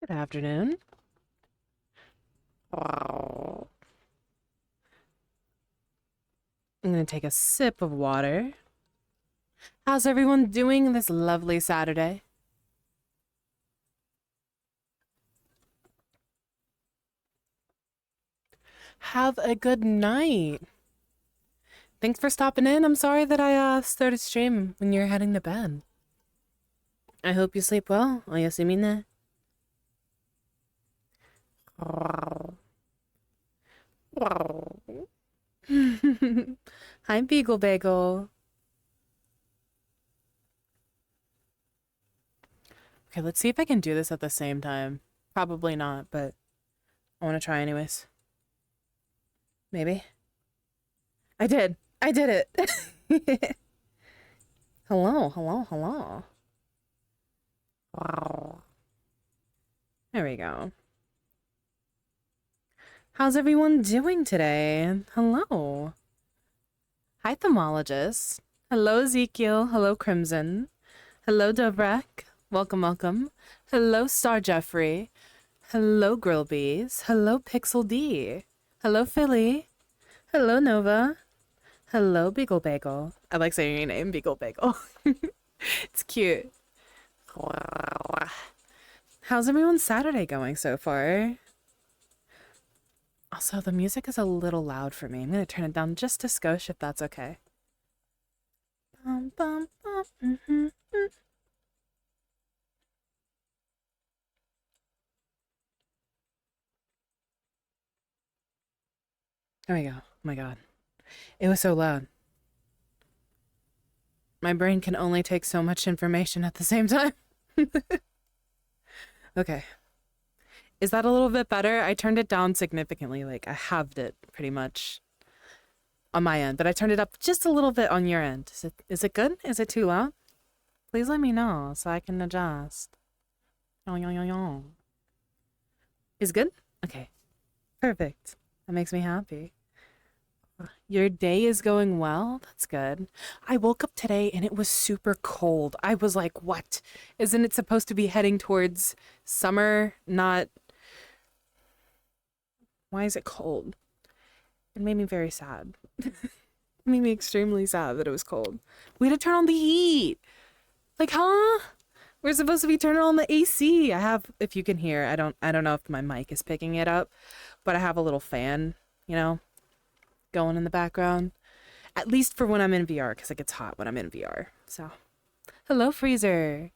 Good afternoon. I'm going to take a sip of water. How's everyone doing this lovely Saturday? Have a good night. Thanks for stopping in. I'm sorry that I started stream when you're heading to bed. I hope you sleep well. Oyasumine. Hi, Beagle Bagel. Okay, let's see if I can do this at the same time. Probably not, but I want to try anyways. Maybe. I did. I did it. Hello, hello, hello. There we go. How's everyone doing today? Hello. Hi, Thermologist. Hello, Ezekiel. Hello, Crimson. Hello, Dobrek. Welcome, welcome. Hello, Star Jeffrey. Hello, Grillbees. Hello, Pixel D. Hello, Philly. Hello, Nova. Hello, Beagle Bagel. I like saying your name, Beagle Bagel. It's cute. How's everyone's Saturday going so far? Also, the music is a little loud for me. I'm going to turn it down just a skosh if that's okay. Bum, bum, bum, There we go. Oh my god. It was so loud. My brain can only take so much information at the same time. Okay. Is that a little bit better? I turned it down significantly. Like, I halved it pretty much on my end, but I turned it up just a little bit on your end. Is it good? Is it too loud? Please let me know so I can adjust. Is good? Okay. Perfect. That makes me happy. Your day is going well? That's good. I woke up today and it was super cold. I was like, what? Isn't it supposed to be heading towards summer? Not. Why is it cold? It made me very sad. It made me extremely sad that it was cold. We had to turn on the heat. Like, huh? We're supposed to be turning on the AC. I have, if you can hear, I don't know if my mic is picking it up, but I have a little fan, going in the background. At least for when I'm in VR, because it gets hot when I'm in VR. So, hello, Freezer.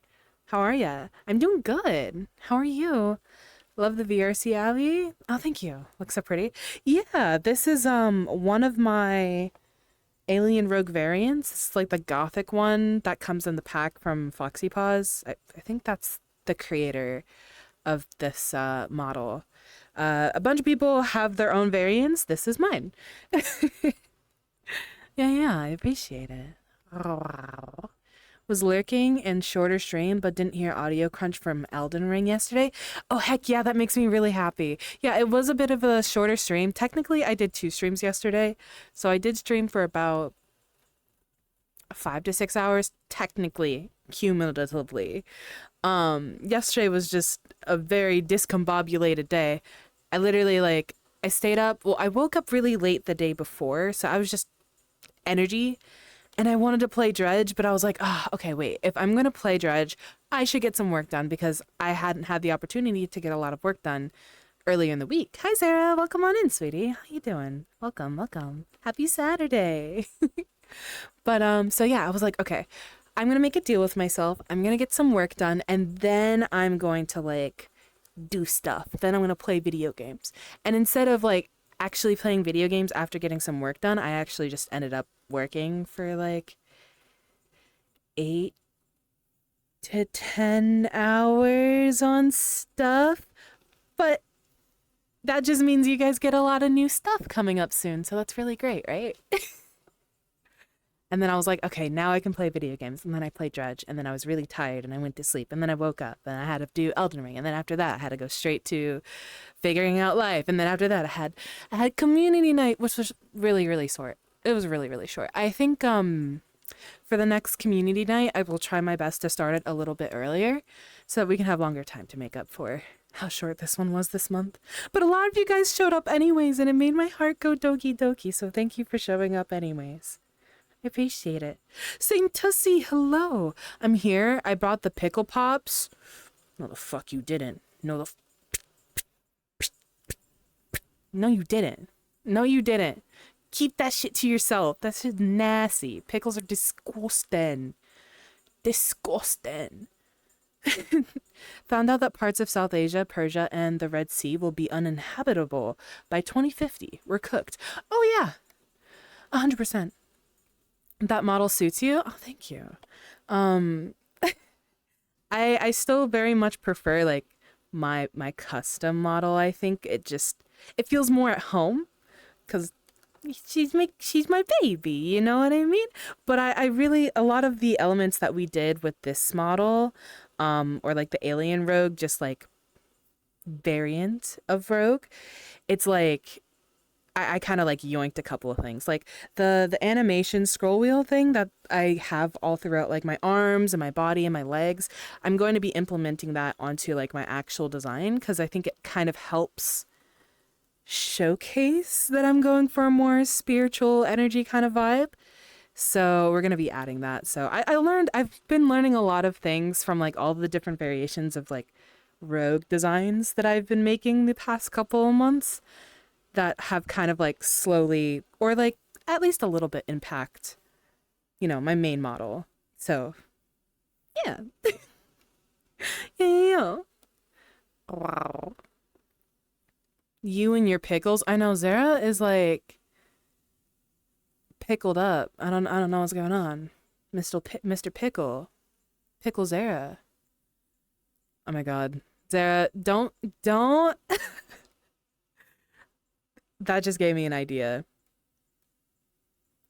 How are ya? I'm doing good. How are you? Love the VRC Abby. Oh, thank you. Looks so pretty. Yeah, this is one of my Alien Rogue variants. It's like the gothic one that comes in the pack from Foxy Paws. I think that's the creator of this model. A bunch of people have their own variants. This is mine. Yeah, I appreciate it. Was lurking in shorter stream, but didn't hear audio crunch from Elden Ring yesterday. Oh, heck yeah, that makes me really happy. Yeah, it was a bit of a shorter stream. Technically, I did 2 streams yesterday. So I did stream for about 5 to 6 hours, technically, cumulatively. Yesterday was just a very discombobulated day. I literally, I stayed up. Well, I woke up really late the day before, so I was just energy. And I wanted to play Dredge, but I was like, okay, wait. If I'm going to play Dredge, I should get some work done because I hadn't had the opportunity to get a lot of work done earlier in the week. Hi, Sarah. Welcome on in, sweetie. How you doing? Welcome, welcome. Happy Saturday. But, so yeah, I was like, okay, I'm going to make a deal with myself. I'm going to get some work done, and then I'm going to, do stuff. Then I'm going to play video games. And instead of, actually playing video games after getting some work done, I actually just ended up working for 8 to 10 hours on stuff. But that just means you guys get a lot of new stuff coming up soon. So that's really great, right? And then I was like, okay, now I can play video games. And then I played Dredge. And then I was really tired and I went to sleep. And then I woke up and I had to do Elden Ring. And then after that, I had to go straight to figuring out life. And then after that, I had community night, which was really, really short. It was really, really short. I think for the next community night, I will try my best to start it a little bit earlier so that we can have longer time to make up for how short this one was this month. But a lot of you guys showed up anyways, and it made my heart go doki doki. So thank you for showing up anyways. I appreciate it. Saint Tussie, hello. I'm here. I brought the pickle pops. No, the fuck you didn't. No, no, you didn't. No, you didn't. Keep that shit to yourself. That's just nasty. Pickles are disgusting. Disgusting. Found out that parts of South Asia, Persia, and the Red Sea will be uninhabitable by 2050. We're cooked. Oh, yeah. 100%. That model suits you? Oh, thank you. I still very much prefer like my custom model. I think it feels more at home because she's my baby, you know what I mean? But I really, a lot of the elements that we did with this model, or like the alien rogue, just like variant of rogue, it's like I kind of like yoinked a couple of things, like the animation scroll wheel thing that I have all throughout like my arms and my body and my legs. I'm going to be implementing that onto like my actual design because I think it kind of helps showcase that I'm going for a more spiritual energy kind of vibe. So we're going to be adding that. So I've been learning a lot of things from like all the different variations of like rogue designs that I've been making the past couple of months that have kind of like slowly, or like at least a little bit, impact, my main model. So yeah. Yeah. Wow. You and your pickles. I know Zara is like pickled up. I don't know what's going on. Mr. Pickle. Pickle Zara. Oh my god. Zara, don't that just gave me an idea.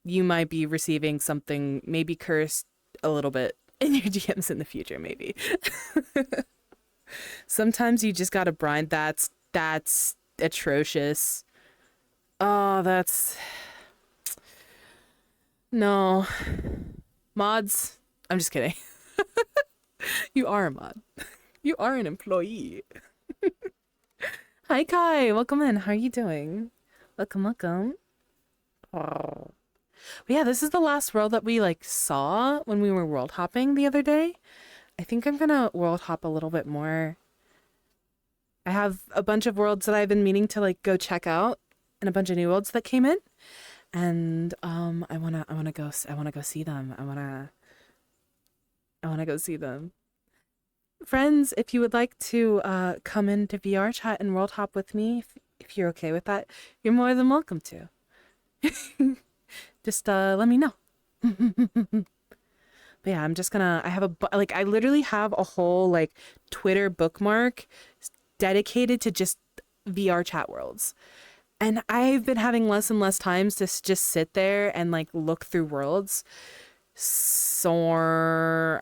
You might be receiving something maybe cursed a little bit in your DMs in the future, maybe. Sometimes you just gotta brine. That's atrocious. Oh, that's... No. Mods. I'm just kidding. You are a mod. You are an employee. Hi, Kai. Welcome in. How are you doing? Welcome. Oh. But yeah, this is the last world that we like saw when we were world hopping the other day. I think I'm gonna world hop a little bit more. I have a bunch of worlds that I've been meaning to like go check out, and a bunch of new worlds that came in, and I wanna go see them. I wanna go see them. Friends, if you would like to come into VRChat and world hop with me, if you're okay with that, you're more than welcome to. Just let me know. But yeah, I'm just gonna, I literally have a whole like Twitter bookmark dedicated to just VRChat worlds. And I've been having less and less times to just sit there and like look through worlds. So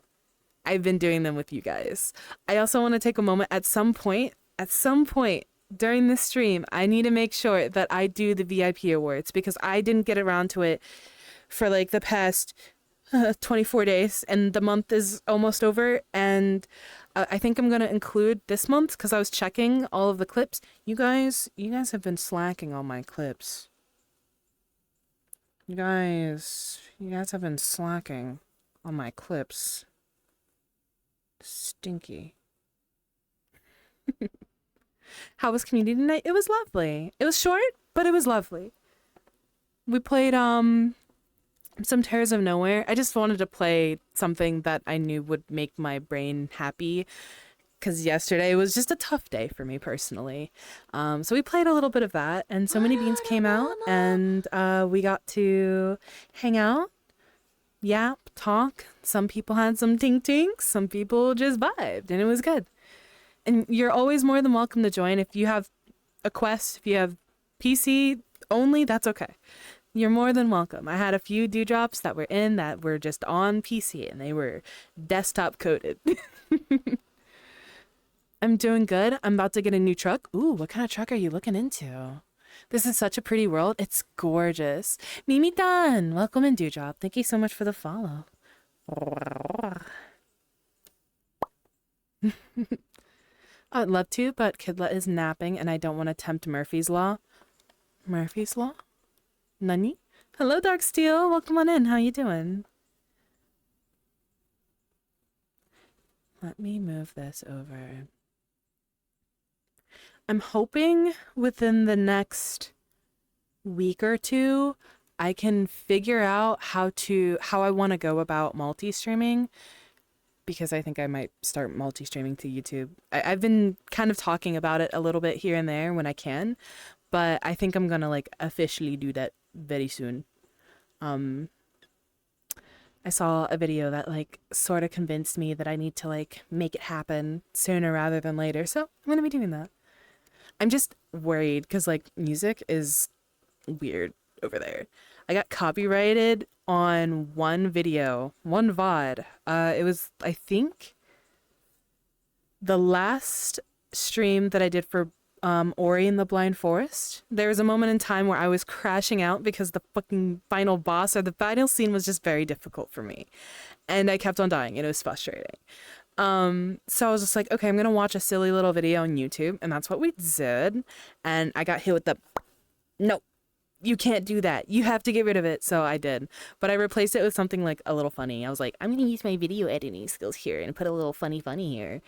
I've been doing them with you guys. I also want to take a moment at some point during this stream, I need to make sure that I do the VIP awards because I didn't get around to it for like the past 24 days and the month is almost over. And I think I'm going to include this month because I was checking all of the clips. You guys have been slacking on my clips. You guys have been slacking on my clips. Stinky. How was community night? It was lovely. It was short, but it was lovely. We played some Terrors of Nowhere. I just wanted to play something that I knew would make my brain happy because yesterday was just a tough day for me personally. So we played a little bit of that, and So Many Beans came out, and we got to hang out, yap, talk. Some people had some tink-tinks, some people just vibed, and it was good. And you're always more than welcome to join. If you have a Quest, if you have PC only, that's okay. You're more than welcome. I had a few dewdrops that were just on PC, and they were desktop coded. I'm doing good. I'm about to get a new truck. Ooh, what kind of truck are you looking into? This is such a pretty world. It's gorgeous. Mimi-tan, welcome in, Dewdrop. Thank you so much for the follow. I'd love to, but Kidlet is napping and I don't want to tempt Murphy's Law. Murphy's Law? Nani? Hello, Darksteel. Welcome on in. How you doing? Let me move this over. I'm hoping within the next week or two, I can figure out how I want to go about multi-streaming, because I think I might start multi-streaming to YouTube. I've been kind of talking about it a little bit here and there when I can, but I think I'm gonna like officially do that very soon. I saw a video that like sort of convinced me that I need to like make it happen sooner rather than later, so I'm gonna be doing that. I'm just worried because like music is weird over there. I got copyrighted on one video, one VOD. It was, I think, the last stream that I did for Ori and the Blind Forest. There was a moment in time where I was crashing out because the fucking final boss or the final scene was just very difficult for me. And I kept on dying and it was frustrating. So I was just like, okay, I'm gonna watch a silly little video on YouTube, and that's what we did. And I got hit with the, no, you can't do that. You have to get rid of it. So I did. But I replaced it with something like a little funny. I was like, I'm gonna use my video editing skills here and put a little funny here.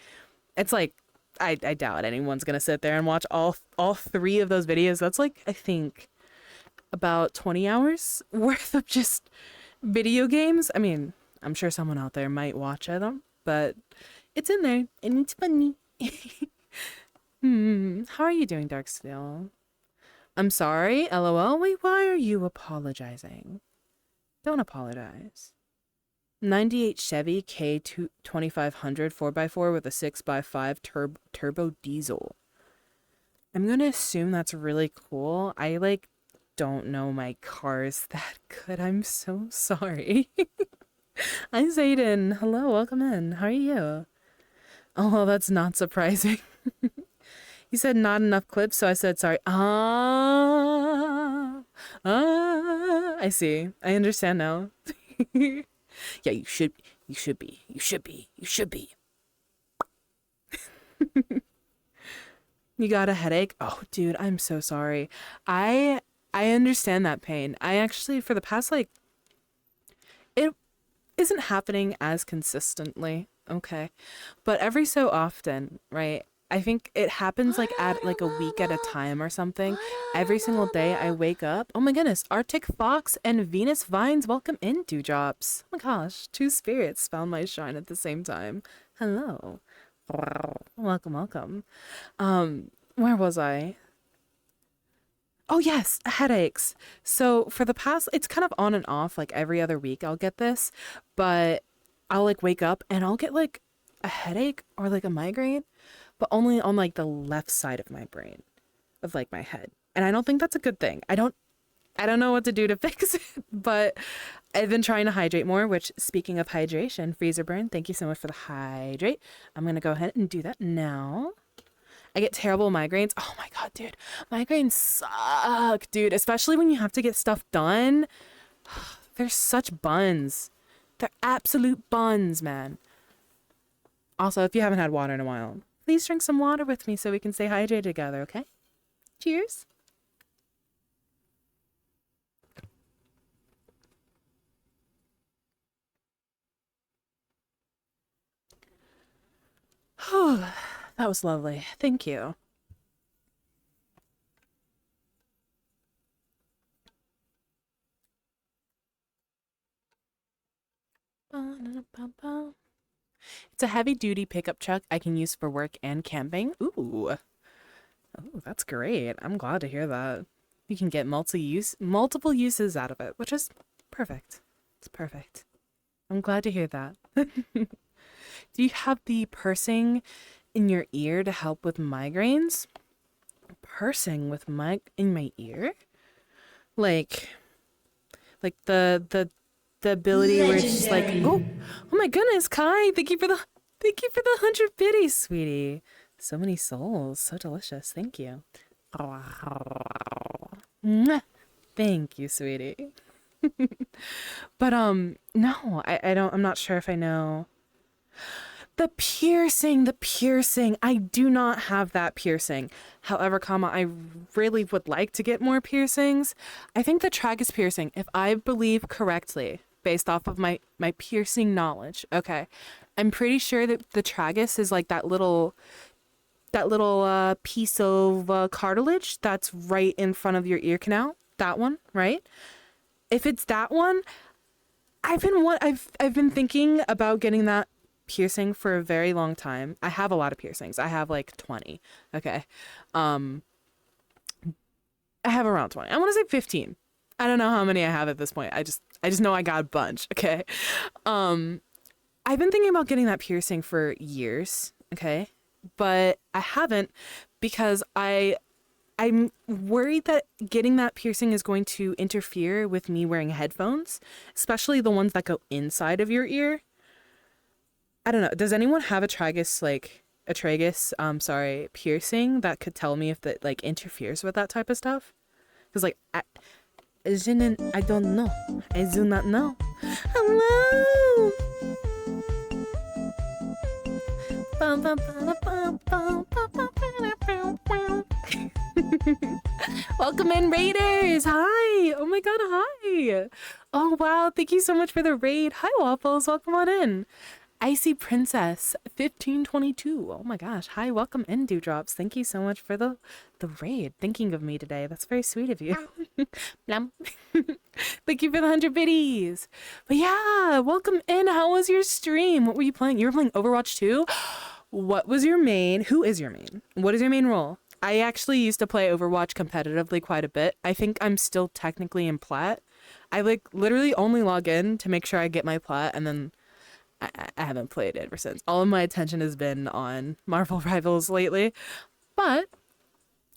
It's like, I doubt anyone's gonna sit there and watch all three of those videos. That's like, I think, about 20 hours worth of just video games. I mean, I'm sure someone out there might watch them, but it's in there and it's funny. How are you doing, Darksteel? I'm sorry, LOL. Wait, why are you apologizing? Don't apologize. 98 Chevy K2500 4x4 with a 6x5 turbo diesel. I'm gonna assume that's really cool. I like don't know my cars that good. I'm so sorry. Hi Zayden. Hello, welcome in. How are you? Oh, well, that's not surprising. You said not enough clips, so I said sorry. I see. I understand now. Yeah, you should be. You got a headache? Oh, dude, I'm so sorry. I understand that pain. I actually, for the past, like, it isn't happening as consistently, okay? But every so often, right? I think it happens like at like a week at a time or something. Every single day I wake up. Oh my goodness, Arctic Fox and Venus Vines, welcome in, Dewdrops. Oh my gosh, two spirits found my shrine at the same time. Hello. Welcome. Where was I? Oh yes, headaches. So for the past, it's kind of on and off, like every other week I'll get this, but I'll like wake up and I'll get like a headache or like a migraine, but only on like the left side of my brain, of like my head. And I don't think that's a good thing. I don't know what to do to fix it, but I've been trying to hydrate more, which speaking of hydration, Freezer Burn, thank you so much for the hydrate. I'm going to go ahead and do that now. I get terrible migraines. Oh my God, dude. Migraines suck, dude, especially when you have to get stuff done. They're such buns. They're absolute buns, man. Also, if you haven't had water in a while, please drink some water with me so we can stay hydrated together, okay? Cheers. That was lovely. Thank you. It's a heavy-duty pickup truck I can use for work and camping. Ooh. Oh, that's great. I'm glad to hear that. You can get multiple uses out of it, which is perfect. It's perfect. I'm glad to hear that. Do you have the pursing in your ear to help with migraines? Pursing with in my ear? Like the ability where it's just like, oh my goodness, Kai, thank you for the 100 biddies, sweetie. So many souls, so delicious. Thank you. Thank you, sweetie. But no, I'm not sure if I know. The piercing. I do not have that piercing. However, I really would like to get more piercings. I think the tragus piercing, if I believe correctly, based off of my piercing knowledge, okay, I'm pretty sure that the tragus is like that little piece of cartilage that's right in front of your ear canal. That one, right? If it's that one, I've been thinking about getting that piercing for a very long time. I have a lot of piercings. I have like 20. Okay. I have around 20. I want to say 15. I don't know how many I have at this point. I just know I got a bunch. Okay. I've been thinking about getting that piercing for years. Okay. But I haven't because I'm worried that getting that piercing is going to interfere with me wearing headphones, especially the ones that go inside of your ear. I don't know. Does anyone have a tragus piercing that could tell me if that like interferes with that type of stuff? Because like I don't know. I do not know. Hello. Welcome in, Raiders. Hi. Oh my god, hi. Oh wow, thank you so much for the raid. Hi, Waffles. Welcome on in. Icy Princess 1522. Oh my gosh. Hi, welcome in, Dewdrops. Thank you so much for the raid. Thinking of me today. That's very sweet of you. Thank you for the 100 biddies. But yeah, welcome in. How was your stream? What were you playing? You were playing Overwatch 2? What was your main? Who is your main? What is your main role? I actually used to play Overwatch competitively quite a bit. I think I'm still technically in plat. I like literally only log in to make sure I get my plat, and then I haven't played it ever since. All of my attention has been on Marvel Rivals lately. But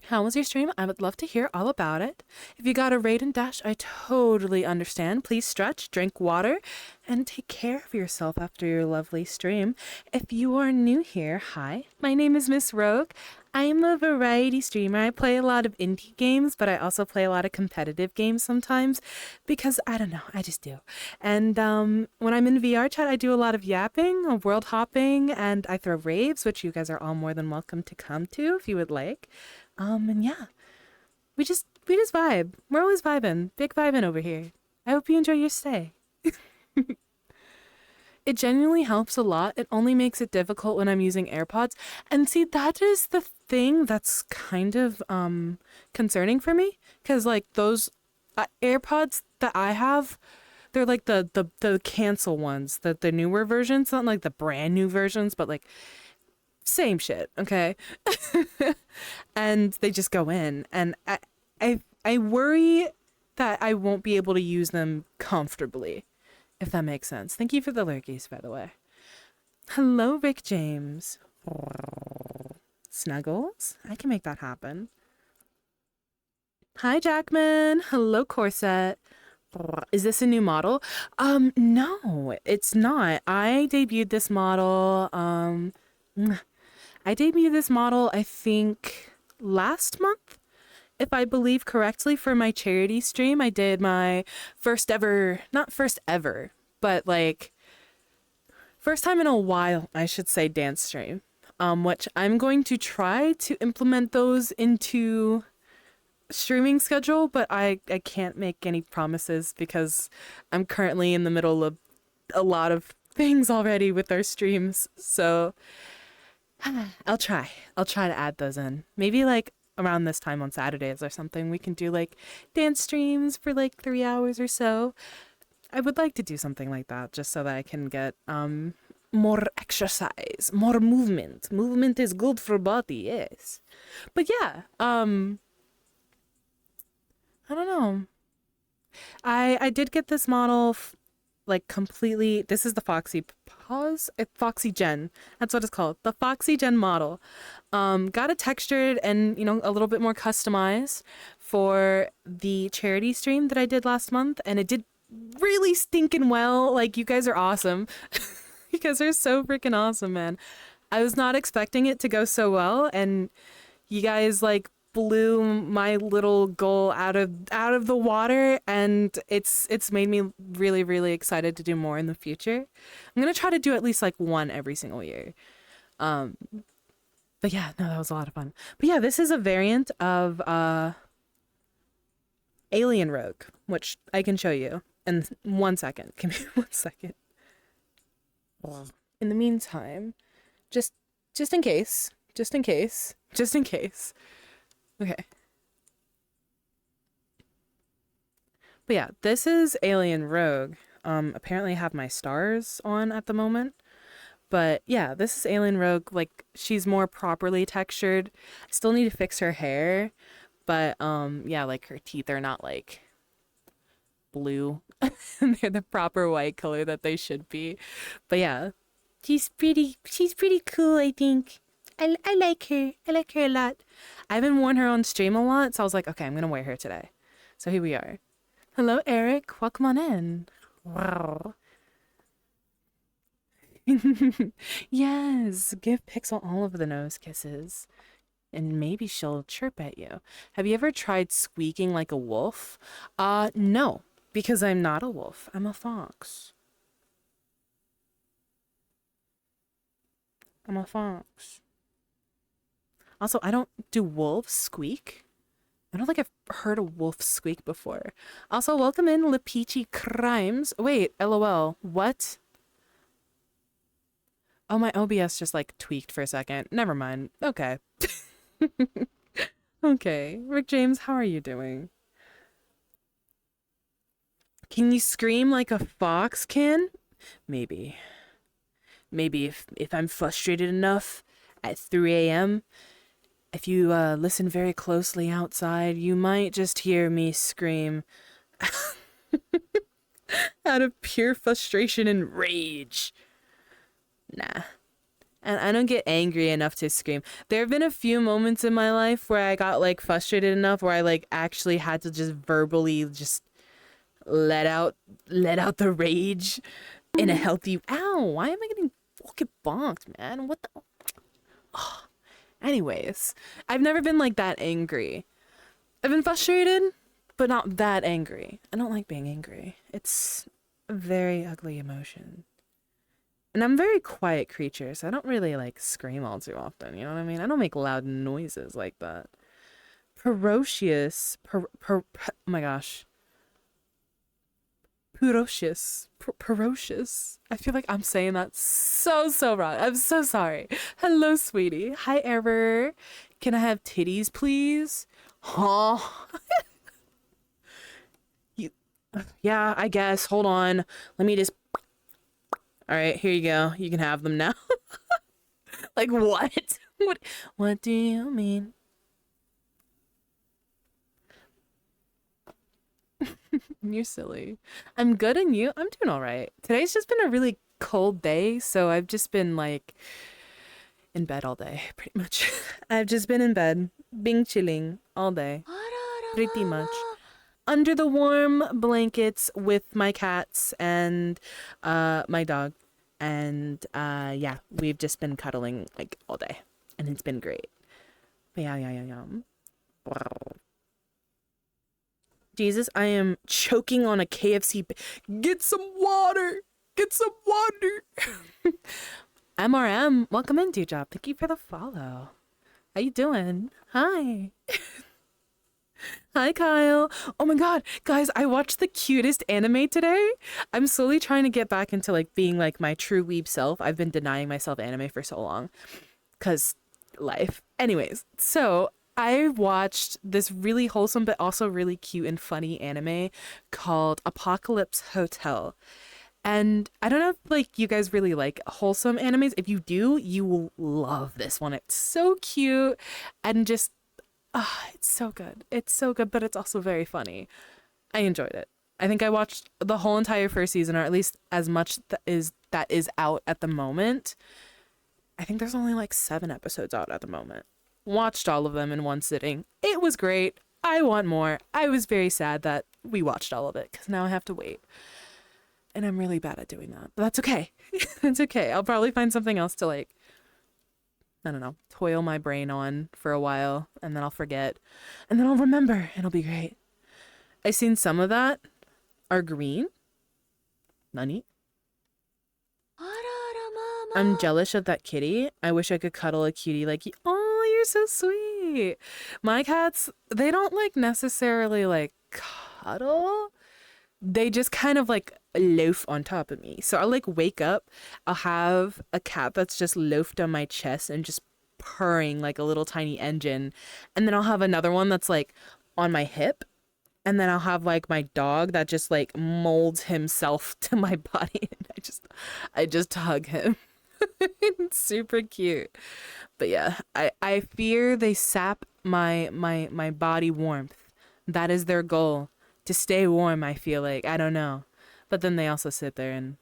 how was your stream? I would love to hear all about it. If you got a raid and dash, I totally understand. Please stretch, drink water, and take care of yourself after your lovely stream. If you are new here, hi, my name is Miss Rogue. I'm a variety streamer. I play a lot of indie games, but I also play a lot of competitive games sometimes because, I don't know, I just do. And when I'm in VRChat, I do a lot of yapping, world hopping, and I throw raves, which you guys are all more than welcome to come to if you would like. And yeah, we just vibe. We're always vibing. Big vibing over here. I hope you enjoy your stay. It genuinely helps a lot. It only makes it difficult when I'm using AirPods. And see, that is the thing that's kind of concerning for me. Because like those AirPods that I have, they're like the cancel ones, the newer versions, not like the brand new versions, but like same shit, okay? And they just go in. And I worry that I won't be able to use them comfortably. If that makes sense. Thank you for the lurkies, by the way. Hello, Rick James. Snuggles? I can make that happen. Hi, Jackman. Hello, Corset. Is this a new model? No, it's not. I debuted this model, I think last month. If I believe correctly, for my charity stream, I did my first ever, not first ever, but like first time in a while, I should say, dance stream, which I'm going to try to implement those into streaming schedule, but I can't make any promises because I'm currently in the middle of a lot of things already with our streams. So I'll try to add those in. Maybe like around this time on Saturdays or something, we can do like dance streams for like 3 hours or so. I would like to do something like that just so that I can get more exercise, more movement. Movement is good for body, yes. But yeah, I don't know. I did get this model like completely. This is the Foxy Gen. That's what it's called. The Foxy Gen model. Got it textured and, a little bit more customized for the charity stream that I did last month. And it did really stinking well. Like, you guys are awesome. You guys are so freaking awesome, man. I was not expecting it to go so well. And you guys, like, blew my little goal out of the water, and it's made me really really excited to do more in the future. I'm gonna try to do at least like one every single year. Um, but yeah, no, that was a lot of fun. But yeah, this is a variant of Alien Rogue, which I can show you in 1 second. Give me 1 second. In the meantime, just just in case, just in case, just in case. Okay. But yeah, this is Alien Rogue. Apparently I have my stars on at the moment. But yeah, this is Alien Rogue. Like, she's more properly textured. I still need to fix her hair, but yeah, like her teeth are not like blue. They're the proper white color that they should be. But yeah, she's pretty cool, I think. I like her. I like her a lot. I haven't worn her on stream a lot, so I was like, okay, I'm gonna wear her today. So here we are. Hello, Eric. Welcome on in. Wow. Yes, give Pixel all of the nose kisses, and maybe she'll chirp at you. Have you ever tried squeaking like a wolf? No, because I'm not a wolf. I'm a fox. I'm a fox. Also, I don't do wolves squeak. I don't think I've heard a wolf squeak before. Also, welcome in Lepeachy Crimes. Wait, LOL. What? Oh, my OBS just like tweaked for a second. Never mind. Okay. Okay. Rick James, how are you doing? Can you scream like a fox can? Maybe. Maybe if I'm frustrated enough at 3 a.m., if you listen very closely outside, you might just hear me scream out of pure frustration and rage. Nah. And I don't get angry enough to scream. There have been a few moments in my life where I got like frustrated enough where I like actually had to just verbally just let out the rage in a healthy. Ow, why am I getting fucking bonked, man? What the. Oh. Anyways, I've never been like that angry. I've been frustrated, but not that angry. I don't like being angry. It's a very ugly emotion. And I'm a very quiet creature, so I don't really like scream all too often. You know what I mean? I don't make loud noises like that. Ferocious. Oh my gosh. Ferocious. Ferocious. I feel like I'm saying that so wrong. I'm so sorry. Hello, sweetie. Hi, Ever. Can I have titties, please? Huh? You. Yeah, I guess. Hold on. Let me just. All right, here you go. You can have them now. Like what? What do you mean? You're silly. I'm good, and you? I'm doing all right. Today's just been a really cold day, so I've just been like in bed all day, pretty much. I've just been in bed, being chilling all day, pretty much. Under the warm blankets with my cats and my dog. And yeah, we've just been cuddling like all day, and it's been great. But yeah. Wow. Jesus, I am choking on a KFC. Get some water. Get some water. MRM, welcome in, Job. Thank you for the follow. How you doing? Hi. Hi, Kyle. Oh my god, guys, I watched the cutest anime today. I'm slowly trying to get back into like being like my true weeb self. I've been denying myself anime for so long because life. Anyways, so I watched this really wholesome but also really cute and funny anime called Apocalypse Hotel. And I don't know if like you guys really like wholesome animes. If you do, you will love this one. It's so cute and just it's so good. It's so good, but it's also very funny. I enjoyed it. I think I watched the whole entire first season, or at least as much that is out at the moment. I think there's only like 7 episodes out at the moment. Watched all of them in one sitting. It was great. I want more. I was very sad that we watched all of it because now I have to wait. And I'm really bad at doing that. But that's okay. It's okay. I'll probably find something else to like I don't know, toil my brain on for a while, and then I'll forget, and then I'll remember. It'll be great. I seen some of that are green. Nani? I'm jealous of that kitty. I wish I could cuddle a cutie like you. Oh, you're so sweet. My cats, they don't like necessarily like cuddle. They just kind of like loaf on top of me. So I'll like wake up, I'll have a cat that's just loafed on my chest and just purring like a little tiny engine. And then I'll have another one that's like on my hip. And then I'll have like my dog that just like molds himself to my body. And I just hug him. It's super cute. But yeah, I fear they sap my body warmth. That is their goal. To stay warm, I feel like. I don't know. But then they also sit there and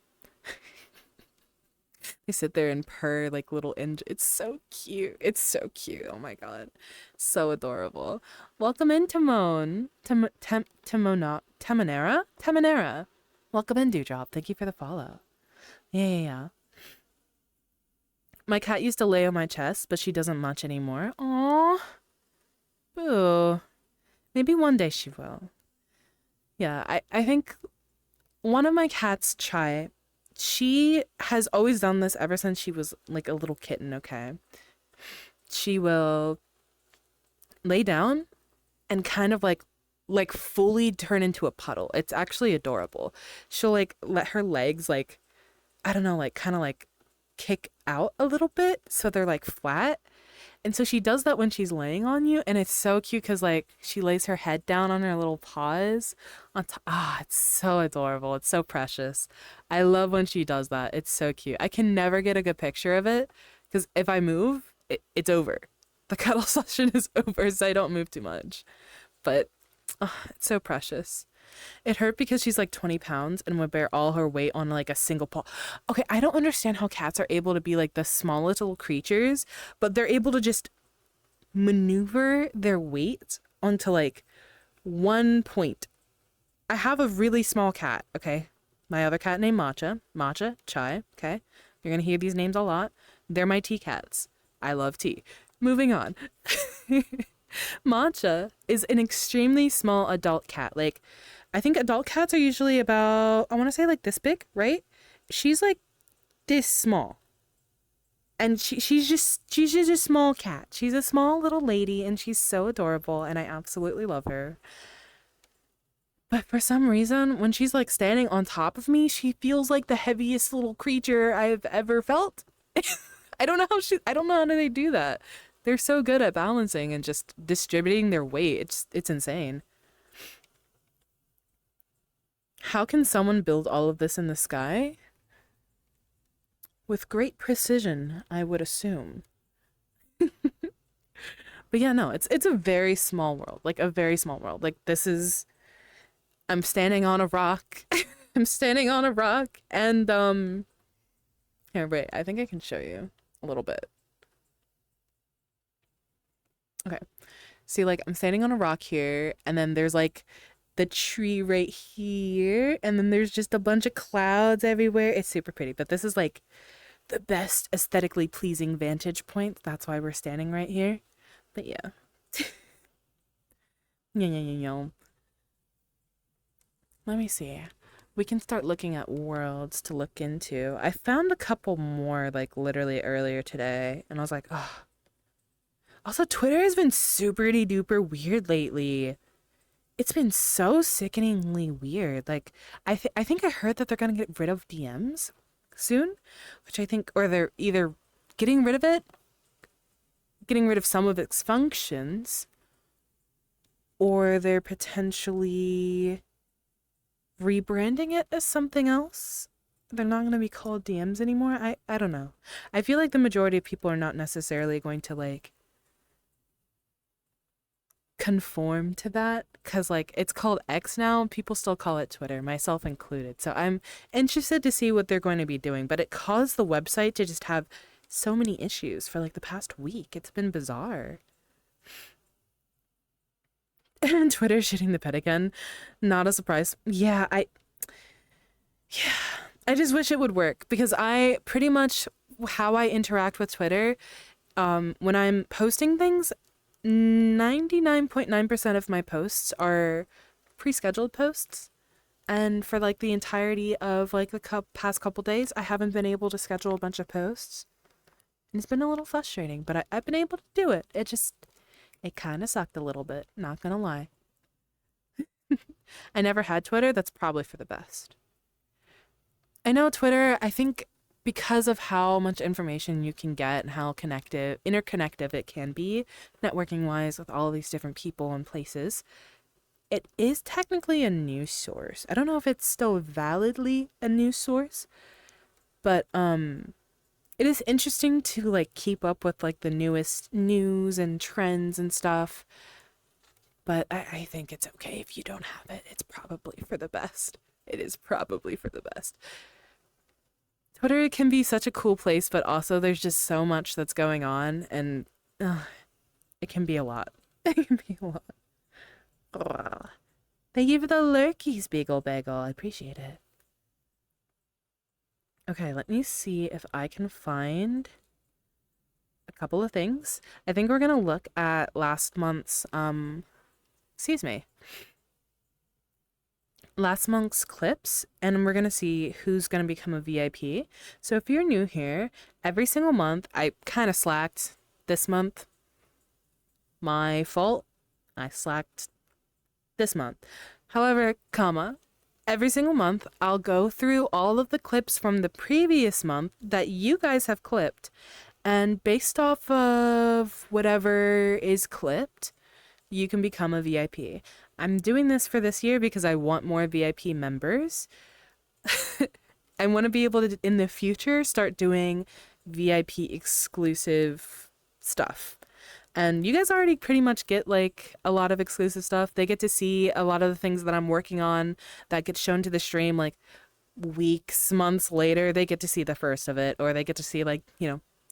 they sit there and purr like little It's so cute. It's so cute. Oh my god. So adorable. Welcome in, Timon. Temonera? Temonera. Welcome in, Dewdrop. Thank you for the follow. Yeah. My cat used to lay on my chest, but she doesn't much anymore. Aww. Boo. Maybe one day she will. Yeah, I think one of my cats, Chai, she has always done this ever since she was like a little kitten, okay? She will lay down and kind of like fully turn into a puddle. It's actually adorable. She'll like let her legs like, I don't know, like kind of like kick out a little bit so they're like flat. And so she does that when she's laying on you, and it's so cute because like she lays her head down on her little paws on top. It's so adorable. It's so precious. I love when she does that. It's so cute. I can never get a good picture of it because if I move, it's over. The cuddle session is over, so I don't move too much. But it's so precious. It hurt because she's like 20 pounds and would bear all her weight on like a single paw. Okay, I don't understand how cats are able to be like the smallest little creatures, but they're able to just maneuver their weight onto like one point. I have a really small cat, okay? My other cat named Matcha, Chai, okay? You're gonna hear these names a lot. They're my tea cats. I love tea. Moving on. Matcha is an extremely small adult cat. Like, I think adult cats are usually about, I want to say like this big, right? She's like this small. And she's just a small cat. She's a small little lady and she's so adorable and I absolutely love her. But for some reason, when she's like standing on top of me, she feels like the heaviest little creature I've ever felt. I don't know how they do that. They're so good at balancing and just distributing their weight. It's insane. How can someone build all of this in the sky? With great precision, I would assume. But yeah, no, it's a very small world. Like a very small world. Like I'm standing on a rock. I'm standing on a rock and here, wait, I think I can show you a little bit. Okay. See, like I'm standing on a rock here and then there's like the tree right here and then there's just a bunch of clouds everywhere. It's super pretty, but this is like the best aesthetically pleasing vantage point. That's why we're standing right here. But yeah. Yeah. Let me see. We can start looking at worlds to look into. I found a couple more like literally earlier today and I was like, oh. Also, Twitter has been super duper weird lately. It's been so sickeningly weird. Like, I think I heard that they're gonna get rid of DMs soon, which I think, or they're either getting rid of it, getting rid of some of its functions, or they're potentially rebranding it as something else. They're not gonna be called DMs anymore. I don't know. I feel like the majority of people are not necessarily going to like conform to that because like it's called X now. People still call it Twitter, myself included. So I'm interested to see what they're going to be doing, but it caused the website to just have so many issues for like the past week. It's been bizarre. And Twitter shitting the bed again. Not a surprise. Yeah, I just wish it would work because I pretty much how I interact with Twitter When I'm posting things, 99.9% of my posts are pre-scheduled posts. And for like the entirety of like the past couple days, I haven't been able to schedule a bunch of posts. And it's been a little frustrating, but I've been able to do it. It kind of sucked a little bit, not gonna lie. I never had Twitter. That's probably for the best. I know Twitter, I think because of how much information you can get and how interconnective it can be, networking wise, with all these different people and places, it is technically a news source. I don't know if it's still validly a news source, but it is interesting to like keep up with like the newest news and trends and stuff. But I think it's okay if you don't have it. It's probably for the best. It is probably for the best. Twitter can be such a cool place, but also there's just so much that's going on, and it can be a lot. It can be a lot. Ugh. Thank you for the lurkies, Beagle Bagel. I appreciate it. Okay, let me see if I can find a couple of things. I think we're gonna look at last month's last month's clips, and we're gonna see who's gonna become a VIP. So if you're new here, every single month, I kind of slacked this month. My fault. I slacked this month. However, every single month, I'll go through all of the clips from the previous month that you guys have clipped, and based off of whatever is clipped, you can become a VIP. I'm doing this for this year because I want more VIP members. I want to be able to, in the future, start doing VIP exclusive stuff. And you guys already pretty much get like a lot of exclusive stuff. They get to see a lot of the things that I'm working on that get shown to the stream like weeks, months later. They get to see the first of it, or they get to see like,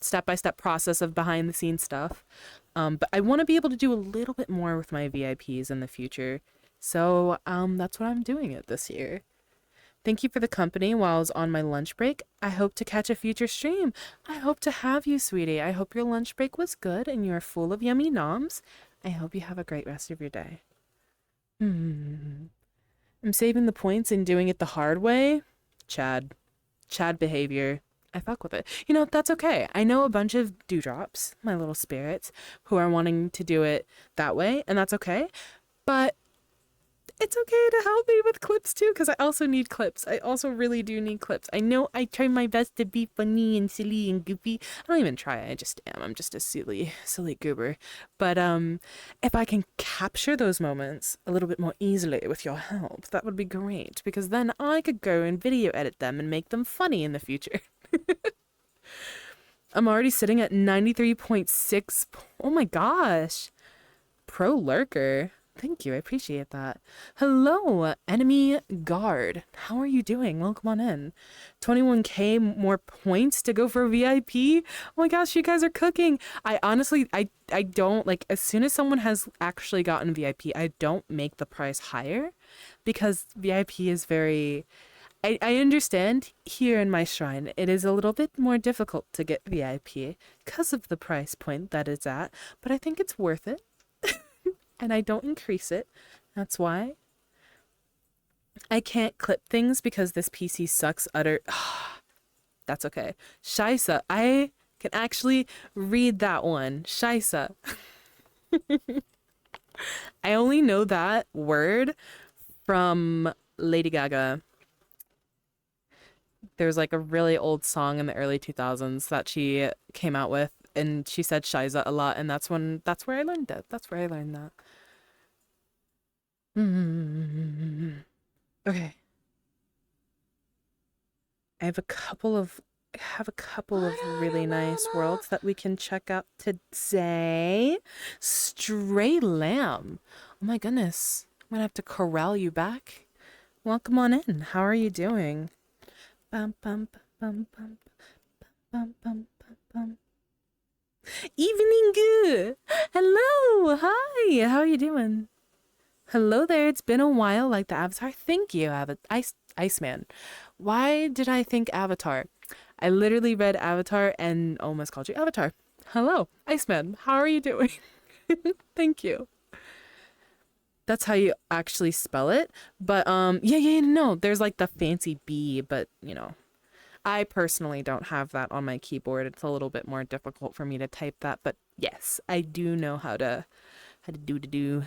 step-by-step process of behind the scenes stuff. But I want to be able to do a little bit more with my VIPs in the future. So that's what I'm doing it this year. Thank you for the company while I was on my lunch break. I hope to catch a future stream. I hope to have you, sweetie. I hope your lunch break was good and you're full of yummy noms. I hope you have a great rest of your day. I'm saving the points and doing it the hard way. Chad behavior. I fuck with it. That's okay. I know a bunch of dewdrops, my little spirits, who are wanting to do it that way, and that's okay. But it's okay to help me with clips too, because I also need clips. I also really do need clips. I know I try my best to be funny and silly and goofy. I don't even try. I just am. I'm just a silly goober. But if I can capture those moments a little bit more easily with your help, that would be great, because then I could go and video edit them and make them funny in the future. I'm already sitting at 93.6. Oh my gosh. Pro lurker. Thank you. I appreciate that. Hello, enemy guard. How are you doing? Welcome on in. 21k more points to go for VIP. Oh my gosh, you guys are cooking. I honestly, I don't, like, as soon as someone has actually gotten VIP, I don't make the price higher, because VIP is very... I understand here in my shrine, it is a little bit more difficult to get VIP because of the price point that it's at, but I think it's worth it. And I don't increase it. That's why. I can't clip things because this PC sucks That's okay. Scheisse. I can actually read that one. Scheisse. I only know that word from Lady Gaga. There's like a really old song in the early 2000s that she came out with, and she said Shiza a lot, and that's where I learned it. That's where I learned that. Okay. I have a couple of really nice worlds that we can check out today. Stray Lamb. Oh my goodness. I'm gonna have to corral you back. Welcome on in. How are you doing? Bum, bum, bum, bum, bum, bum, bum, bum. Evening good. Hello. Hi. How are you doing? Hello there. It's been a while, like the Avatar. Thank you, Iceman. Why did I think Avatar? I literally read Avatar and almost called you Avatar. Hello, Iceman. How are you doing? Thank you. That's how you actually spell it. But yeah, no, there's like the fancy B, but I personally don't have that on my keyboard. It's a little bit more difficult for me to type that, but yes, I do know how to do.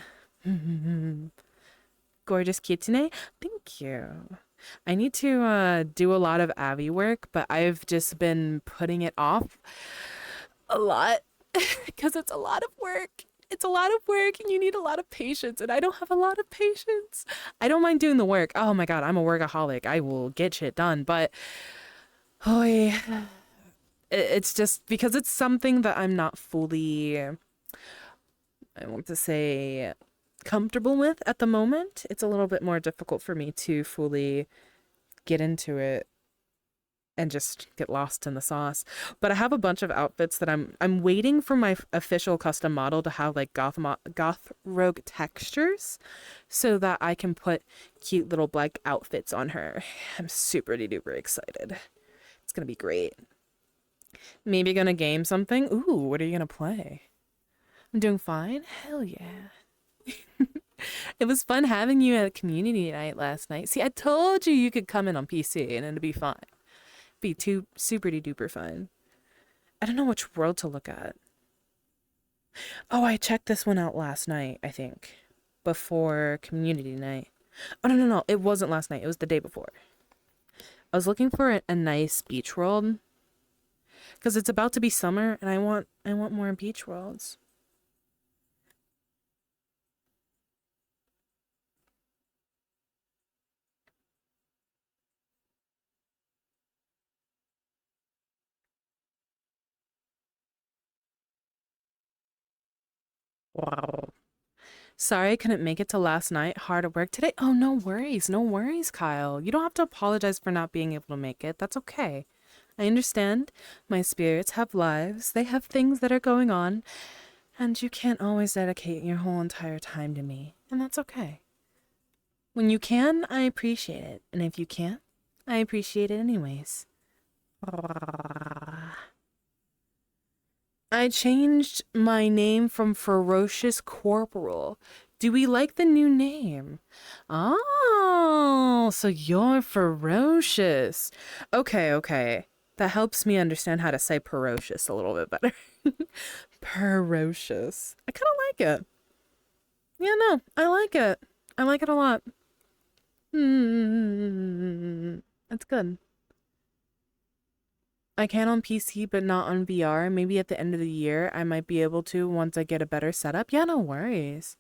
Gorgeous kitsune. Thank you. I need to do a lot of Avi work, but I've just been putting it off a lot because it's a lot of work. It's a lot of work and you need a lot of patience, and I don't have a lot of patience. I don't mind doing the work. Oh my god, I'm a workaholic. I will get shit done, but oh, it's just because it's something that I'm not fully, I want to say, comfortable with at the moment. It's a little bit more difficult for me to fully get into it and just get lost in the sauce. But I have a bunch of outfits that I'm waiting for my official custom model to have like goth rogue textures so that I can put cute little black outfits on her. I'm super duper excited. It's gonna be great. Maybe gonna game something. Ooh, what are you gonna play? I'm doing fine. Hell yeah. It was fun having you at community night last night. See, I told you you could come in on PC and it'd be fine. Be too super duper fun. I don't know which world to look at. Oh, I checked this one out last night, I think. Before community night. Oh no, it wasn't last night. It was the day before. I was looking for a nice beach world because it's about to be summer and I want more beach worlds. Wow. Sorry I couldn't make it to last night. Hard at work today. Oh, no worries. No worries, Kyle. You don't have to apologize for not being able to make it. That's okay. I understand. My spirits have lives. They have things that are going on. And you can't always dedicate your whole entire time to me. And that's okay. When you can, I appreciate it. And if you can't, I appreciate it anyways. I changed my name from Ferocious Corporal. Do we like the new name? Oh, so you're ferocious. Okay. That helps me understand how to say ferocious a little bit better. Ferocious. I kind of like it. Yeah, no, I like it. I like it a lot. That's good. I can on PC, but not on VR. Maybe at the end of the year, I might be able to once I get a better setup. Yeah, no worries.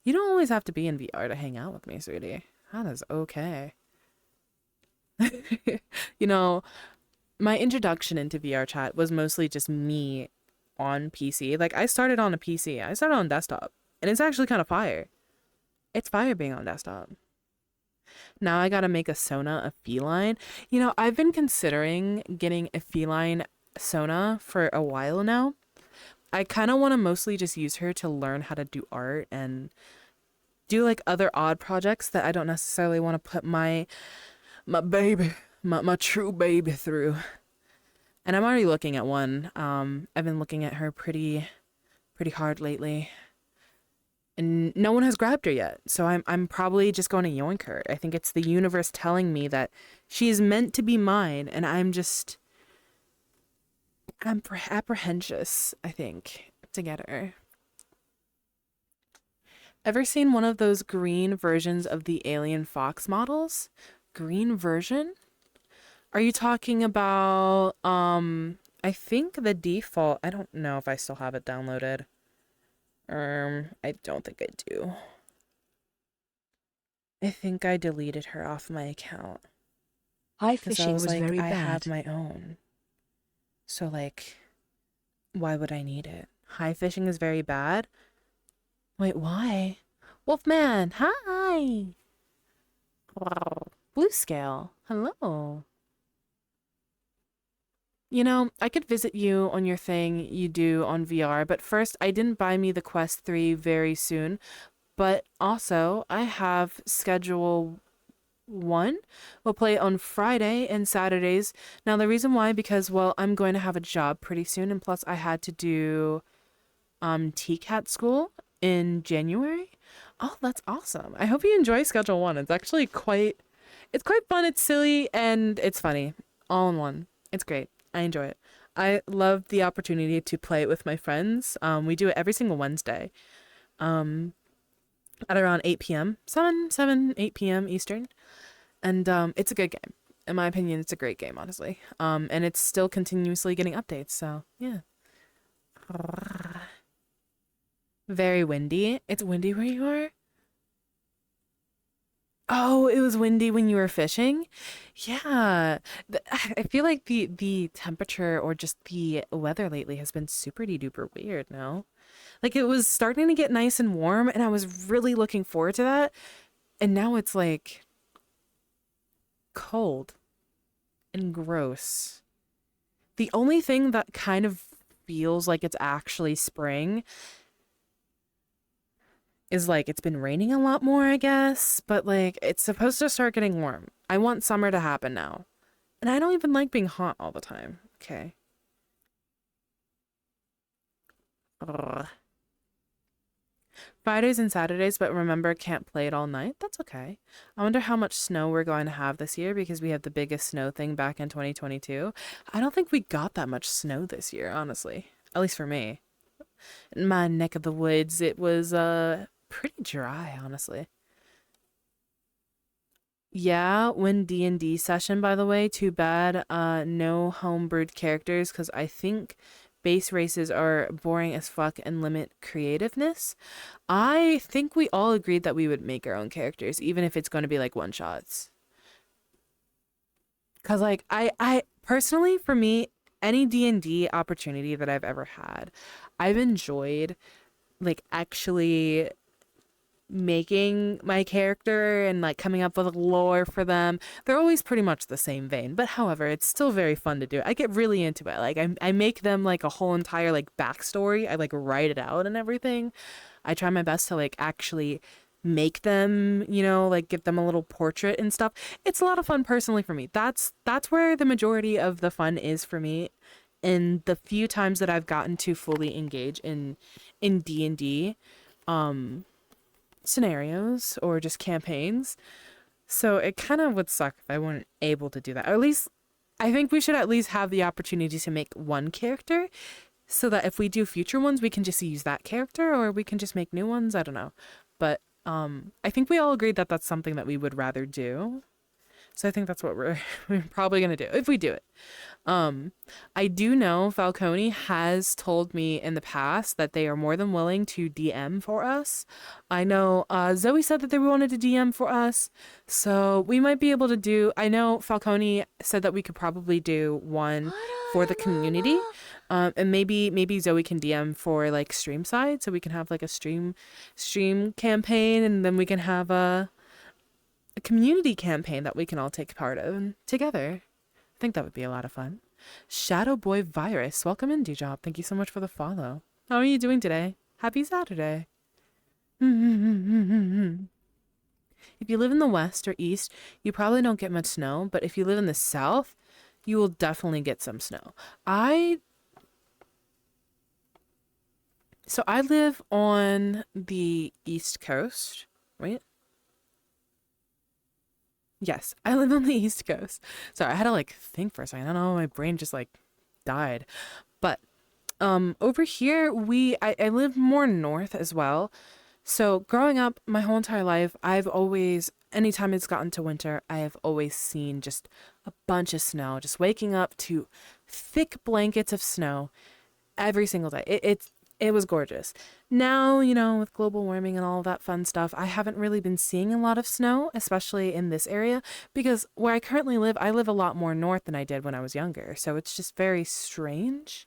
You don't always have to be in VR to hang out with me, sweetie. That is okay. You know, my introduction into VRChat was mostly just me on PC. Like, I started on a PC. I started on desktop. And it's actually kind of fire. It's fire being on desktop. Now I gotta make a Sona a feline. I've been considering getting a feline Sona for a while now. I kind of want to mostly just use her to learn how to do art and do like other odd projects that I don't necessarily want to put my baby, my true baby through. And I'm already looking at one. I've been looking at her pretty hard lately. And no one has grabbed her yet. So I'm probably just going to yoink her. I think it's the universe telling me that she is meant to be mine, and I'm apprehensive, I think, to get her. Ever seen one of those green versions of the Alien Fox models? Green version? Are you talking about I think the default, I don't know if I still have it downloaded. I don't think I do. I think I deleted her off my account. High Because I fishing was was like, very I have bad. my own. So, like, why would I need it? High fishing is very bad? Wait, why? Wolfman, hi! Blue scale, hello. I could visit you on your thing you do on VR, but first, I didn't buy me the Quest 3 very soon. But also, I have schedule 1. We'll play on Friday and Saturdays. Now, the reason why, because, well, I'm going to have a job pretty soon, and plus I had to do TCAT school in January. Oh, that's awesome. I hope you enjoy Schedule 1. It's actually it's quite fun, it's silly, and it's funny. All in one. It's great. I enjoy it. I love the opportunity to play it with my friends. We do it every single Wednesday. Um, at around 8 p.m. 8 p.m. Eastern. And it's a good game. In my opinion, it's a great game, honestly. And it's still continuously getting updates, so yeah. Very windy. It's windy where you are? Oh, it was windy when you were fishing? Yeah. I feel like the temperature or just the weather lately has been super duper weird now. Like it was starting to get nice and warm and I was really looking forward to that. And now it's like cold and gross. The only thing that kind of feels like it's actually spring is like it's been raining a lot more, I guess, but like it's supposed to start getting warm. I want summer to happen now. And I don't even like being hot all the time. Okay. Ugh. Fridays and Saturdays, but remember, can't play it all night. That's okay. I wonder how much snow we're going to have this year because we had the biggest snow thing back in 2022. I don't think we got that much snow this year, honestly. At least for me. In my neck of the woods, it was pretty dry, honestly. Yeah, when D&D session, by the way, too bad no homebrewed characters because I think base races are boring as fuck and limit creativeness. I think we all agreed that we would make our own characters, even if it's going to be like one shots. Cause like I personally, for me, any D&D opportunity that I've ever had, I've enjoyed like actually making my character and like coming up with lore for them. They're always pretty much the same vein, but however, it's still very fun to do. I get really into it. Like I make them like a whole entire like backstory. I like write it out and everything. I try my best to like actually make them, like give them a little portrait and stuff. It's a lot of fun personally for me. That's where the majority of the fun is for me. And the few times that I've gotten to fully engage in D&D scenarios or just campaigns. So it kind of would suck if I weren't able to do that. Or at least I think we should at least have the opportunity to make one character so that if we do future ones, we can just use that character or we can just make new ones. I don't know. But I think we all agreed that that's something that we would rather do. So I think that's what we're probably going to do if we do it. I do know Falcone has told me in the past that they are more than willing to DM for us. I know Zoe said that they wanted to DM for us, so we might be able to do. I know Falcone said that we could probably do one for the community, and maybe Zoe can DM for like stream side, so we can have like a stream campaign, and then we can have a community campaign that we can all take part of together. I think that would be a lot of fun. Shadow Boy Virus, welcome in, D-Job. Thank you so much for the follow. How are you doing today? Happy Saturday. If you live in the west or east, you probably don't get much snow, but if you live in the south, you will definitely get some snow. So I live on the East Coast, right? Yes, I live on the East Coast. Sorry, I had to like think for a second. I don't know, my brain just like died. But over here I live more north as well. So growing up my whole entire life, I've always anytime it's gotten to winter, I have always seen just a bunch of snow, just waking up to thick blankets of snow every single day. It was gorgeous. Now, with global warming and all of that fun stuff, I haven't really been seeing a lot of snow, especially in this area, because where I currently live, I live a lot more north than I did when I was younger. So it's just very strange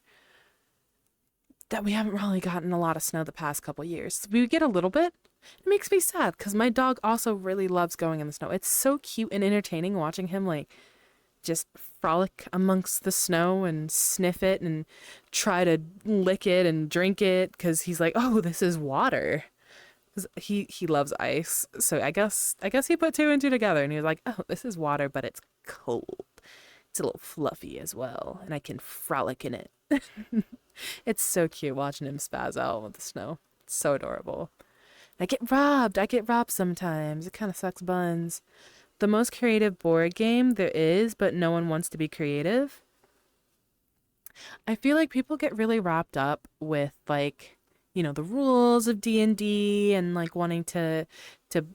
that we haven't really gotten a lot of snow the past couple years. We get a little bit. It makes me sad because my dog also really loves going in the snow. It's so cute and entertaining watching him like just frolic amongst the snow and sniff it and try to lick it and drink it because he's like, oh, this is water. 'Cause he loves ice. So I guess he put two and two together and he was like, "Oh, this is water, but it's cold. It's a little fluffy as well, and I can frolic in it." It's so cute watching him spaz out with the snow. It's so adorable. I get robbed. I get robbed sometimes. It kind of sucks buns. The most creative board game there is, but no one wants to be creative. I feel like people get really wrapped up with like, the rules of D&D and like wanting to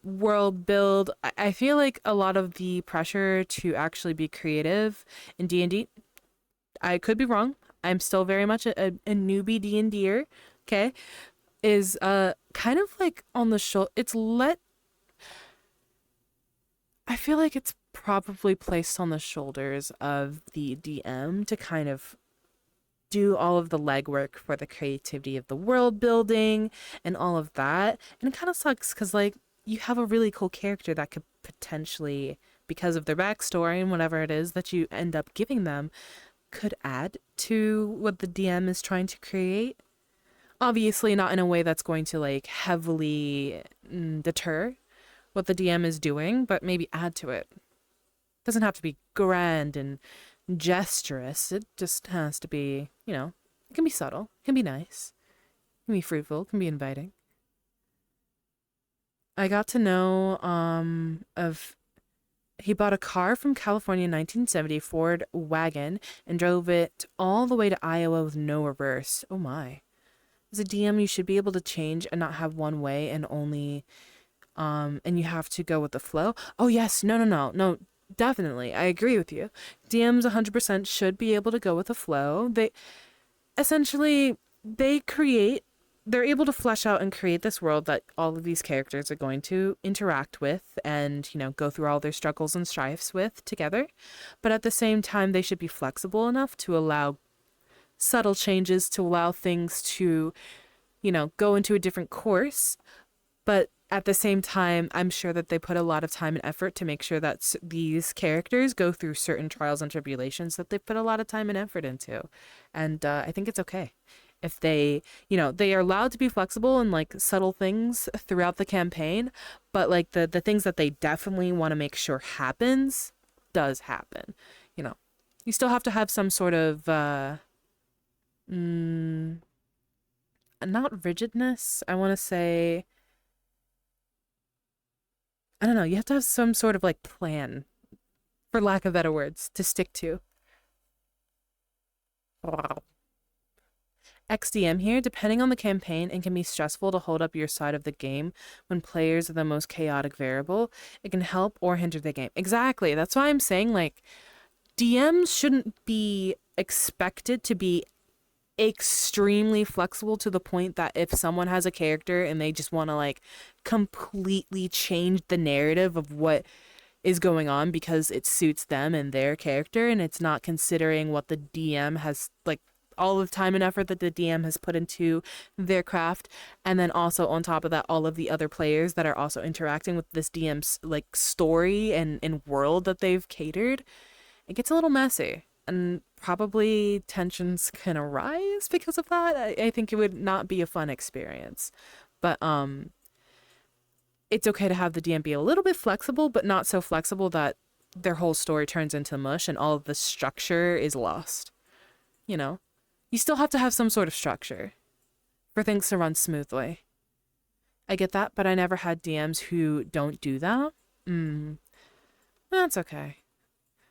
world build. I feel like a lot of the pressure to actually be creative in D&D, I could be wrong. I'm still very much a newbie D&D'er, okay? Is kind of like on the shoulder. I feel like it's probably placed on the shoulders of the DM to kind of do all of the legwork for the creativity of the world building and all of that. And it kind of sucks because, like, you have a really cool character that could potentially, because of their backstory and whatever it is that you end up giving them, could add to what the DM is trying to create. Obviously, not in a way that's going to, like, heavily deter what the DM is doing, but maybe add to it. Doesn't have to be grand and gesturous. It just has to be, it can be subtle, it can be nice, it can be fruitful, it can be inviting. I got to know of he bought a car from California in 1970, Ford wagon, and drove it all the way to Iowa with no reverse. Oh my. As a DM, you should be able to change and not have one way and only and you have to go with the flow. Oh yes, no, definitely. I agree with you. DMs 100% should be able to go with the flow. They essentially they're able to flesh out and create this world that all of these characters are going to interact with and, go through all their struggles and strifes with together. But at the same time, they should be flexible enough to allow subtle changes, to allow things to, go into a different course. But at the same time, I'm sure that they put a lot of time and effort to make sure that these characters go through certain trials and tribulations that they put a lot of time and effort into. And I think it's okay if they are allowed to be flexible and like subtle things throughout the campaign, but like the things that they definitely want to make sure happens does happen. You still have to have some sort of not rigidness. I want to say, I don't know, you have to have some sort of like plan, for lack of better words, to stick to. Wow. XDM here, depending on the campaign, it can be stressful to hold up your side of the game when players are the most chaotic variable. It can help or hinder the game. Exactly. That's why I'm saying, like, DMs shouldn't be expected to be extremely flexible to the point that if someone has a character and they just want to like completely change the narrative of what is going on because it suits them and their character and it's not considering what the DM has like all the time and effort that the DM has put into their craft, and then also on top of that all of the other players that are also interacting with this DM's like story and world that they've catered. It gets a little messy and probably tensions can arise because of that. I think it would not be a fun experience. But it's okay to have the DM be a little bit flexible, but not so flexible that their whole story turns into mush and all of the structure is lost. You still have to have some sort of structure for things to run smoothly. I get that, but I never had DMs who don't do that. That's okay.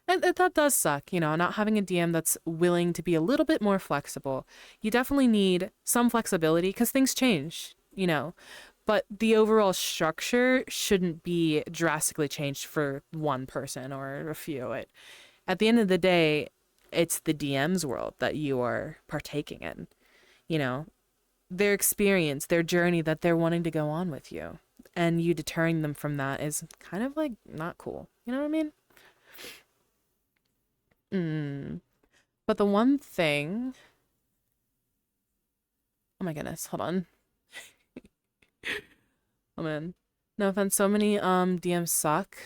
And that does suck, not having a DM that's willing to be a little bit more flexible. You definitely need some flexibility because things change, but the overall structure shouldn't be drastically changed for one person or a few. At the end of the day, it's the DM's world that you are partaking in, their experience, their journey that they're wanting to go on with you. And you deterring them from that is kind of like not cool. You know what I mean? But the one thing, oh my goodness, hold on. Oh man. No offense, so many DMs suck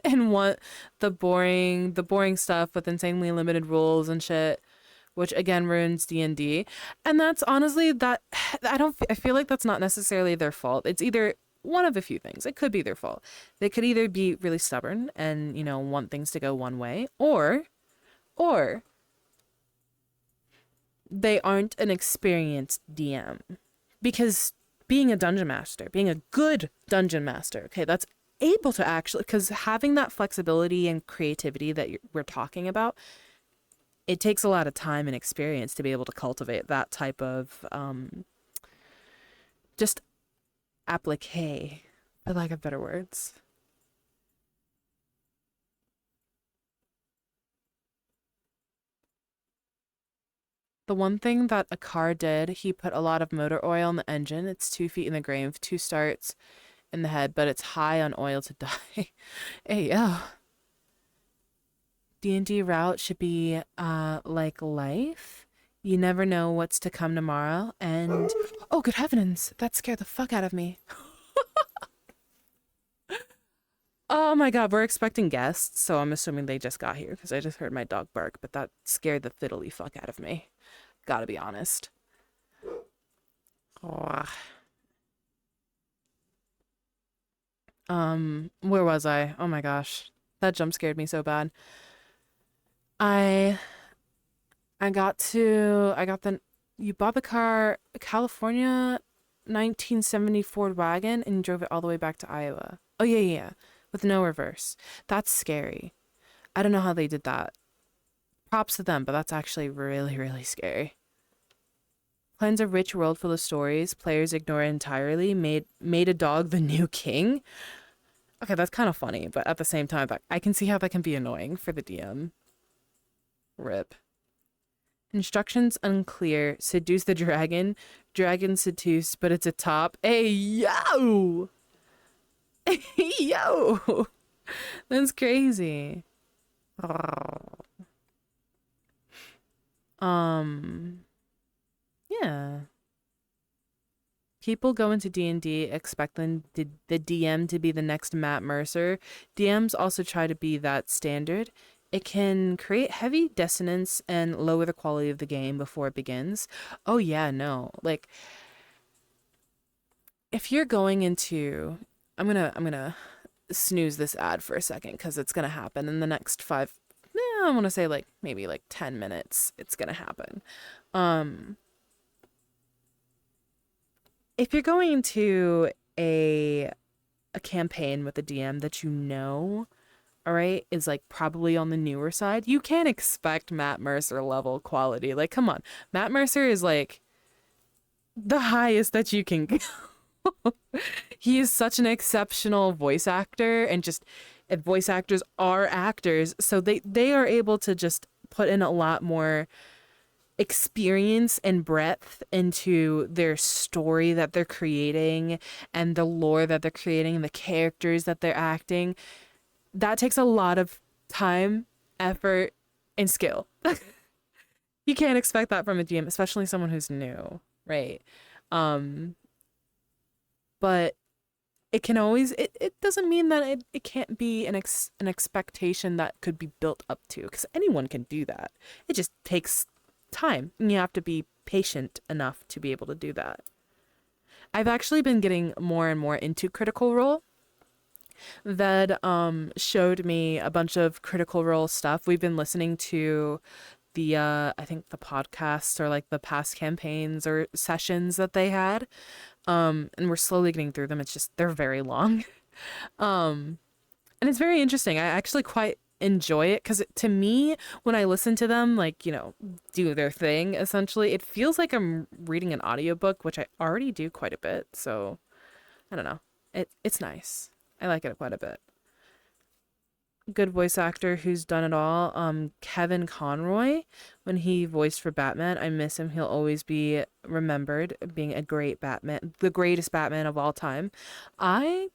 and want the boring stuff with insanely limited rules and shit which again ruins D&D. And that's honestly that I feel like that's not necessarily their fault. It's either one of a few things. It could be their fault. They could either be really stubborn and, want things to go one way, or they aren't an experienced DM. Because being a dungeon master, being a good dungeon master, okay, that's able to actually, because having that flexibility and creativity that we're talking about, it takes a lot of time and experience to be able to cultivate that type of just applique, for lack of better words. The one thing that a car did, he put a lot of motor oil in the engine. It's 2 feet in the grave, 2 starts in the head, but it's high on oil to die. Hey, yeah. D&D route should be like life. You never know what's to come tomorrow. And oh, good heavens, that scared the fuck out of me. Oh my god, we're expecting guests, so I'm assuming they just got here because I just heard my dog bark, but that scared the fiddly fuck out of me. Gotta be honest. Oh. Where was I? Oh my gosh. That jump scared me so bad. I I got the you bought the car California 1970 Ford wagon and drove it all the way back to Iowa. Oh yeah, yeah, yeah. With no reverse. That's scary. I don't know how they did that. Props to them, but that's actually really, really scary. Plans a rich world full of stories. Players ignore it entirely. Made a dog the new king. Okay, that's kind of funny, but at the same time, I can see how that can be annoying for the DM. Rip. Instructions unclear. Seduce the dragon. Dragon seduced, but it's a top. Hey, yo! Yo! That's crazy. Oh. Yeah. People go into D&D expecting the DM to be the next Matt Mercer. DMs also try to be that standard. It can create heavy dissonance and lower the quality of the game before it begins. Oh yeah, no. Like if you're going into I'm gonna snooze this ad for a second because it's gonna happen in the next I want to say like maybe like 10 minutes. It's gonna happen. Um if you're going into a campaign with a DM that all right, is like probably on the newer side, you can't expect Matt Mercer level quality. Like, come on. Matt Mercer is like the highest that you can go. He is such an exceptional voice actor and just voice actors are actors, so they are able to just put in a lot more experience and breadth into their story that they're creating and the lore that they're creating and the characters that they're acting. That takes a lot of time, effort, and skill. You can't expect that from a DM, especially someone who's new, right? Um, but it can always it doesn't mean that it can't be an expectation that could be built up to because anyone can do that. It just takes time and you have to be patient enough to be able to do that. I've actually been getting more and more into Critical Role. That showed me a bunch of Critical Role stuff. We've been listening to the I think the podcasts or like the past campaigns or sessions that they had. And we're slowly getting through them. It's just they're very long. Um and it's very interesting. I actually quite enjoy it because to me when I listen to them like, do their thing essentially, it feels like I'm reading an audiobook, which I already do quite a bit. So, I don't know. It's nice. I like it quite a bit. Good voice actor who's done it all. Kevin Conroy, when he voiced for Batman, I miss him. He'll always be remembered being a great Batman, the greatest Batman of all time. I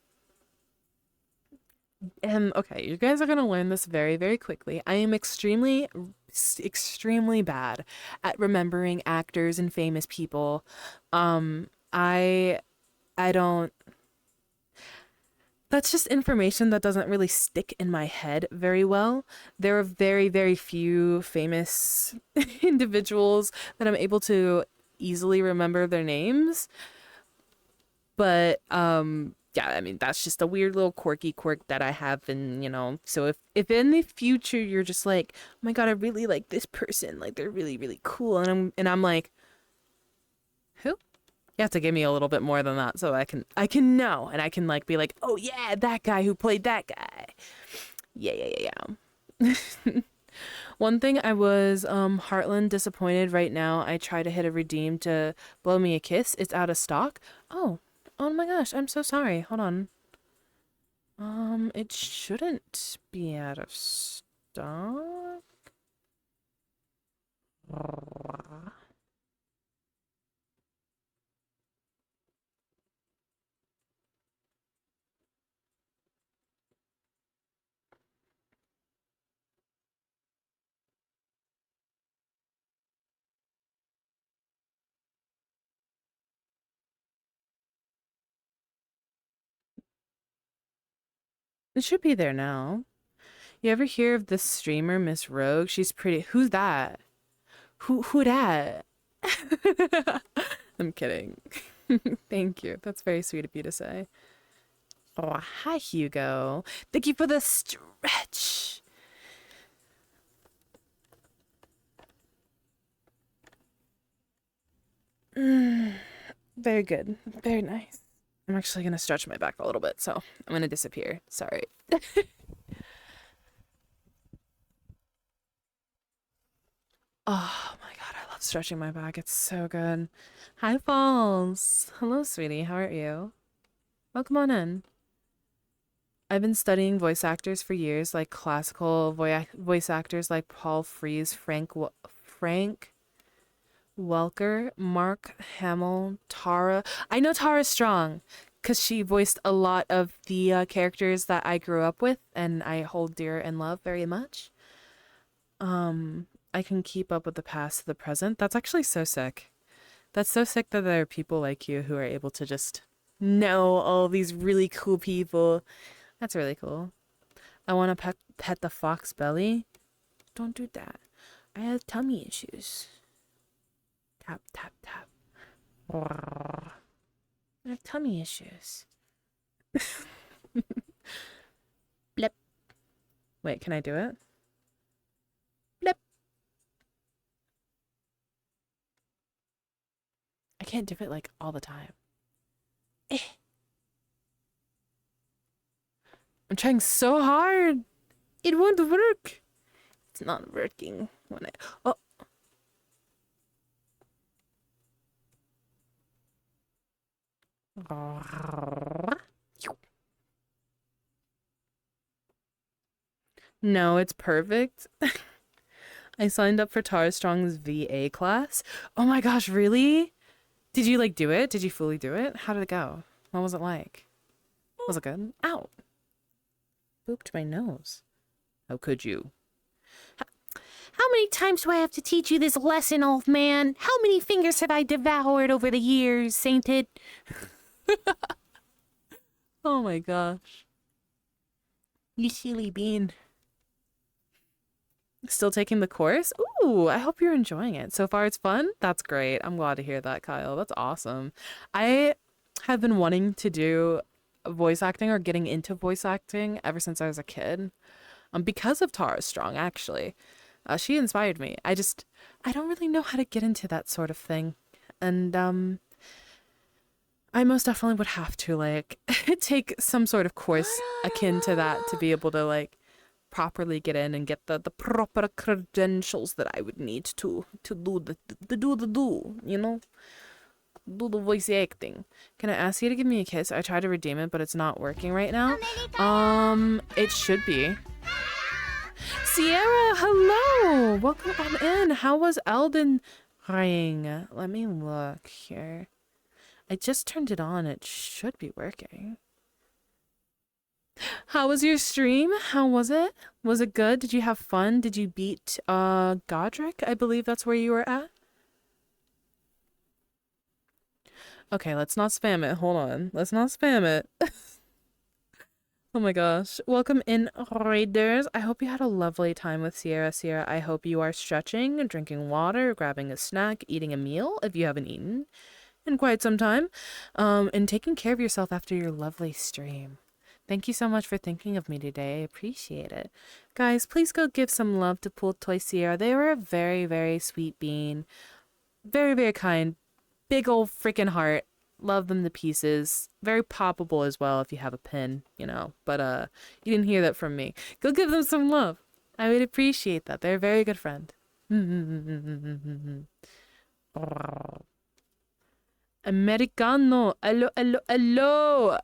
am okay. You guys are gonna learn this very, very quickly. I am extremely bad at remembering actors and famous people. I don't That's just information that doesn't really stick in my head very well. There are very, very few famous individuals that I'm able to easily remember their names. But yeah, I mean that's just a weird little quirky quirk that I have, and so if in the future you're just like, "Oh my God, I really like this person. Like they're really, really cool." And I'm like, "Who?" You have to give me a little bit more than that so I can know, and I can like be like, "Oh yeah, that guy who played that guy." Yeah, yeah, yeah, yeah. One thing I was Heartland disappointed right now. I try to hit a redeem to blow me a kiss. It's out of stock. Oh. Oh my gosh, I'm so sorry. Hold on. It shouldn't be out of stock. It should be there now. You ever hear of this streamer, Miss Rogue? She's pretty. Who's that? Who that? I'm kidding. Thank you. That's very sweet of you to say. Oh, hi, Hugo. Thank you for the stretch. Very good. Very nice. I'm actually gonna stretch my back a little bit, so I'm gonna disappear. Sorry. Oh my God, I love stretching my back. It's so good. Hi, Falls. Hello, sweetie. How are you? Welcome on in. I've been studying voice actors for years, like classical voice actors like Paul Frees, Frank Welker, Mark Hamill, Tara. I know Tara Strong because she voiced a lot of the characters that I grew up with and I hold dear and love very much. I can keep up with the past to the present. That's actually so sick. That's so sick that there are people like you who are able to just know all these really cool people. That's really cool. I want to pet the fox belly. Don't do that. I have tummy issues. Tap, tap, tap. I have tummy issues. Blip. Wait, can I do it? Blip. I can't do it like all the time. Eh. I'm trying so hard. It won't work. It's not working when I. Oh. No, it's perfect. I signed up for Tara Strong's VA class. Oh my gosh, really? Did you like do it? Did you fully do it? How did it go? What was it like? Was it good? Ow. Booped my nose. How could you? How many times do I have to teach you this lesson, old man? How many fingers have I devoured over the years, sainted? Oh my gosh. You silly bean. Still taking the course? Ooh, I hope you're enjoying it. So far it's fun? That's great. I'm glad to hear that, Kyle. That's awesome. I have been wanting to do voice acting or getting into voice acting ever since I was a kid. Because of Tara Strong, actually. She inspired me. I don't really know how to get into that sort of thing. And I most definitely would have to like take some sort of course akin to that to be able to like properly get in and get the proper credentials that I would need to do do the voice acting. Can I ask you to give me a kiss? I tried to redeem it, but it's not working right now. It should be. Sierra, hello! Welcome on in. How was Elden Ring? Let me look here. I just turned it on. It should be working. How was your stream? How was it? Was it good? Did you have fun? Did you beat Godric? I believe that's where you were at. Okay, let's not spam it. Hold on. Let's not spam it. Oh my gosh. Welcome in, raiders. I hope you had a lovely time with Sierra. Sierra, I hope you are stretching, drinking water, grabbing a snack, eating a meal if you haven't eaten in quite some time, and taking care of yourself after your lovely stream. Thank you so much for thinking of me today. I appreciate it. Guys, please go give some love to Pool Toy Sierra. They were a very, very sweet bean. Very, very kind. Big old freaking heart. Love them to pieces. Very poppable as well if you have a pin, you know. But you didn't hear that from me. Go give them some love. I would appreciate that. They're a very good friend. Americano. Hello, hello, hello.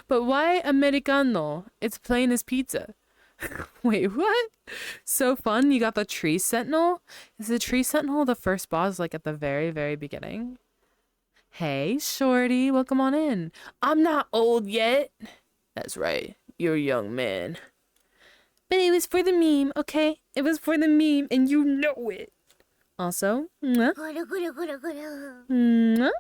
But why Americano? It's plain as pizza. Wait, what? So fun. You got the tree sentinel? Is the tree sentinel the first boss, like at the very, very beginning? Hey, shorty, welcome on in. I'm not old yet. That's right. You're a young man. But it was for the meme, okay? It was for the meme, and you know it. Also, mwah. Mwah.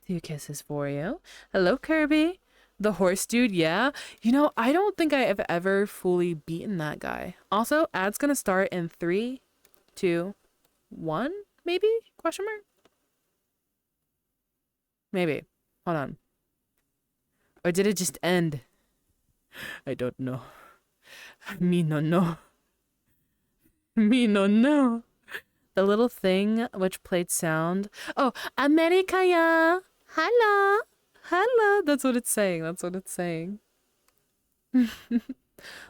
2 kisses for you. Hello, Kirby. The horse dude, yeah. You know, I don't think I have ever fully beaten that guy. Also, ad's gonna start in 3, 2, 1, maybe? Question mark? Maybe. Hold on. Or did it just end? I don't know. Me no no. Me no no. The little thing which played sound. Oh, America, yeah. Hello. Hello. That's what it's saying. That's what it's saying.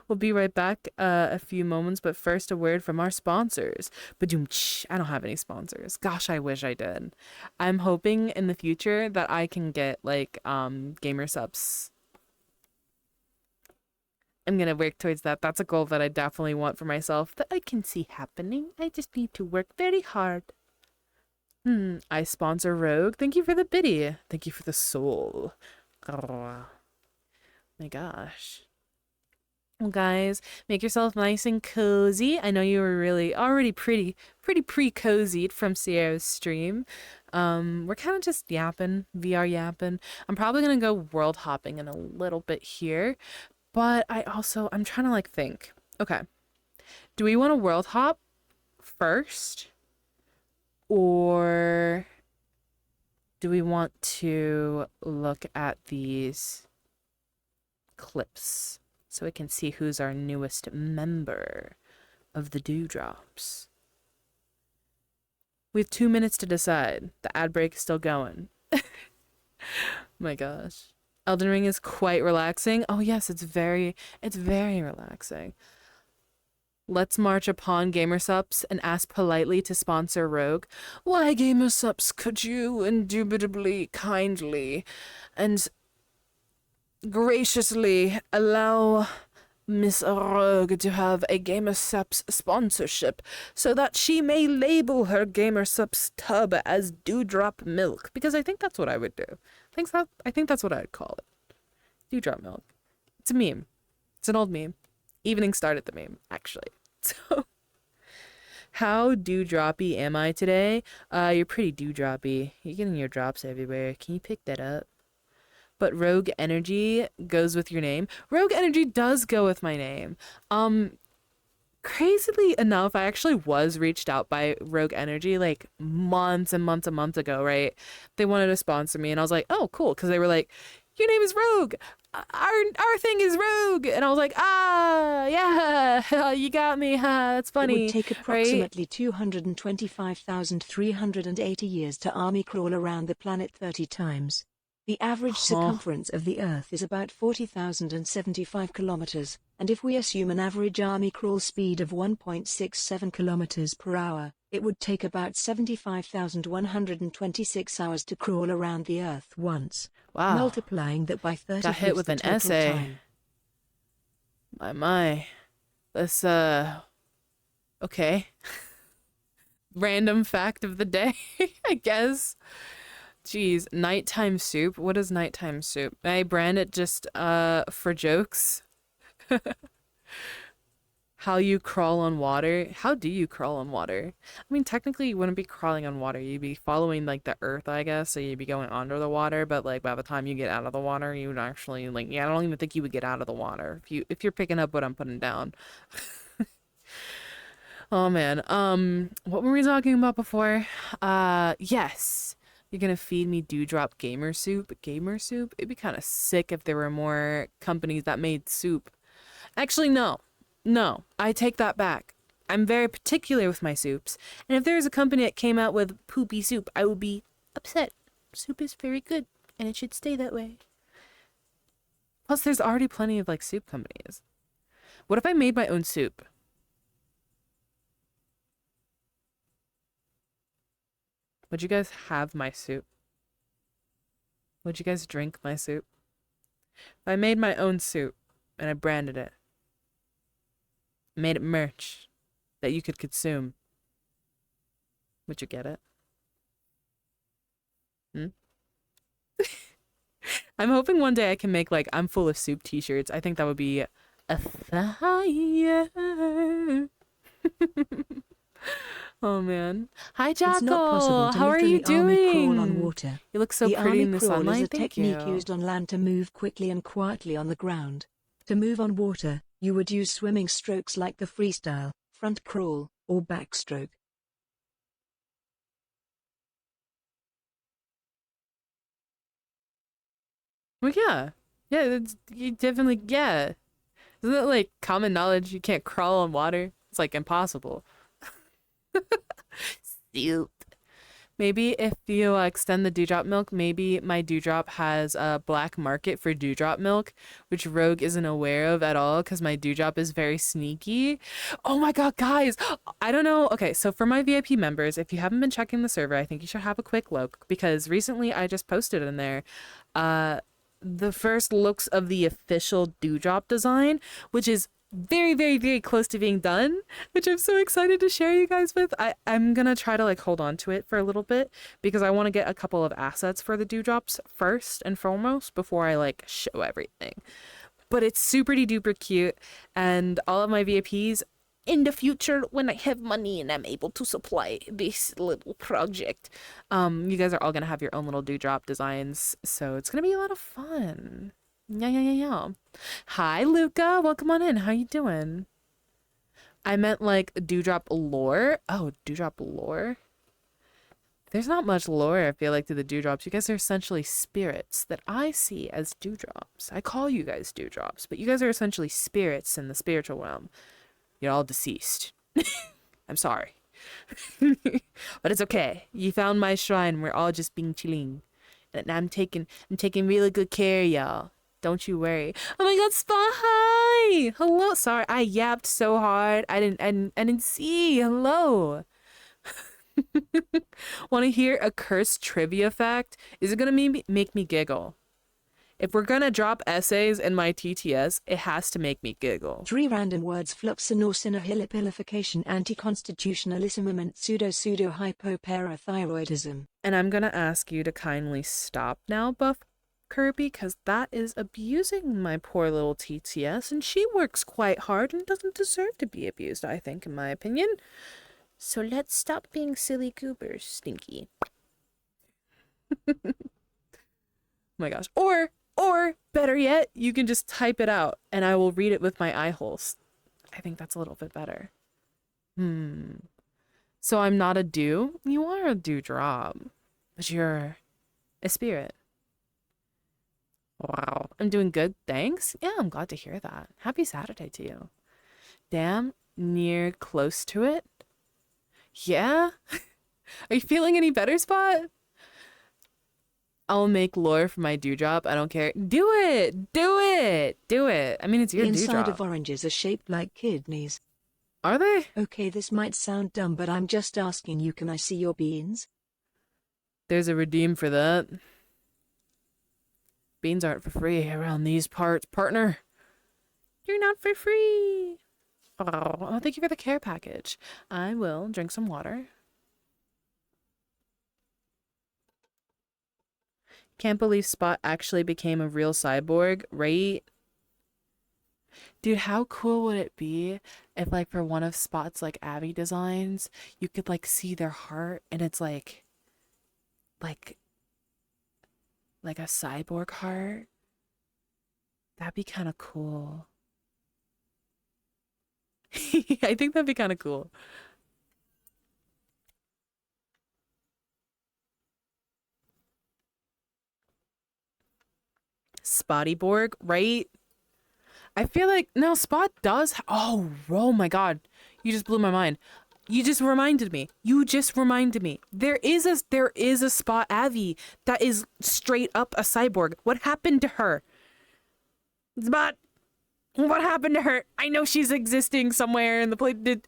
We'll be right back a few moments, but first a word from our sponsors. Badoom-tsh. I don't have any sponsors. Gosh, I wish I did. I'm hoping in the future that I can get like gamer subs. I'm gonna work towards that. That's a goal that I definitely want for myself that I can see happening. I just need to work very hard. I sponsor Rogue. Thank you for the biddy. Thank you for the soul. Oh, my gosh. Well, guys, make yourself nice and cozy. I know you were really already pretty pre-cozied from Sierra's stream. We're kind of just yapping, VR yapping. I'm probably gonna go world hopping in a little bit here, but I'm trying to like think. Okay, do we want to world hop first, or do we want to look at these clips so we can see who's our newest member of the Dewdrops? We have 2 minutes to decide. The ad break is still going. My gosh. Elden Ring is quite relaxing. Oh yes, it's very relaxing. Let's march upon Gamersups and ask politely to sponsor Rogue. Why, Gamersups, could you indubitably, kindly, and graciously allow Miss Rogue to have a Gamersups sponsorship so that she may label her Gamersups tub as Dewdrop Milk? Because I think that's what I would do. I think that's what I'd call it. Dewdrop Milk. It's a meme. It's an old meme. Evening started the meme, actually. So, how dewdroppy am I today? You're pretty dewdroppy. You're getting your drops everywhere. Can you pick that up? But Rogue Energy goes with your name. Rogue Energy does go with my name. Crazily enough, I actually was reached out by Rogue Energy like months and months and months ago, right? They wanted to sponsor me, and I was like, oh, cool, because they were like, your name is Rogue. Our thing is Rogue. And I was like, yeah, you got me. That's funny. It would take approximately 225,380 years to army crawl around the planet 30 times. The average circumference of the Earth is about 40,075 kilometers, and if we assume an average army crawl speed of 1.67 kilometers per hour, it would take about 75,126 hours to crawl around the Earth once. Wow. Multiplying that by 30 got hit with an essay. Time. My. Let's, okay. Random fact of the day, I guess. Jeez, nighttime soup. What is nighttime soup? I brand it just for jokes. How you crawl on water? How do you crawl on water? I mean, technically, you wouldn't be crawling on water. You'd be following like the earth, I guess. So you'd be going under the water. But like by the time you get out of the water, you would actually like yeah. I don't even think you would get out of the water if you're picking up what I'm putting down. Oh man. What were we talking about before? Yes. You're gonna feed me Dewdrop gamer soup. Gamer soup? It'd be kind of sick if there were more companies that made soup. Actually, no. No, I take that back. I'm very particular with my soups, and if there was a company that came out with poopy soup, I would be upset. Soup is very good, and it should stay that way. Plus, there's already plenty of like soup companies. What if I made my own soup? Would you guys have my soup? Would you guys drink my soup? If I made my own soup and I branded it, made it merch that you could consume, would you get it? Hmm? I'm hoping one day I can make like I'm full of soup t-shirts. I think that would be a fire. Oh man. Hi It's not possible Jocko. to How are you literally army crawl on doing? water. You look so The pretty army in the crawl is a sunlight. Thank technique you. used on land to move quickly and quietly on the ground. To move on water, you would use swimming strokes like the freestyle, front crawl, or backstroke. Well, yeah. Yeah, it's you definitely yeah. Isn't it like common knowledge you can't crawl on water? It's like impossible. Soup. Maybe if you extend the dewdrop milk, maybe my dewdrop has a black market for dewdrop milk, which Rogue isn't aware of at all because my dewdrop is very sneaky. Oh my god, guys! I don't know. Okay, so for my VIP members, if you haven't been checking the server, I think you should have a quick look because recently I just posted in there uh, the first looks of the official dewdrop design, which is very, very, very close to being done, which I'm so excited to share you guys with. I'm gonna try to like hold on to it for a little bit because I want to get a couple of assets for the dewdrops first and foremost before I like show everything. But it's super duper cute, and all of my VIPs in the future when I have money and I'm able to supply this little project, you guys are all gonna have your own little dewdrop designs, so it's gonna be a lot of fun. Yeah, yeah, yeah, yeah. Hi, Luca. Welcome on in. How you doing? I meant like dewdrop lore. Oh, dewdrop lore. There's not much lore, I feel like, to the dewdrops. You guys are essentially spirits that I see as dewdrops. I call you guys dewdrops, but you guys are essentially spirits in the spiritual realm. You're all deceased. I'm sorry. But it's okay. You found my shrine. We're all just being chilling. And I'm taking really good care of y'all. Don't you worry. Oh my god, Spa, hi! Hello. Sorry, I yapped so hard. I didn't see. Hello. Want to hear a cursed trivia fact? Is it gonna make me giggle? If we're gonna drop essays in my TTS, it has to make me giggle. 3 random words: flupsinaucinahilipilification, anti-constitutionalism, and pseudo-hypoparathyroidism. And I'm gonna ask you to kindly stop now, Buff Kirby, because that is abusing my poor little TTS, and she works quite hard and doesn't deserve to be abused, I think, in my opinion. So let's stop being silly goobers, Stinky. Oh my gosh. Or better yet, you can just type it out and I will read it with my eye holes. I think that's a little bit better. So I'm not a dew? You are a dewdrop. But you're a spirit. Wow. I'm doing good, thanks. Yeah, I'm glad to hear that. Happy Saturday to you. Damn, near close to it? Yeah? Are you feeling any better, Spot? I'll make lore for my dewdrop. I don't care. Do it! Do it! Do it! I mean, it's your The inside dewdrop. of oranges are shaped like kidneys. Are they? Okay, this might sound dumb, but I'm just asking you, can I see your beans? There's a redeem for that. Beans aren't for free around these parts, partner. You're not for free. Oh, thank you for the care package. I will drink some water. Can't believe Spot actually became a real cyborg, right? Dude, how cool would it be if like for one of Spot's like Abby designs, you could like see their heart and it's like like a cyborg heart? That'd be kind of cool. I think that'd be kind of cool. Spottyborg, right? I feel like no, Spot does. Oh my God, you just blew my mind. You just reminded me. You just reminded me. There is a Spot Avi that is straight up a cyborg. What happened to her? Spot, what happened to her? I know she's existing somewhere in the place. Did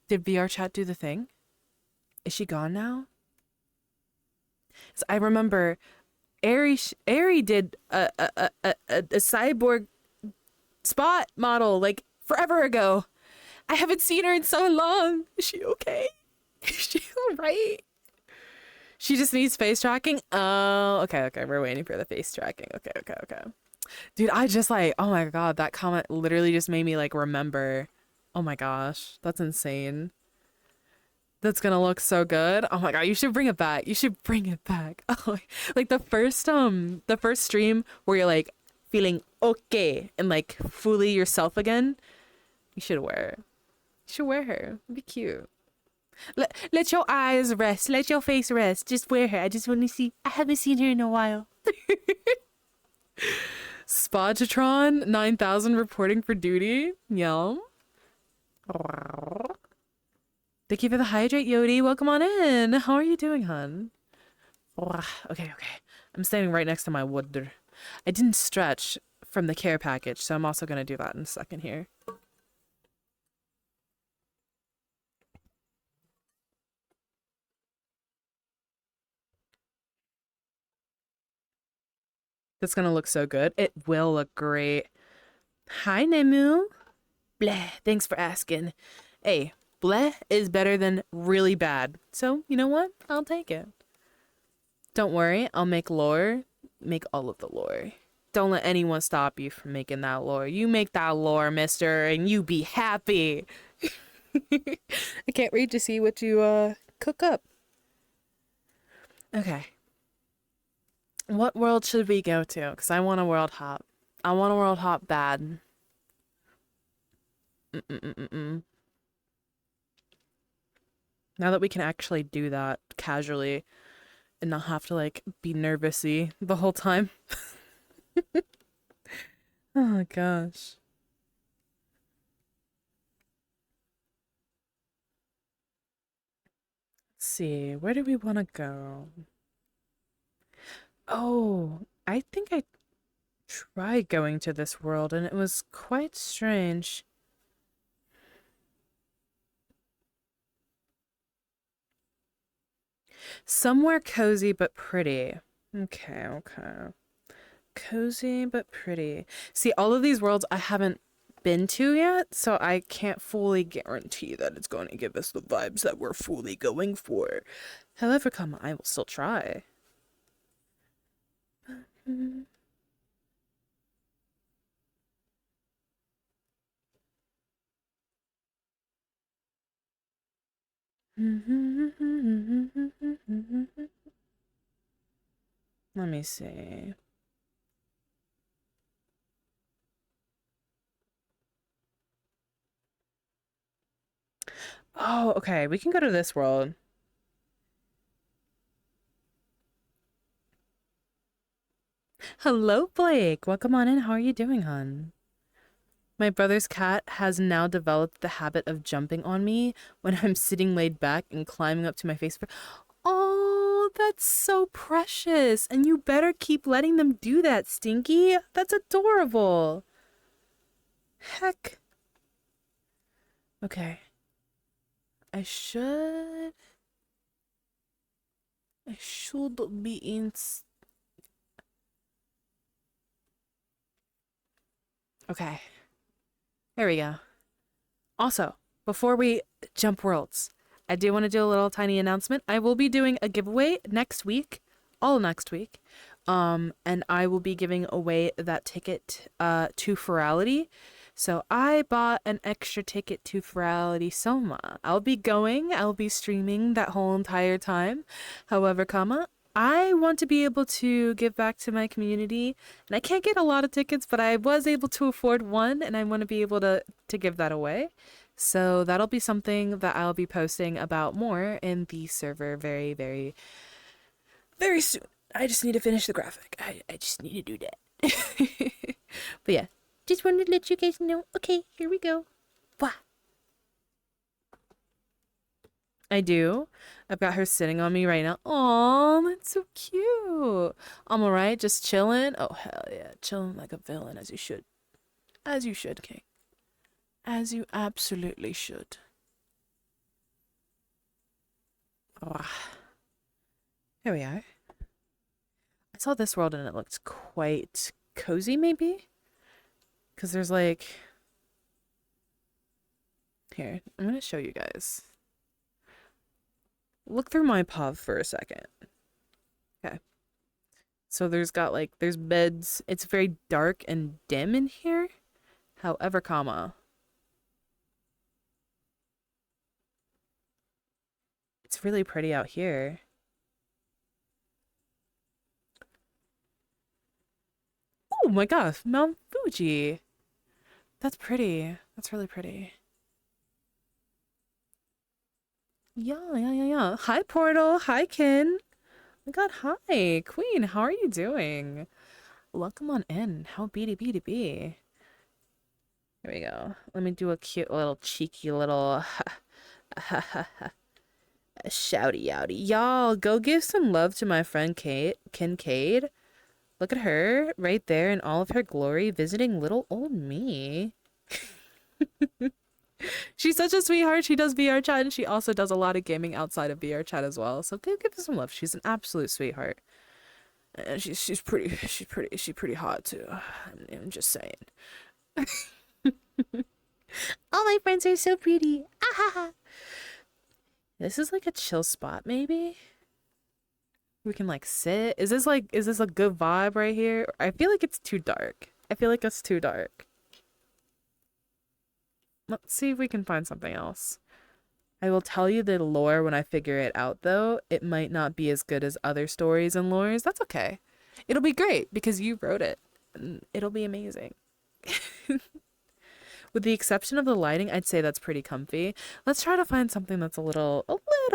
VRChat do the thing? Is she gone now? 'Cause I remember Ari did a cyborg Spot model like forever ago. I haven't seen her in so long. Is she okay? Is she all right? She just needs face tracking. Oh, okay. We're waiting for the face tracking. Okay. Dude, I just like, oh my God, that comment literally just made me like remember. Oh my gosh, that's insane. That's gonna look so good. Oh my God, you should bring it back. You should bring it back. Oh, like the first stream where you're like feeling okay and like fully yourself again. You should wear her. You should wear her. It'd be cute. Let your eyes rest. Let your face rest. Just wear her. I just want to see. I haven't seen her in a while. Spottatron 9000 reporting for duty. Yum. Thank you for the hydrate, Yodi. Welcome on in. How are you doing, hun? Okay. I'm standing right next to my wood. I didn't stretch from the care package, so I'm also going to do that in a second here. That's going to look so good. It will look great. Hi, Nemu. Bleh. Thanks for asking. Hey, bleh is better than really bad. So, you know what? I'll take it. Don't worry. I'll make lore. Make all of the lore. Don't let anyone stop you from making that lore. You make that lore, mister, and you be happy. I can't wait to see what you cook up. Okay. What world should we go to? Because I want a world hop. I want a world hop bad. Now that we can actually do that casually and not have to like be nervousy the whole time. Oh my gosh. Let's see, where do we want to go? Oh, I think I tried going to this world and it was quite strange. Somewhere cozy but pretty. Okay. Cozy but pretty. See, all of these worlds I haven't been to yet, so I can't fully guarantee that it's going to give us the vibes that we're fully going for. However, come, I will still try. Let me see. Oh, okay. We can go to this world. Hello, Blake. Welcome on in. How are you doing, hon? My brother's cat has now developed the habit of jumping on me when I'm sitting laid back and climbing up to my face. Oh, that's so precious. And you better keep letting them do that, Stinky. That's adorable. Heck. Okay. I should be in. Okay. There we go. Also, before we jump worlds, I do want to do a little tiny announcement. I will be doing a giveaway next week, all next week. And I will be giving away that ticket to Ferality. So I bought an extra ticket to Virality Soma. I'll be streaming that whole entire time. However, I want to be able to give back to my community, and I can't get a lot of tickets, but I was able to afford one, and I want to be able to give that away. So that'll be something that I'll be posting about more in the server very, very, very soon. I just need to finish the graphic. I just need to do that. But yeah, just wanted to let you guys know. Okay, here we go. Wah. I do. I've got her sitting on me right now. Aw, that's so cute. I'm alright, just chilling. Oh, hell yeah. Chilling like a villain, as you should. As you should, King. As you absolutely should. Ah, here we are. I saw this world and it looked quite cozy, maybe? Because there's like... Here, I'm going to show you guys. Look through my POV for a second. Okay. So there's beds. It's very dark and dim in here. However, it's really pretty out here. Oh my gosh, Mount Fuji. That's pretty. That's really pretty. Yeah. Hi, Portal. Hi, Kin. Oh my god, hi. Queen, how are you doing? Welcome on in. How be. Here we go. Let me do a cute little cheeky little shouty outy. Y'all, go give some love to my friend Kate Kincaid. Look at her right there in all of her glory visiting little old me. She's such a sweetheart. She does VRChat and she also does a lot of gaming outside of VRChat as well. So go give her some love. She's an absolute sweetheart. And she's pretty hot too. I'm just saying. All my friends are so pretty. Ah, this is like a chill spot, maybe? We can like sit. Is this a good vibe right here? I feel like it's too dark. I feel like it's too dark. Let's see if we can find something else. I will tell you the lore when I figure it out, though. It might not be as good as other stories and lores. That's okay. It'll be great because you wrote it. And it'll be amazing. With the exception of the lighting, I'd say that's pretty comfy. Let's try to find something that's a little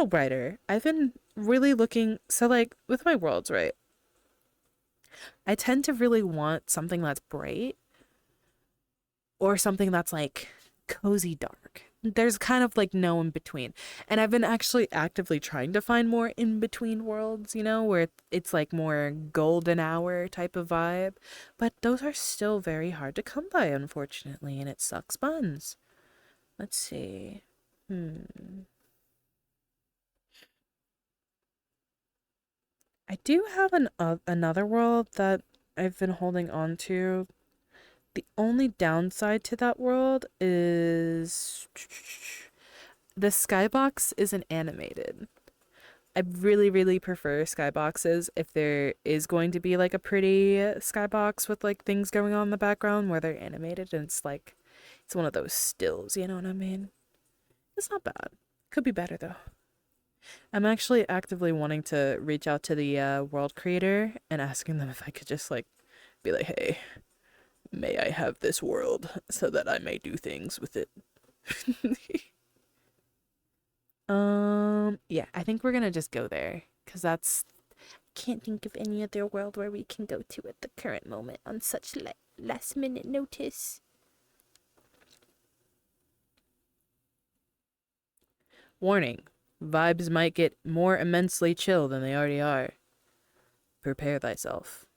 brighter. I've been really looking, so like with my worlds, right? I tend to really want something that's bright or something that's like cozy dark. There's kind of like no in between. And I've been actually actively trying to find more in between worlds, you know, where it's like more golden hour type of vibe. But those are still very hard to come by, unfortunately, and it sucks buns. Let's see. I do have another world that I've been holding on to. The only downside to that world is the skybox isn't animated. I really prefer skyboxes if there is going to be like a pretty skybox with like things going on in the background where they're animated and it's one of those stills, you know what I mean? It's not bad. Could be better though. I'm actually actively wanting to reach out to the world creator and asking them if I could just like be like, hey, may I have this world so that I may do things with it? Yeah, I think we're gonna just go there because can't think of any other world where we can go to at the current moment on such last minute notice. Warning, vibes might get more immensely chill than they already are. Prepare thyself.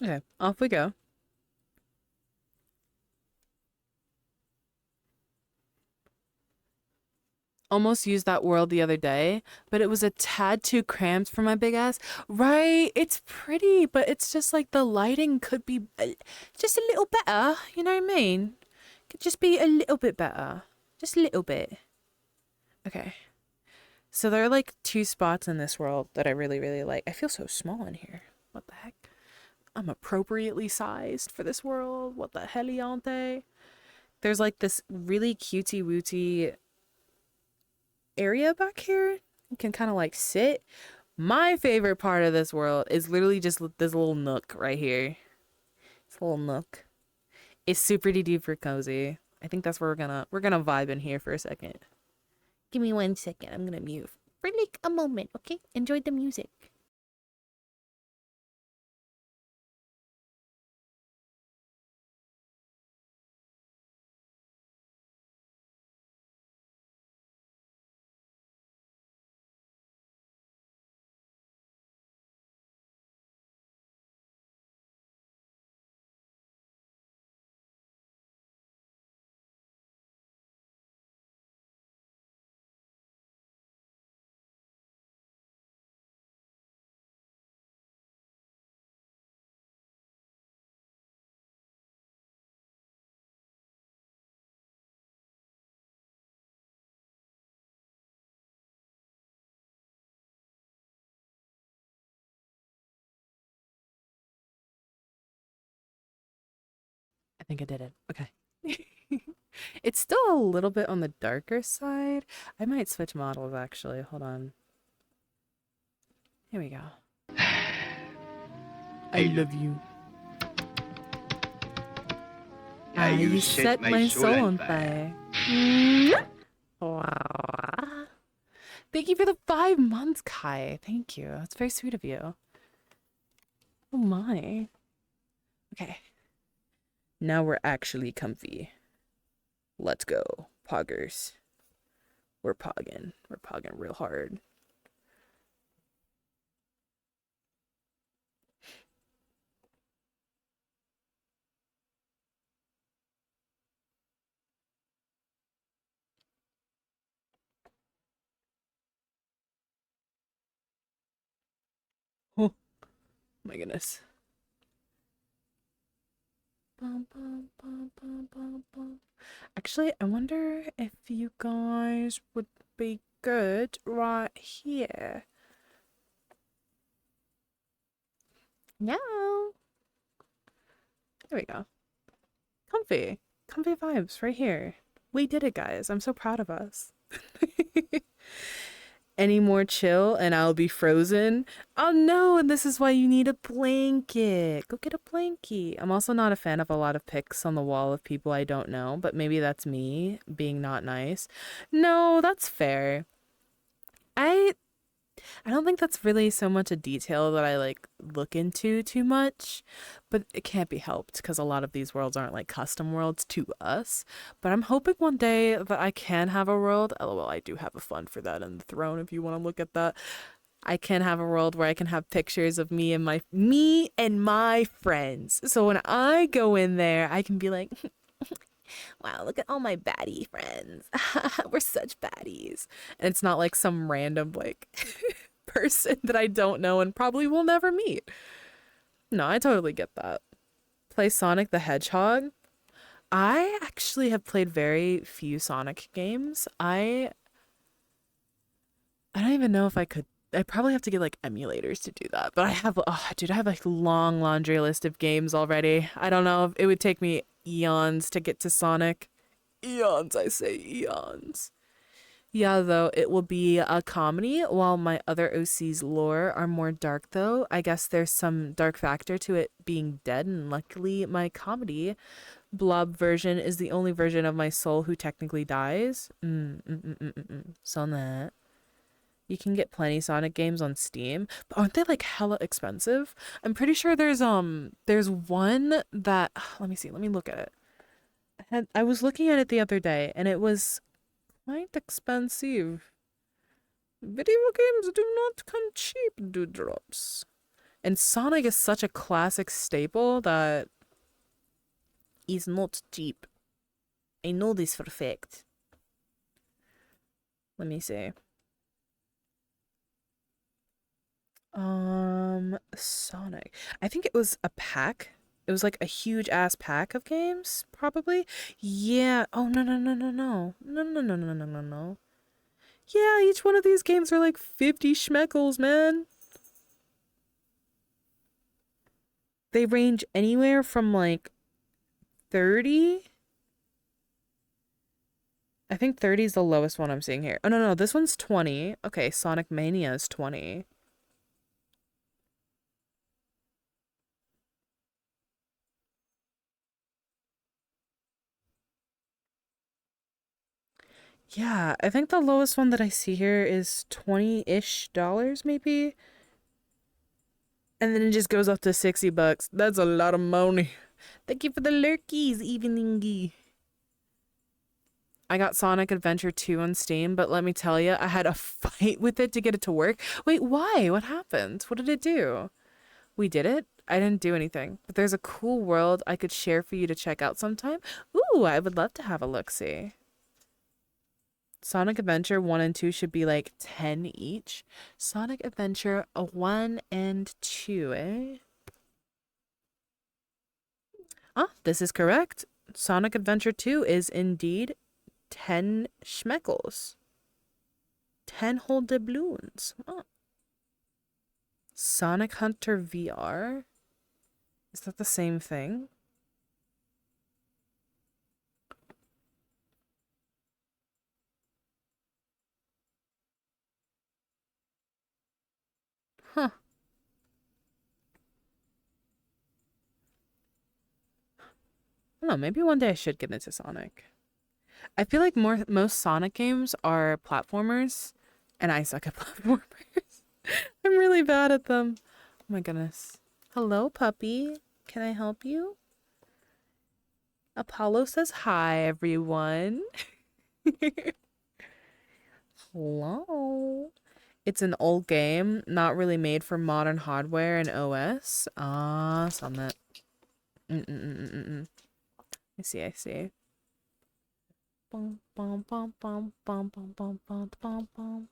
Okay, off we go. Almost used that world the other day, but it was a tad too cramped for my big ass. Right, it's pretty, but it's just like the lighting could be just a little better, you know what I mean? Could just be a little bit better. Just a little bit. Okay. So there are like two spots in this world that I really, really like. I feel so small in here. What the heck? I'm appropriately sized for this world. What the heliante? There's like this really cutesy wooty area back here. You can kind of like sit. My favorite part of this world is literally just this little nook right here. This little nook. It's super duper cozy. I think that's where we're gonna vibe in here for a second. Give me 1 second. I'm gonna mute for like a moment, okay? Enjoy the music. I think I did it. Okay. It's still a little bit on the darker side. I might switch models actually. Hold on. Here we go. I love you. You set my soul on fire. Wow. Thank you for the 5 months, Kai. Thank you. That's very sweet of you. Oh my. Okay. Now we're actually comfy. Let's go, poggers. We're pogging. We're pogging real hard. Oh my goodness. Bum, bum, bum, bum, bum, bum. Actually, I wonder if you guys would be good right here. No. There we go. Comfy. Comfy vibes right here. We did it, guys. I'm so proud of us. Any more chill and I'll be frozen. Oh no, and this is why you need a blanket. Go get a blankie. I'm also not a fan of a lot of pics on the wall of people I don't know, but maybe that's me being not nice. No, that's fair. I I don't think that's really so much a detail that I like look into too much, but it can't be helped because a lot of these worlds aren't like custom worlds to us. But I'm hoping one day that I can have a world. LOL, I do have a fund for that in the throne if you want to look at that. I can have a world where I can have pictures of me and my friends. So when I go in there, I can be like, wow, look at all my baddie friends. We're such baddies. And it's not like some random like person that I don't know and probably will never meet. No, I totally get that. Play Sonic the Hedgehog. I actually have played very few Sonic games. I don't even know if I could. I probably have to get like emulators to do that. But I have, oh, dude, I have like long laundry list of games already. I don't know if it would take me eons to get to Sonic. Eons, I say eons. Yeah, though, it will be a comedy, while my other OC's lore are more dark, though. I guess there's some dark factor to it being dead, and luckily, my comedy blob version is the only version of my soul who technically dies. So that. You can get plenty Sonic games on Steam, but aren't they like hella expensive? I'm pretty sure there's one that let me see, let me look at it. I was looking at it the other day and it was quite expensive. Video games do not come cheap, dewdrops. And Sonic is such a classic staple that is not cheap. I know this for a fact. Let me see. Sonic. I think it was a pack. It was like a huge ass pack of games, probably. Yeah. Oh no no no no no no no no no no no no. Yeah, each one of these games are like 50 schmeckles, man. They range anywhere from like 30. I think 30 is the lowest one I'm seeing here. Oh, no, no, this one's 20. Okay, Sonic Mania is 20. Yeah, I think the lowest one that I see here is 20-ish dollars, maybe. And then it just goes up to 60 bucks. That's a lot of money. Thank you for the lurkies, eveningy. I got Sonic Adventure 2 on Steam, but let me tell you, I had a fight with it to get it to work. Wait, why? What happened? What did it do? We did it? I didn't do anything. But there's a cool world I could share for you to check out sometime. Ooh, I would love to have a look-see. Sonic Adventure 1 and 2 should be like 10 each. Sonic Adventure 1 and 2, eh? Ah, this is correct. Sonic Adventure 2 is indeed 10 schmeckles. 10 whole doubloons. Oh. Sonic Hunter VR? Is that the same thing? Huh. I don't know, maybe one day I should get into Sonic. I feel like most Sonic games are platformers, and I suck at platformers. I'm really bad at them. Oh my goodness. Hello, puppy. Can I help you? Apollo says hi, everyone. Hello. It's an old game, not really made for modern hardware and OS. Ah, Summit. Mm-mm-mm-mm-mm. I see, I see. Bum, bum, bum, bum, bum, bum, bum, bum, bum, bum.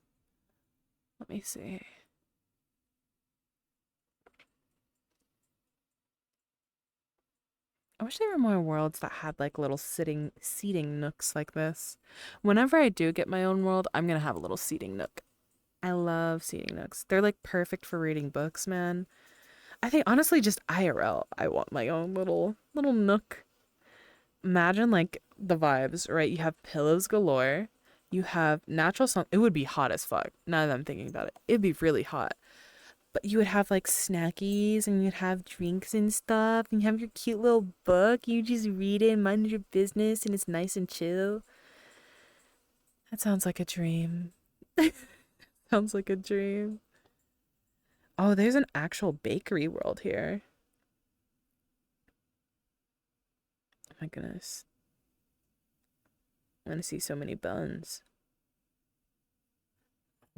Let me see. I wish there were more worlds that had like little seating nooks like this. Whenever I do get my own world, I'm gonna have a little seating nook. I love seating nooks. They're like perfect for reading books, man. I think honestly just IRL, I want my own little nook. Imagine like the vibes, right? You have pillows galore. You have natural sun. It would be hot as fuck. Now that I'm thinking about it, it'd be really hot. But you would have like snackies and you'd have drinks and stuff. And you have your cute little book. You just read it and mind your business and it's nice and chill. That sounds like a dream. Sounds like a dream. Oh, there's an actual bakery world here. Oh my goodness. I want to see so many buns.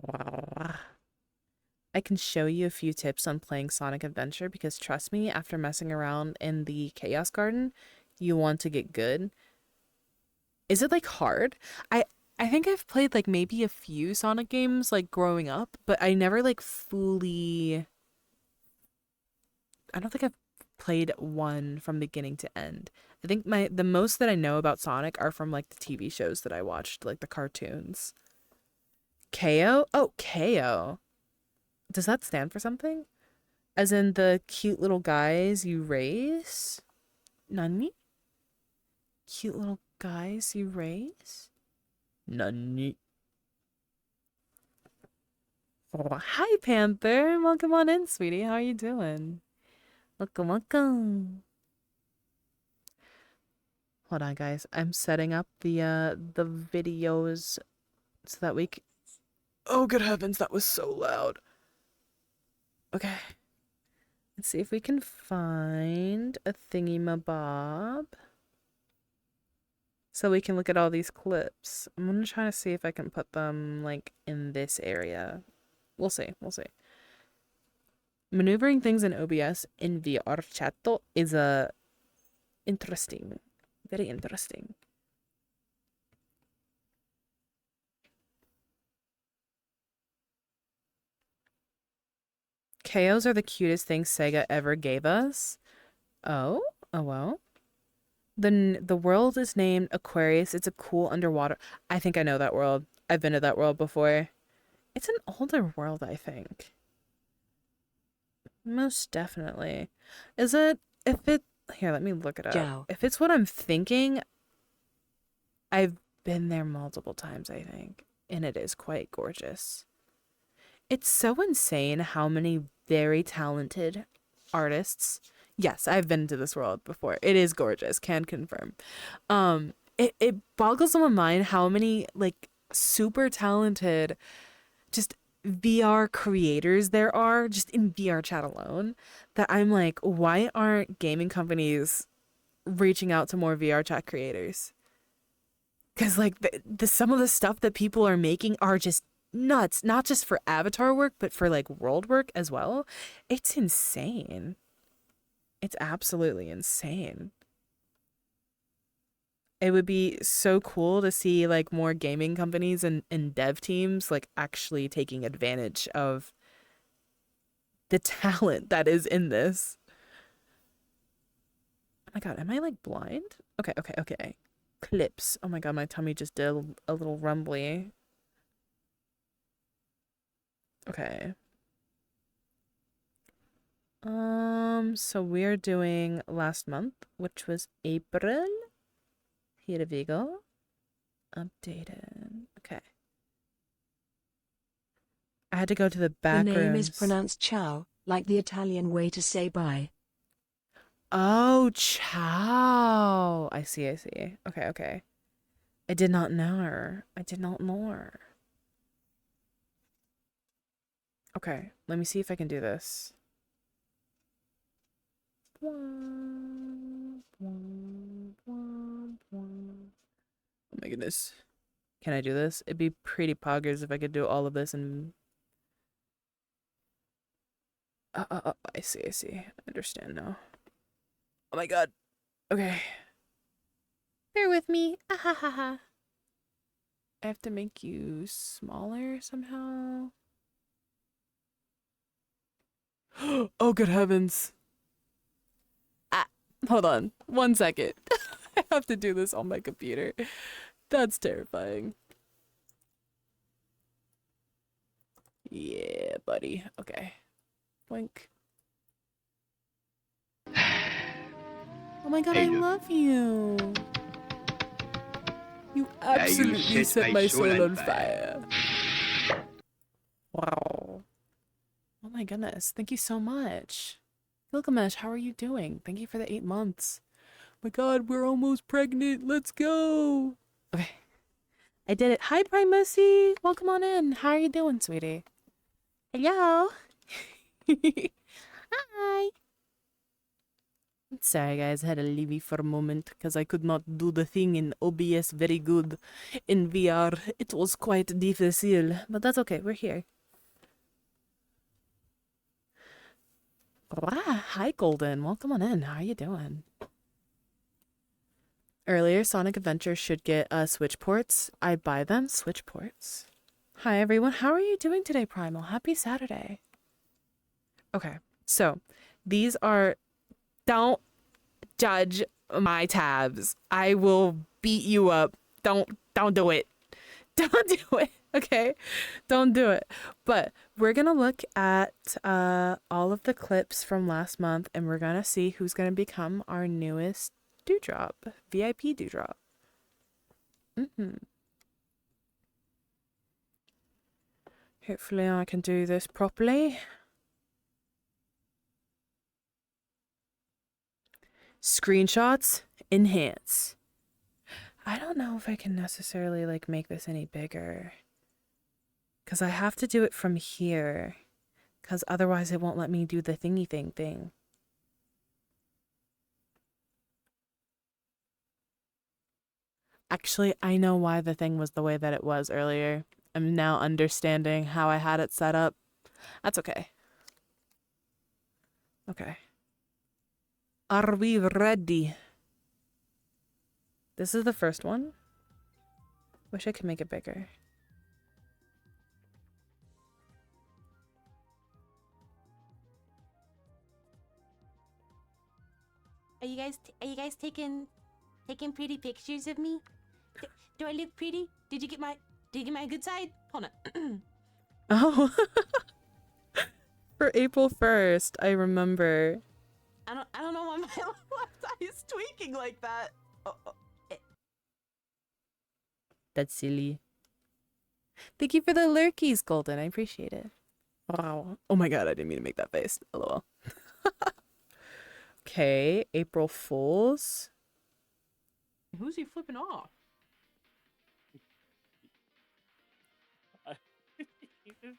Wow. I can show you a few tips on playing Sonic Adventure because trust me, after messing around in the Chaos Garden, you want to get good. Is it like hard? I think I've played like maybe a few Sonic games like growing up, but I never like fully I don't think I've played one from beginning to end. I think the most that I know about Sonic are from like the TV shows that I watched, like the cartoons. KO? Oh, KO. Does that stand for something? As in the cute little guys you raise? Nani? Cute little guys you raise? Nani? Oh, hi, Panther. Welcome on in, sweetie. How are you doing? Welcome, welcome. Hold on, guys. I'm setting up the videos so that we can... Oh, good heavens, that was so loud. Okay. Let's see if we can find a thingy-mabob so we can look at all these clips. I'm gonna try to see if I can put them like in this area. We'll see. We'll see. Maneuvering things in OBS in VRChat is interesting. Very interesting. KOs are the cutest things Sega ever gave us. Oh? Oh well. The world is named Aquarius. It's a cool underwater. I think I know that world. I've been to that world before. It's an older world, I think. Most definitely. Is it, if it, here, let me look it up. Jow. If it's what I'm thinking, I've been there multiple times, I think, and it is quite gorgeous. It's so insane how many very talented artists. Yes, I've been to this world before. It is gorgeous, can confirm. It boggles my mind how many like super talented just VR creators there are just in VRChat alone that I'm like, why aren't gaming companies reaching out to more VRChat creators? Because like the some of the stuff that people are making are just nuts, not just for avatar work but for like world work as well. It's insane. It's absolutely insane. It would be so cool to see like more gaming companies and dev teams like actually taking advantage of the talent that is in this. Oh my god, am I like blind? Okay. Clips. Oh my god, my tummy just did a little rumbly. Okay. So we're doing last month, which was April. Here we go. Updated. Okay. I had to go to the back The name is rooms. pronounced Chow, like the Italian way to say bye. Oh, Chow. I see. Okay. I did not know her. Okay, let me see if I can do this. Oh my goodness. Can I do this? It'd be pretty poggers if I could do all of this and... I see. I understand now. Oh my god. Okay. Bear with me. I have to make you smaller somehow. Oh, good heavens. Ah, hold on. 1 second. I have to do this on my computer. That's terrifying. Yeah, buddy. Okay. Blink. Oh my god, Hey, I look. love you. You Now you absolutely set set my my soul soul on on fire. Wow. Oh my goodness. Thank you so much. Gilgamesh, how are you doing? Thank you for the 8 months. My god, we're almost pregnant. Let's go. Okay. I did it. Hi, Primacy. Welcome on in. How are you doing, sweetie? Hello. Hi. Sorry, guys. I had to leave you for a moment because I could not do the thing in OBS very good. In VR, it was quite difficult, but that's okay. We're here. Hi, Golden. Welcome on in. How are you doing? Earlier, Sonic Adventure should get Switch ports. I buy them. Switch ports. Hi, everyone. How are you doing today, Primal? Happy Saturday. Okay, so these are... Don't judge my tabs. I will beat you up. Don't do it. Don't do it. Okay? Don't do it. But we're going to look at all of the clips from last month and we're going to see who's going to become our newest dewdrop, VIP dewdrop. Hopefully I can do this properly. Screenshots, enhance. I don't know if I can necessarily like make this any bigger. Because I have to do it from here. Because otherwise it won't let me do the thingy thing. Actually, I know why the thing was the way that it was earlier. I'm now understanding how I had it set up. That's okay. Okay. Are we ready? This is the first one. Wish I could make it bigger. Are you guys taking pretty pictures of me? Do I look pretty? Did you get my Did you get my good side? Hold on. Oh. For April 1st, I remember. I don't know why my left eye is tweaking like that. That's silly. Thank you for the lurkies, Golden. I appreciate it. Wow. Oh my god, I didn't mean to make that face. LOL. Okay, April Fools. Who's he flipping off?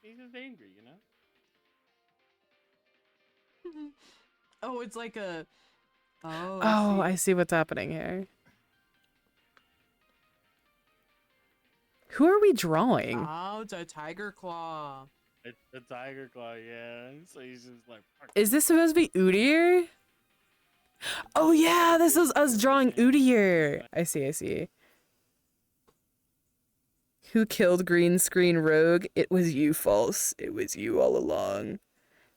He's just angry, you know? Oh, it's like a... Oh, Oh, I see what's happening here. Who are we drawing? Oh, it's a tiger claw. It's a tiger claw, yeah. So he's just like... Is this supposed to be Udyr? Oh yeah, this is us drawing Udyr. I see. Who killed Green Screen Rogue? It was you, False. It was you all along.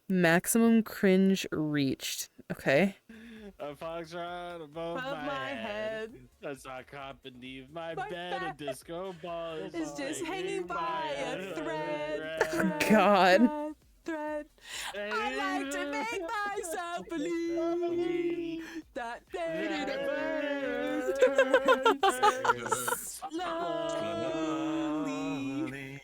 Maximum cringe reached. Okay. A foxtrot above my head. A sock hop beneath my bed. A disco ball It's just hanging by a thread. God. Thread. I like to make myself believe that slowly.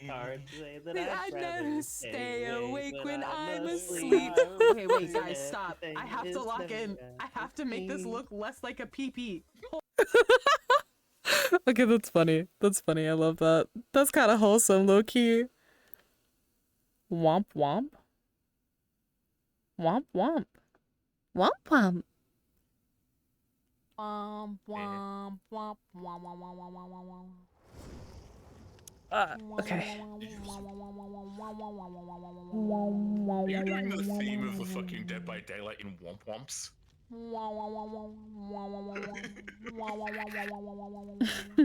Hard to say that I I'd never rather stay awake when I'm asleep. asleep. Okay, wait, guys, stop. I have to lock in. I have to make this look less like a pee-pee. Okay, that's funny. That's funny. I love that. That's kind of wholesome, low key. Womp womp. Womp womp. Womp womp. Womp, womp, womp, womp, womp, womp, womp, womp. Okay. Are you doing the theme of the fucking Dead by Daylight in Womp Womps?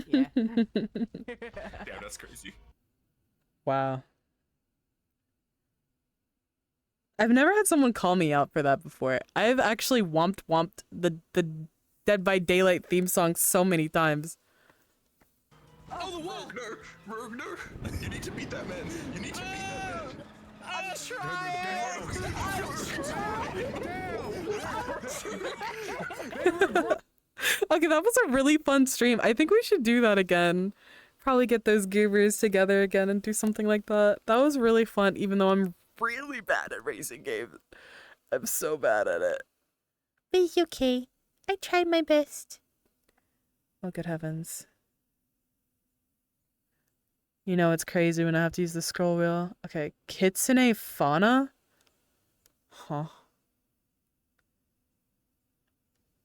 Yeah. Yeah, that's crazy. Wow. I've never had someone call me out for that before. I've actually womped the Dead by Daylight theme song so many times. Oh, the Wagner! Rogner! You need to beat that man! You need to beat that man! I'm trying! Okay, that was a really fun stream. I think we should do that again. Probably get those goobers together again and do something like that. That was really fun, even though I'm really bad at racing games. I'm so bad at it. But it's okay. I tried my best. Oh, good heavens. You know, it's crazy when I have to use the scroll wheel. Okay, Kitsune Fauna? Huh.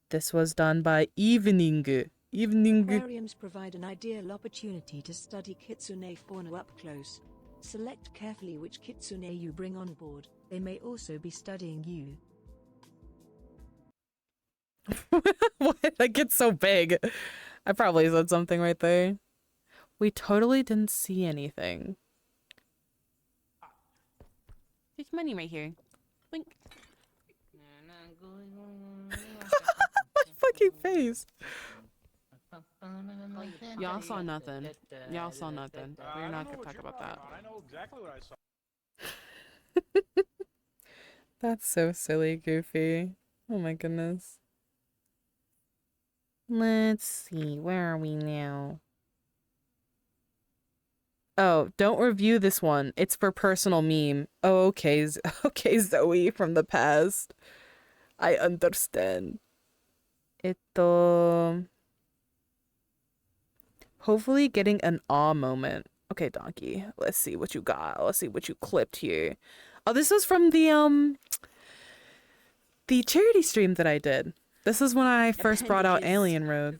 This was done by Evening. Aquariums provide an ideal opportunity to study kitsune fauna up close. Select carefully which kitsune you bring on board. They may also be studying you. What? That gets so big. I probably said something right there. We totally didn't see anything. There's money right here. Blink. My fucking face. Y'all saw nothing. Y'all saw nothing. We're not gonna talk about that. I know exactly what I saw. That's so silly, Goofy. Oh my goodness. Let's see. Where are we now? Oh, don't review this one. It's for personal meme. Oh, okay. Okay, Zoe from the past. I understand. Hopefully getting an awe moment. Okay, Donkey. Let's see what you got. Let's see what you clipped here. Oh, this was from the charity stream that I did. This is when I first brought out Appendages. Alien Rogue.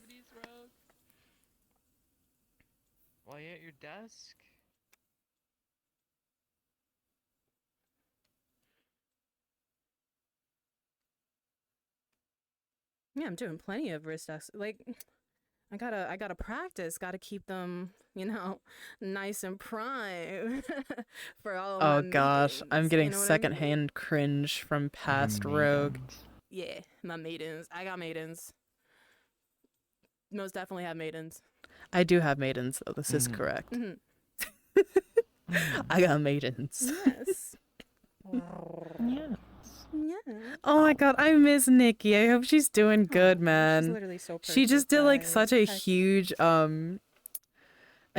While you're at your desk? Yeah, I'm doing plenty of wrist exercises. Like, I gotta practice. Gotta keep them, nice and prime for all. Oh my gosh, meetings, I'm getting you know what I mean? secondhand cringe from past Rogue. Yeah, my maidens. I got maidens. Most definitely have maidens. I do have maidens though. This is correct. Hmm I got maidens. Yes. Yeah. Yeah. Oh my god, I miss Nikki. I hope she's doing good, She's man. literally so perfect. She just did like guys. such a Heck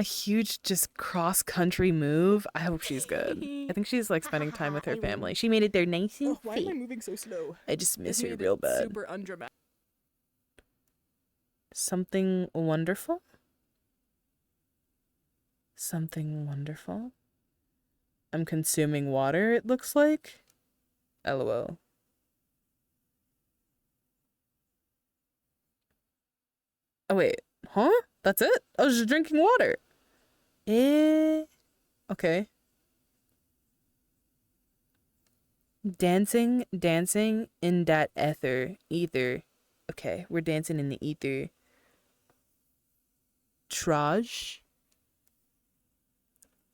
huge just cross-country move. I hope she's good. I think she's like spending time with her family. She made it there nice and Why am I safe. moving so slow? I just miss her Made real it bad. Super undramatic. Something wonderful? Something wonderful? I'm consuming water, it looks like. LOL. Oh wait, huh? That's it? I was just drinking water. Okay. Dancing in that ether. Okay, we're dancing in the ether. Traj.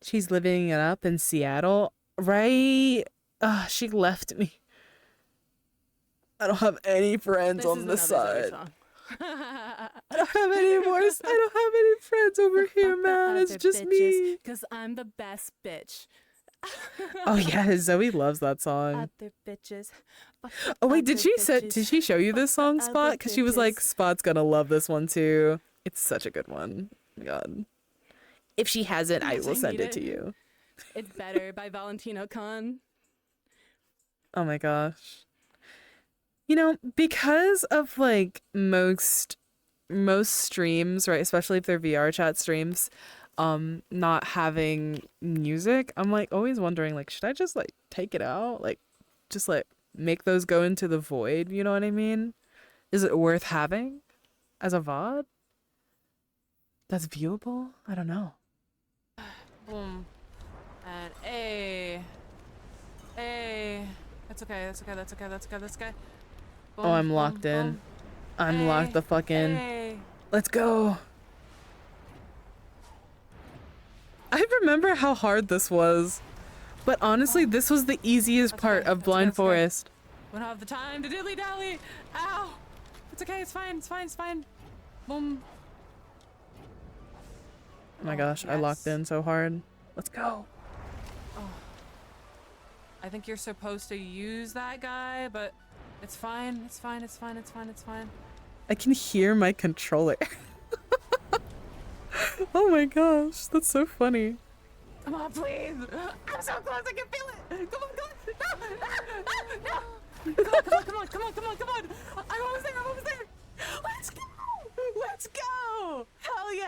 She's living it up in Seattle, right? She left me. I don't have any friends on this side. I don't have any more. I don't have any friends over here, man. It's just me. Cause I'm the best bitch. Oh yeah, Zoe loves that song. Other bitches. Oh wait, did she show you this song, Spot? Because she was like, Spot's gonna love this one too. It's such a good one. Oh my God. If she hasn't, I will send it to you. It's Better by Valentino Khan. Oh my gosh. You know, because of like most streams, right, especially if they're VRChat streams, not having music, I'm like always wondering like, should I just like take it out? Like just like make those go into the void, you know what I mean? Is it worth having as a VOD? That's viewable? I don't know. Boom. And A. That's okay. Boom, Oh, I'm locked in. boom. I'm locked the fuck in. A. Let's go. I remember how hard this was. But honestly, this was the easiest part of Blind Forest. We don't have the time to dilly dally. Ow. It's okay. It's fine. Boom. Oh my gosh, I locked in so hard. Let's go. I think you're supposed to use that guy, but it's fine. It's fine. I can hear my controller. Oh my gosh, that's so funny. Come on, please. I'm so close. I can feel it. Come on. No. Come on. I'm almost there. Let's go. Hell yeah.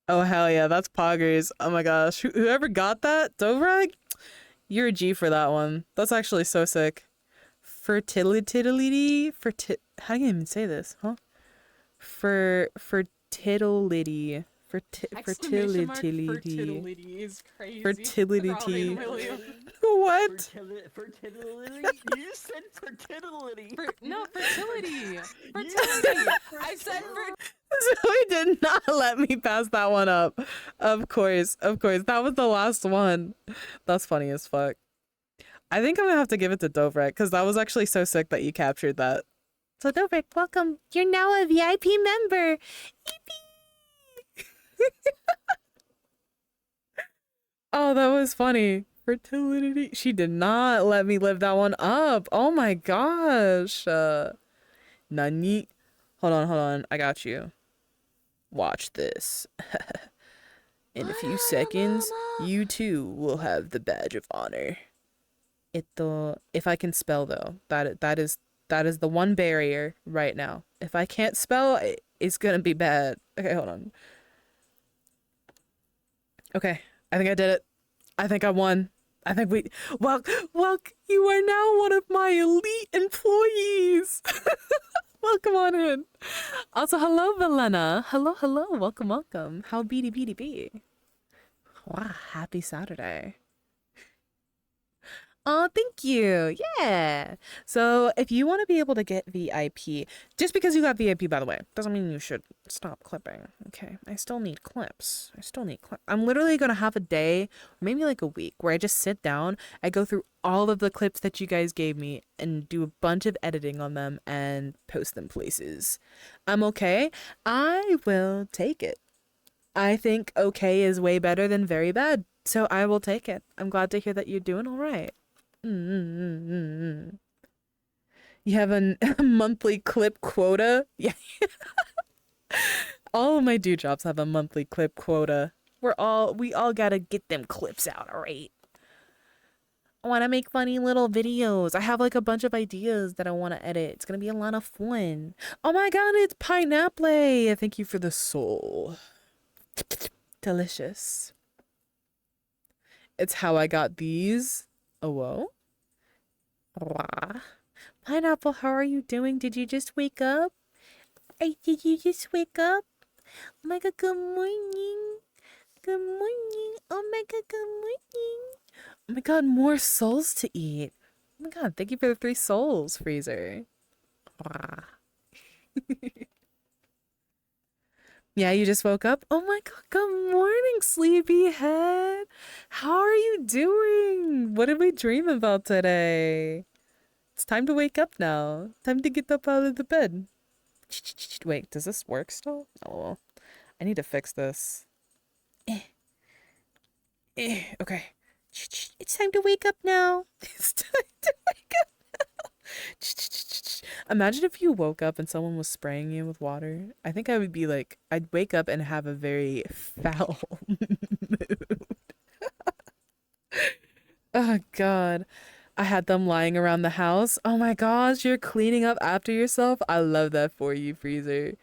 Oh hell yeah, that's poggers. Oh my gosh, whoever got that, Dobrag, you're a G for that one. That's actually so sick. Fertility, how do you even say this, huh? Fertility. Fertility is crazy. Fertility. William. What? Fertility? You said fertility. No, fertility. I said Zoe did not let me pass that one up. Of course. That was the last one. That's funny as fuck. I think I'm gonna have to give it to Dobrek because that was actually so sick that you captured that. So Dobrek, welcome. You're now a VIP member. Yippee! Oh, that was funny. Fertility. She did not let me live that one up. Oh my gosh. Nani? Hold on. I got you. Watch this. In a few seconds, you too will have the badge of honor. If I can spell though, that is the one barrier right now. If I can't spell, it's gonna be bad. Okay, hold on. Okay, I think I did it. I think I won. I think well, you are now one of my elite employees. Welcome on in. Also, hello, Velena. Hello. Welcome. How be? Wow, happy Saturday. Oh, thank you. Yeah. So if you want to be able to get VIP, just because you got VIP, by the way, doesn't mean you should stop clipping. Okay. I still need clips. I'm literally going to have a day, maybe like a week, where I just sit down, I go through all of the clips that you guys gave me and do a bunch of editing on them and post them places. I'm okay. I will take it. I think okay is way better than very bad. So I will take it. I'm glad to hear that you're doing all right. Mm-mm-mm-mm. You have a monthly clip quota? Yeah. All of my jobs have a monthly clip quota. We all gotta get them clips out, all right? I want to make funny little videos. I have like a bunch of ideas that I want to edit. It's gonna be a lot of fun. Oh my god, it's pineapple. Thank you for the soul. Delicious. It's how I got these. Oh, whoa. Rah. Pineapple, how are you doing? Did you just wake up? Hey, did you just wake up? Oh my god, good morning. Good morning. Oh my god, good morning. Oh my god, more souls to eat. Oh my god, thank you for the 3 souls, Freezer. Rah. Yeah, you just woke up? Oh my god, good morning, sleepyhead. How are you doing? What did we dream about today? It's time to wake up now. Time to get up out of the bed. Wait, does this work still? Oh, I need to fix this. Okay. It's time to wake up now. It's time to wake up now. Imagine if you woke up and someone was spraying you with water. I think I would be like, I'd wake up and have a very foul mood. Oh, God. I had them lying around the house. Oh my gosh, you're cleaning up after yourself. I love that for you, Freezer.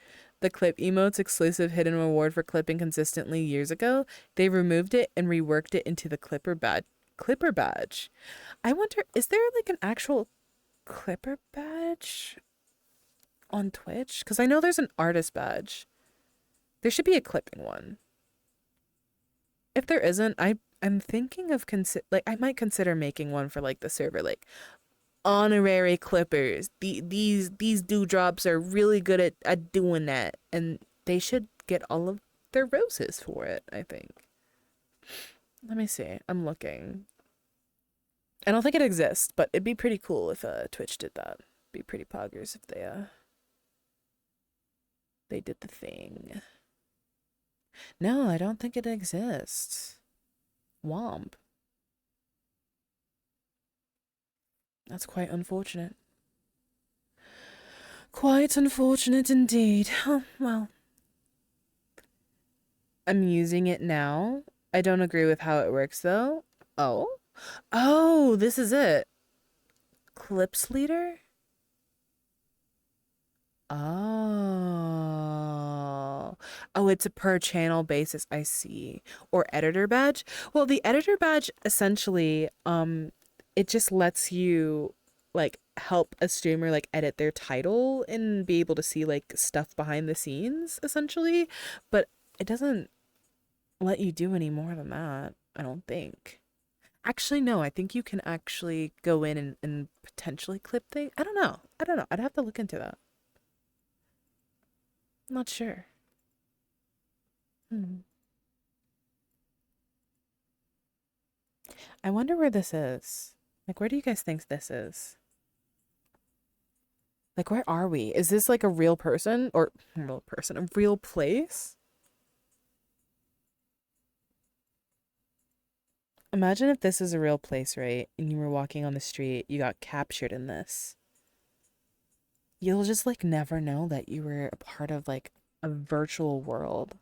The clip emotes exclusive hidden reward for clipping consistently years ago. They removed it and reworked it into the Clipper badge. I wonder, is there like an actual Clipper badge on Twitch? Because I know there's an artist badge. There should be a clipping one. If there isn't, I'm thinking of I might consider making one for like the server, like honorary clippers. These dewdrops are really good at doing that, and they should get all of their roses for it, I think. Let me see. I'm looking. I don't think it exists, but it'd be pretty cool if Twitch did that. Be pretty poggers if they did the thing. No, I don't think it exists. Womp. That's quite unfortunate. Quite unfortunate indeed. Oh, well. I'm using it now. I don't agree with how it works though. Oh? Oh, this is it. Clips leader? Oh. Oh, it's a per channel basis. I see. Or editor badge. Well, the editor badge essentially, it just lets you like help a streamer like edit their title and be able to see like stuff behind the scenes essentially, but it doesn't let you do any more than that, I don't think. Actually, no, I think you can actually go in and potentially clip things. I don't know. I don't know. I'd have to look into that. I'm not sure. Hmm. I wonder where this is. Like, where do you guys think this is? Like, where are we? Is this like a real person or real person, a real place? Imagine if this is a real place, right? And you were walking on the street, you got captured in this. You'll just like never know that you were a part of like a virtual world.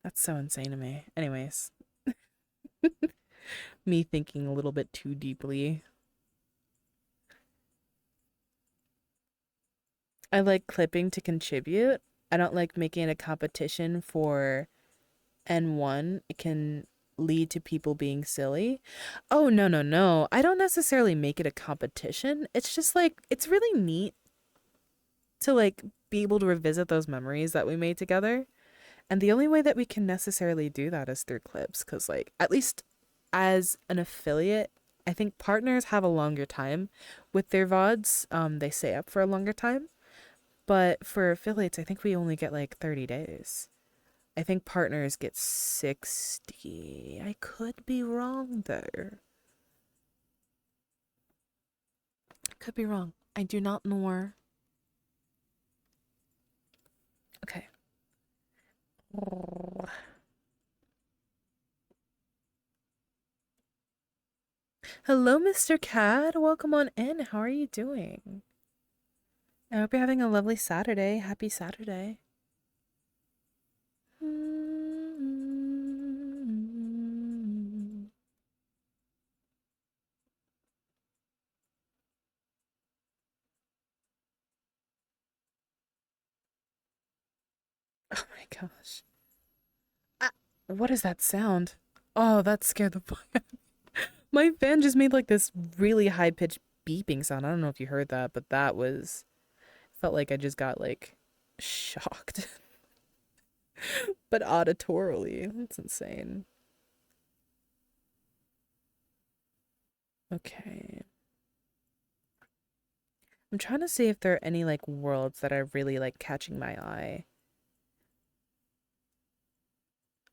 That's so insane to me. Anyways, me thinking a little bit too deeply. I like clipping to contribute. I don't like making it a competition for N1. It can lead to people being silly. Oh, no, no, no. I don't necessarily make it a competition. It's just like, it's really neat to like be able to revisit those memories that we made together. And the only way that we can necessarily do that is through clips, because like at least as an affiliate, I think partners have a longer time with their VODs. They stay up for a longer time. But for affiliates, I think we only get like 30 days. I think partners get 60. I could be wrong there. Could be wrong. I do not know. Hello, Mr. Cad. Welcome on in. How are you doing? I hope you're having a lovely Saturday. Happy Saturday. Oh my gosh. Ah, what is that sound? Oh, that scared the fuck out of me. My fan just made like this really high-pitched beeping sound. I don't know if you heard that, but that was... Felt like I just got like shocked. But auditorily. That's insane. Okay. I'm trying to see if there are any like worlds that are really like catching my eye.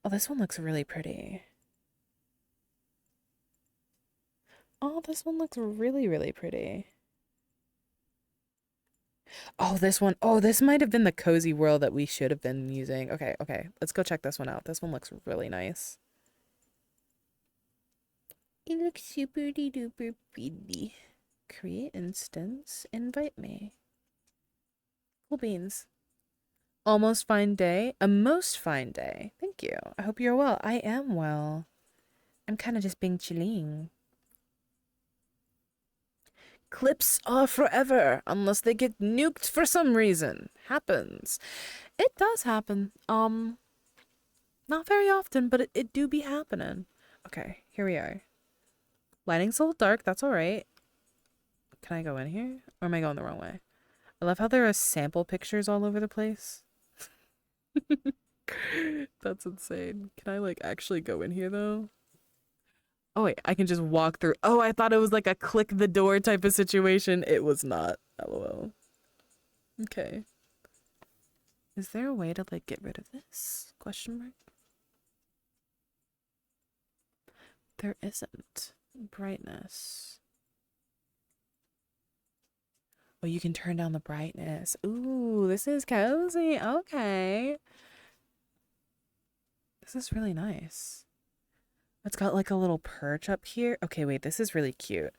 Oh, this one looks really pretty. Oh, this one looks really, really pretty. Oh, this one. Oh, this might have been the cozy world that we should have been using. Okay, okay. Let's go check this one out. This one looks really nice. It looks super duper pretty. Create instance. Invite me. Cool beans. Almost fine day. A most fine day. Thank you. I hope you're well. I am well. I'm kind of just being chilling. Clips are forever unless they get nuked for some reason. Happens. It does happen. Not very often, but it do be happening. Okay, here we are. Lighting's a little dark. That's all right. Can I go in here? Or am I going the wrong way? I love how there are sample pictures all over the place. That's insane. Can I like actually go in here though? Oh wait, I can just walk through. Oh, I thought it was like a click the door type of situation. It was not. LOL. Okay. Is there a way to like get rid of this? Question mark. There isn't. Brightness. Oh, you can turn down the brightness. Ooh, this is cozy. Okay. This is really nice. It's got like a little perch up here. Okay, wait, this is really cute.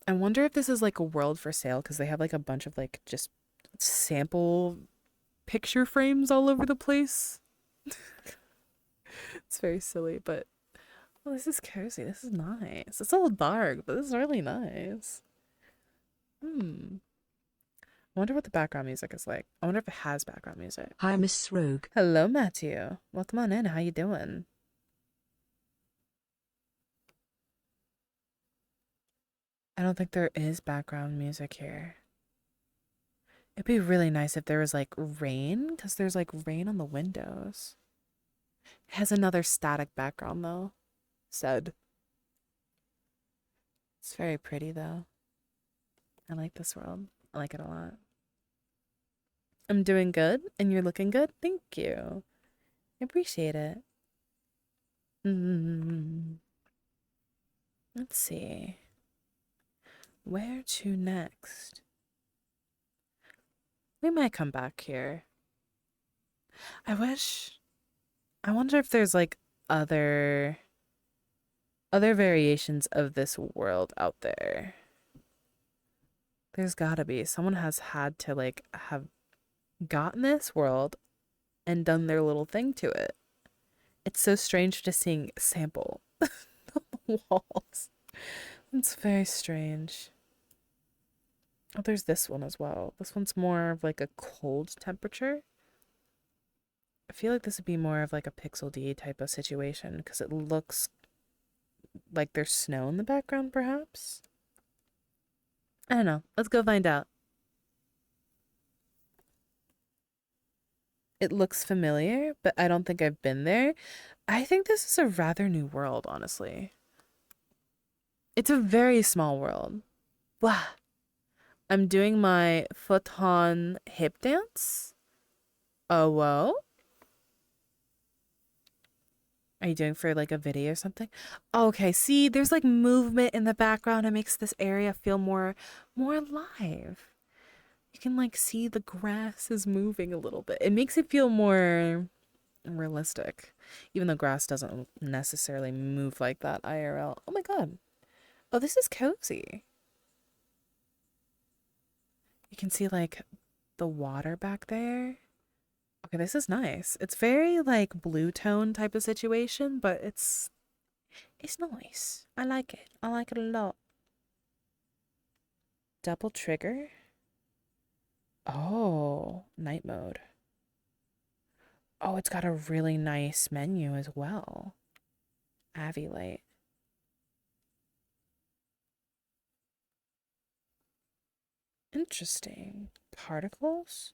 I wonder if this is like a world for sale because they have like a bunch of like just sample picture frames all over the place. It's very silly, but oh, this is cozy. This is nice. It's a little dark, but this is really nice. I wonder what the background music is like. I wonder if it has background music. Hi, Miss Rogue. Hello, Matthew. Welcome on in. How you doing? I don't think there is background music here. It'd be really nice if there was like rain, because there's like rain on the windows. It has another static background though. Said. It's very pretty though. I like this world. I like it a lot. I'm doing good and you're looking good. Thank you. I appreciate it. Let's see. Where to next? We might come back here. I wonder if there's like other variations of this world out there. There's gotta be. Someone has had to like have gotten this world and done their little thing to it. It's so strange just seeing sample on the walls. It's very strange. Oh, there's this one as well. This one's more of like a cold temperature. I feel like this would be more of like a Pixel D type of situation because it looks like there's snow in the background, perhaps. I don't know. Let's go find out. It looks familiar, but I don't think I've been there. I think this is a rather new world, honestly. It's a very small world. Wow. I'm doing my futon hip dance. Oh, whoa. Are you doing for like a video or something? Okay, see, there's like movement in the background. It makes this area feel more alive. You can like see the grass is moving a little bit. It makes it feel more realistic, even though grass doesn't necessarily move like that IRL. Oh my god. Oh, this is cozy. You can see like the water back there. Okay, this is nice. It's very like blue tone type of situation, but it's nice. I like it. I like it a lot. Double trigger. Oh, night mode. Oh, it's got a really nice menu as well. Avi light. Interesting. Particles?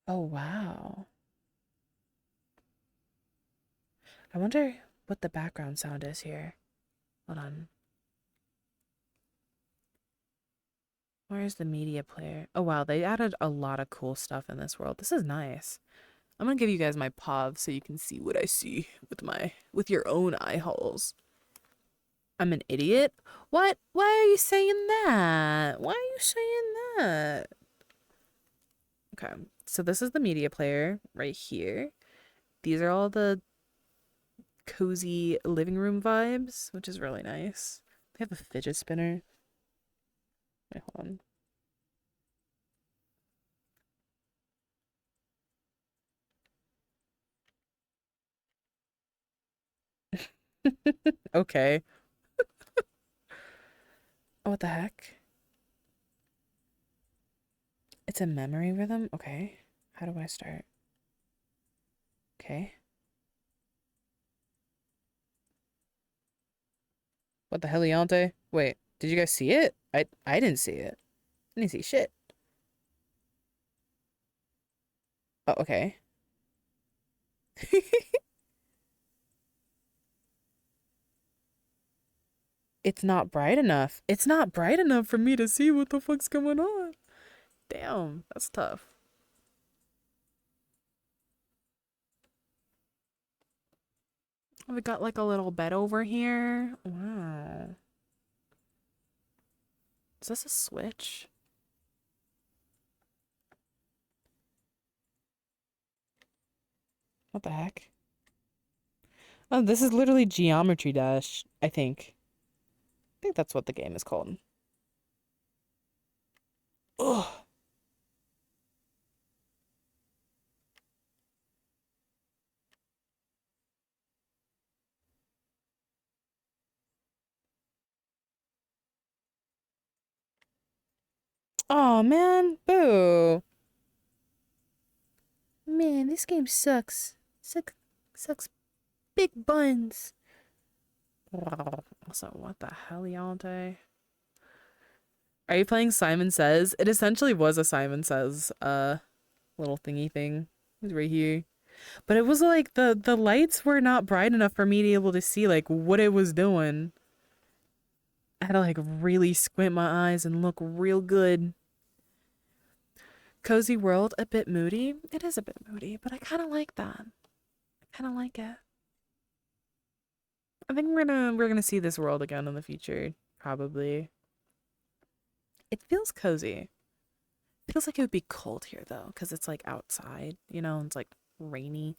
Oh, wow. I wonder what the background sound is here. Hold on. Where's the media player? Oh, wow. They added a lot of cool stuff in this world. This is nice. I'm gonna give you guys my POV so you can see what I see with your own eye holes. I'm an idiot? What? Why are you saying that? Why are you saying that? Okay, so this is the media player right here. These are all the cozy living room vibes, which is really nice. They have a fidget spinner. Wait, hold on. Okay. Oh, what the heck? It's a memory rhythm? Okay. How do I start? Okay. What the heliante? Wait, did you guys see it? I didn't see it. I didn't see shit. Oh, okay. It's not bright enough. It's not bright enough for me to see what the fuck's going on. Damn, that's tough. We got like a little bed over here. Wow. Is this a switch? What the heck? Oh, this is literally Geometry Dash, I think. I think that's what the game is called. Ugh. Oh man, boo. Man, this game sucks. Sucks big buns. Also, what the heliante? Are you playing Simon Says? It essentially was a Simon Says little thingy thing. It's right here. But it was like the lights were not bright enough for me to be able to see like what it was doing. I had to like really squint my eyes and look real good. Cozy world, a bit moody. It is a bit moody, but I kind of like that. I kind of like it. I think we're gonna see this world again in the future, probably. It feels cozy. Feels like it would be cold here though, because it's like outside, you know, it's like rainy.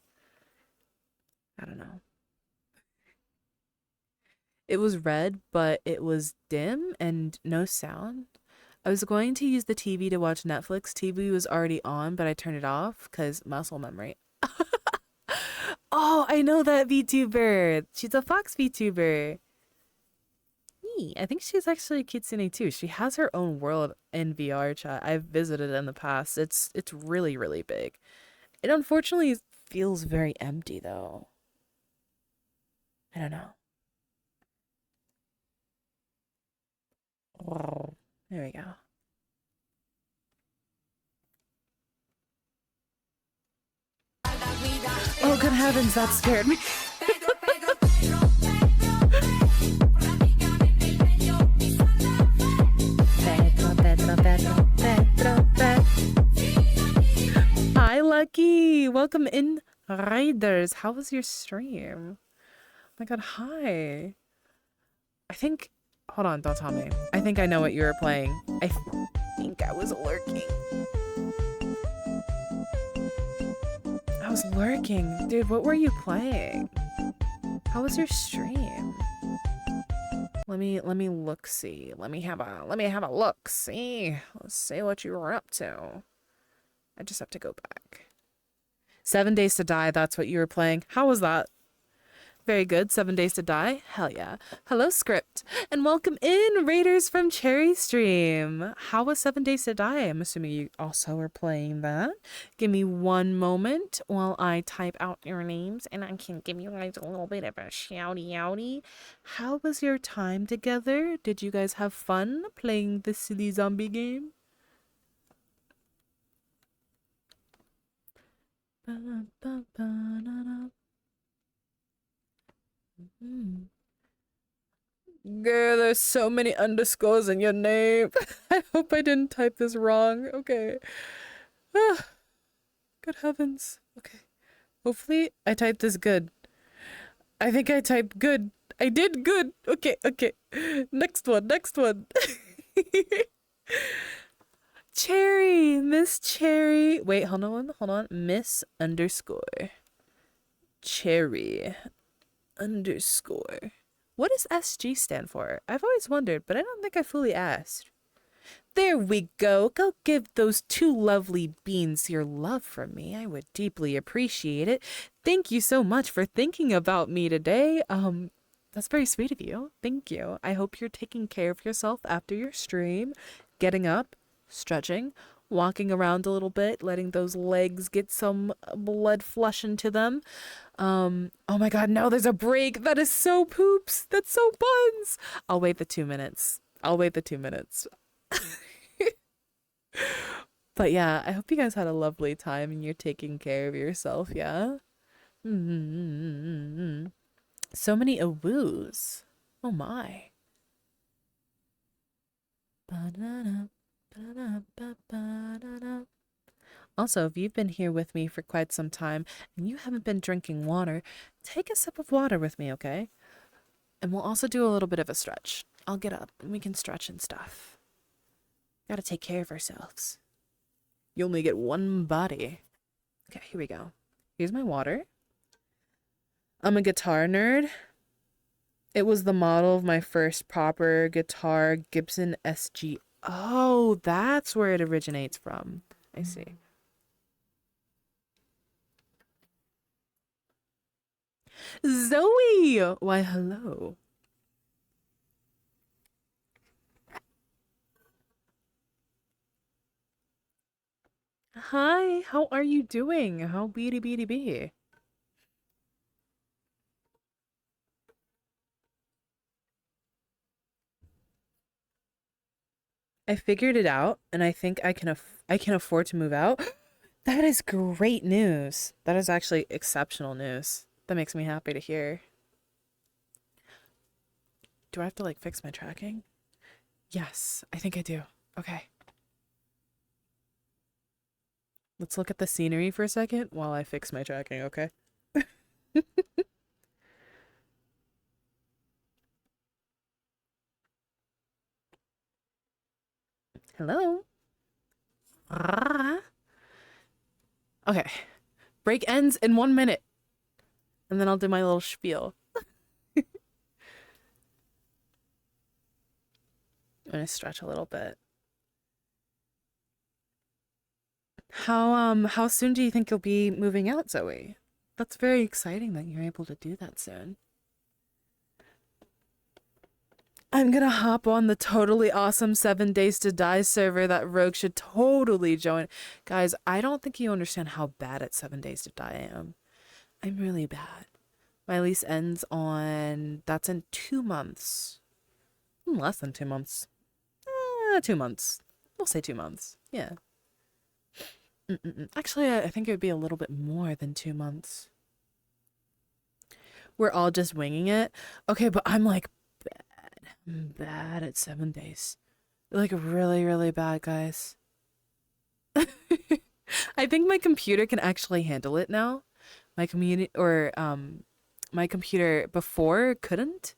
I don't know. It was red, but it was dim and no sound. I was going to use the TV to watch Netflix. TV was already on, but I turned it off because muscle memory. Oh, I know that VTuber. She's a Fox VTuber. I think she's actually a Kitsune too. She has her own world in VRChat. I've visited in the past. It's really, really big. It unfortunately feels very empty though. I don't know. Oh, there we go. Oh, good heavens, that scared me. Hi, Lucky. Welcome in, Riders. How was your stream? Oh my god, hi. I think hold on, don't tell me. I think I know what you were playing. I think I was lurking. I was lurking. Dude, what were you playing? How was your stream? Let me look see. Let me have a look see. Let's see what you were up to. I just have to go back. 7 Days to Die, that's what you were playing. How was that? Very good. 7 Days to Die? Hell yeah. Hello, Script. And welcome in, Raiders from Cherry Stream. How was 7 Days to Die? I'm assuming you also are playing that. Give me one moment while I type out your names and I can give you guys a little bit of a shouty outy. How was your time together? Did you guys have fun playing this silly zombie game? Girl, there's so many underscores in your name. I hope I didn't type this wrong. Okay. Ah, good heavens. Okay. Hopefully I typed this good. I think I typed good. I did good. Okay, okay. Next one, next one. Cherry, Miss Cherry. Wait, hold on. Miss underscore. Cherry underscore. What does SG stand for? I've always wondered, but I don't think I fully asked. There we go. Go give those two lovely beans your love from me. I would deeply appreciate it. Thank you so much for thinking about me today. That's very sweet of you. Thank you. I hope you're taking care of yourself after your stream, getting up, stretching, walking around a little bit, letting those legs get some blood flush into them. Oh my god, no, there's a break. That is so poops. That's so buns. I'll wait the 2 minutes. But yeah, I hope you guys had a lovely time and you're taking care of yourself, yeah? So many awoos. Oh my. Also, if you've been here with me for quite some time and you haven't been drinking water, take a sip of water with me, okay? And we'll also do a little bit of a stretch. I'll get up and we can stretch and stuff. Gotta take care of ourselves. You only get one body. Okay, here we go. Here's my water. I'm a guitar nerd. It was the model of my first proper guitar, Gibson SG. Oh, that's where it originates from. I see. Zoe! Why, hello. Hi, how are you doing? How be? I figured it out, and I think I can afford to move out. That is great news. That is actually exceptional news. That makes me happy to hear. Do I have to like fix my tracking? Yes, I think I do. Okay. Let's look at the scenery for a second while I fix my tracking, okay? Hello? Okay. Break ends in 1 minute. And then I'll do my little spiel. I'm gonna stretch a little bit. How soon do you think you'll be moving out, Zoe? That's very exciting that you're able to do that soon. I'm gonna hop on the totally awesome 7 Days to Die server that Rogue should totally join. Guys, I don't think you understand how bad at 7 Days to Die I am. I'm really bad. My lease ends on... That's in 2 months. Less than 2 months. 2 months. We'll say 2 months. Yeah. Actually, I think it would be a little bit more than 2 months. We're all just winging it. Okay, but I'm like bad. I'm bad at 7 days. Like really, really bad, guys. I think my computer can actually handle it now. My computer before couldn't,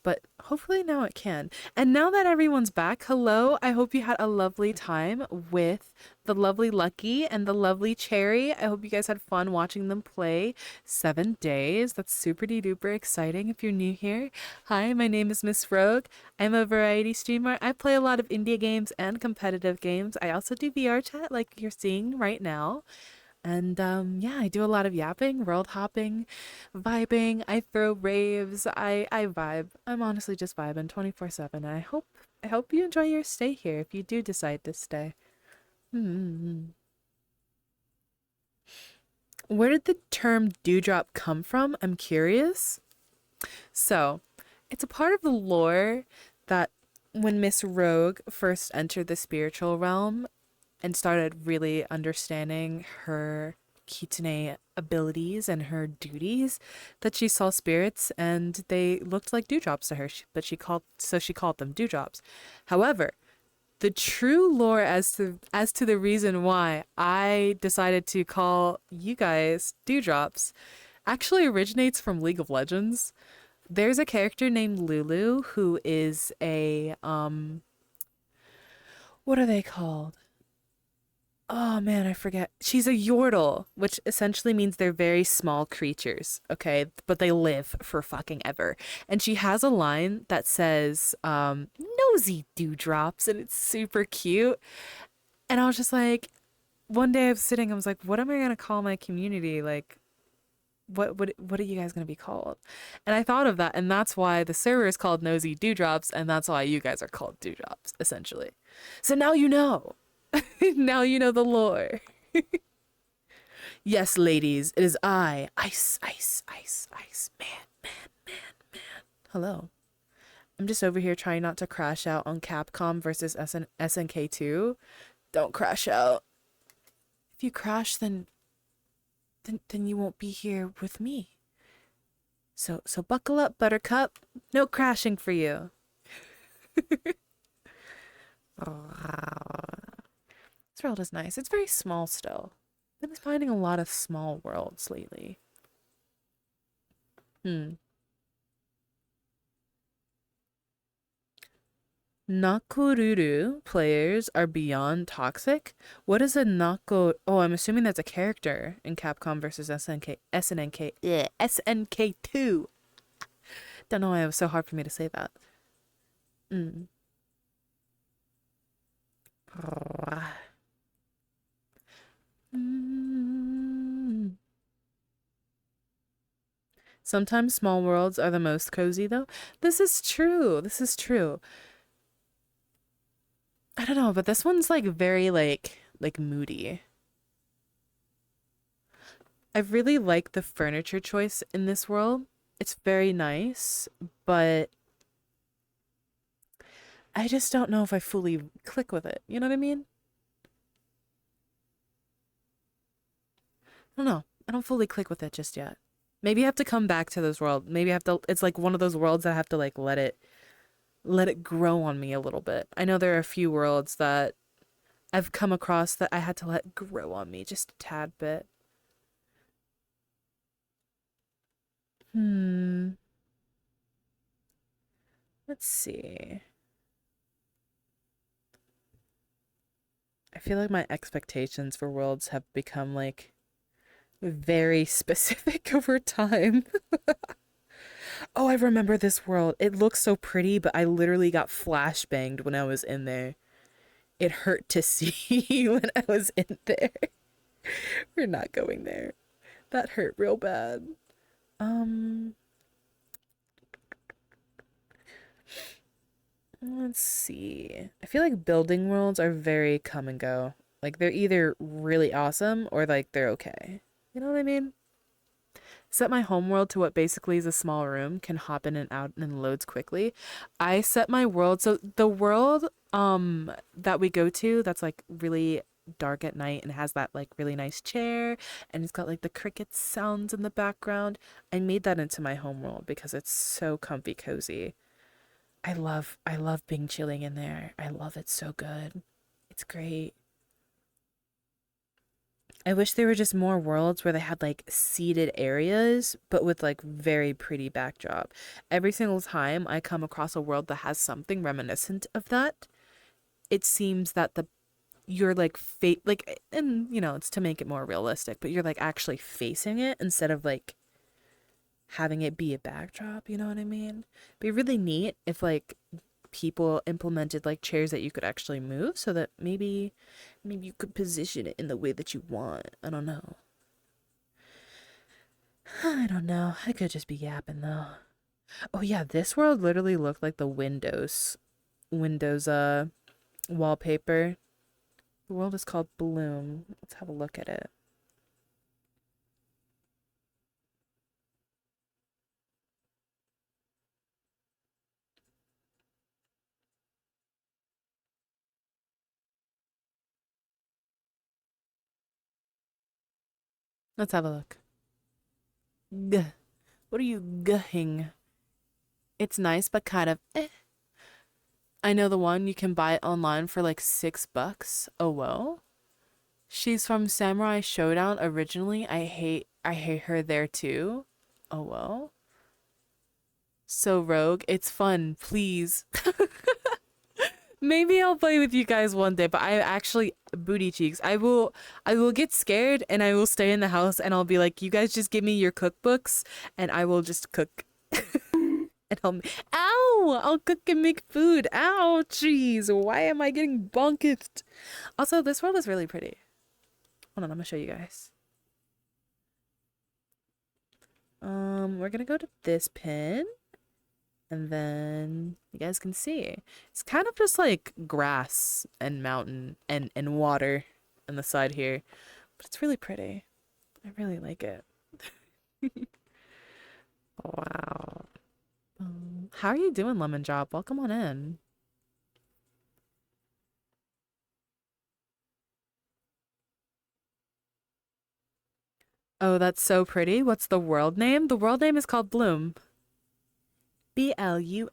but hopefully now it can. And now that everyone's back, hello, I hope you had a lovely time with the lovely Lucky and the lovely Cherry. I hope you guys had fun watching them play 7 days. That's super duper exciting if you're new here. Hi, my name is Miss Rogue. I'm a variety streamer. I play a lot of indie games and competitive games. I also do VRChat like you're seeing right now. And yeah, I do a lot of yapping, world hopping, vibing. I throw raves. I vibe. I'm honestly just vibing 24/7. And I hope you enjoy your stay here if you do decide to stay. Where did the term dewdrop come from? I'm curious. So, it's a part of the lore that when Miss Rogue first entered the spiritual realm, and started really understanding her kitsune abilities and her duties, that she saw spirits and they looked like dewdrops to her, but she called them dewdrops. However, the true lore as to the reason why I decided to call you guys dewdrops actually originates from League of Legends. There's a character named Lulu who is a what are they called? Oh man, I forget. She's a yordle, which essentially means they're very small creatures, okay? But they live for fucking ever. And she has a line that says, nosy dewdrops, and it's super cute. And I was just like, one day I was sitting, I was like, what am I gonna call my community? Like, what are you guys gonna be called? And I thought of that, and that's why the server is called Nosy Dewdrops, and that's why you guys are called Dewdrops, essentially. So now you know. Now you know the lore. Yes, ladies, it is I, Ice, Ice, Ice, Ice, man. Hello. I'm just over here trying not to crash out on Capcom versus SNK 2. Don't crash out. If you crash, then you won't be here with me. So buckle up, Buttercup. No crashing for you. This world is nice. It's very small still. I've been finding a lot of small worlds lately. Nakoruru players are beyond toxic. What is a Nako? Oh, I'm assuming that's a character in Capcom versus SNK 2. Don't know why it was so hard for me to say that. Sometimes small worlds are the most cozy, though. This is true. This is true. I don't know, but this one's like very like moody. I really like the furniture choice in this world. It's very nice, but I just don't know if I fully click with it. You know what I mean? I don't know. I don't fully click with it just yet. Maybe I have to come back to this world. Maybe I have to, it's like one of those worlds that I have to like let it grow on me a little bit. I know there are a few worlds that I've come across that I had to let grow on me just a tad bit. Let's see. I feel like my expectations for worlds have become like very specific over time. Oh, I remember this world. It looks so pretty, but I literally got flashbanged when I was in there. It hurt to see when I was in there. We're not going there. That hurt real bad. Let's see. I feel like building worlds are very come and go. Like they're either really awesome or like they're okay. You know what I mean? Set my home world to what basically is a small room, can hop in and out and loads quickly. I set my world, so the world that we go to that's like really dark at night and has that like really nice chair and it's got like the cricket sounds in the background. I made that into my home world because it's so comfy cozy. I love being chilling in there. I love it so good. It's great. I wish there were just more worlds where they had like seated areas, but with like very pretty backdrop. Every single time I come across a world that has something reminiscent of that, it seems that you're like like, and you know, it's to make it more realistic, but you're like actually facing it instead of like having it be a backdrop, you know what I mean? Be really neat if like people implemented like chairs that you could actually move so that maybe you could position it in the way that you want. I don't know. I don't know. I could just be yapping though. Oh yeah, this world literally looked like the Windows wallpaper. The world is called Bloom. Let's have a look at it. Let's have a look. Gah. What are you guhing? It's nice, but kind of eh. I know the one you can buy it online for like $6. Oh well. She's from Samurai Showdown originally. I hate her there too. Oh well. So Rogue, it's fun, please. Maybe I'll play with you guys one day, but I actually booty cheeks. I will get scared and I will stay in the house and I'll be like, you guys just give me your cookbooks and I will just cook. And I'll cook and make food. Ow, jeez. Why am I getting bonked? Also, this world is really pretty. Hold on, I'm gonna show you guys. We're gonna go to this pin. And then you guys can see it's kind of just like grass and mountain and water on the side here, but it's really pretty. I really like it. Wow. How are you doing, Lemon Drop? Welcome on in. Oh, that's so pretty. What's the world name? The world name is called Bloom. Blume.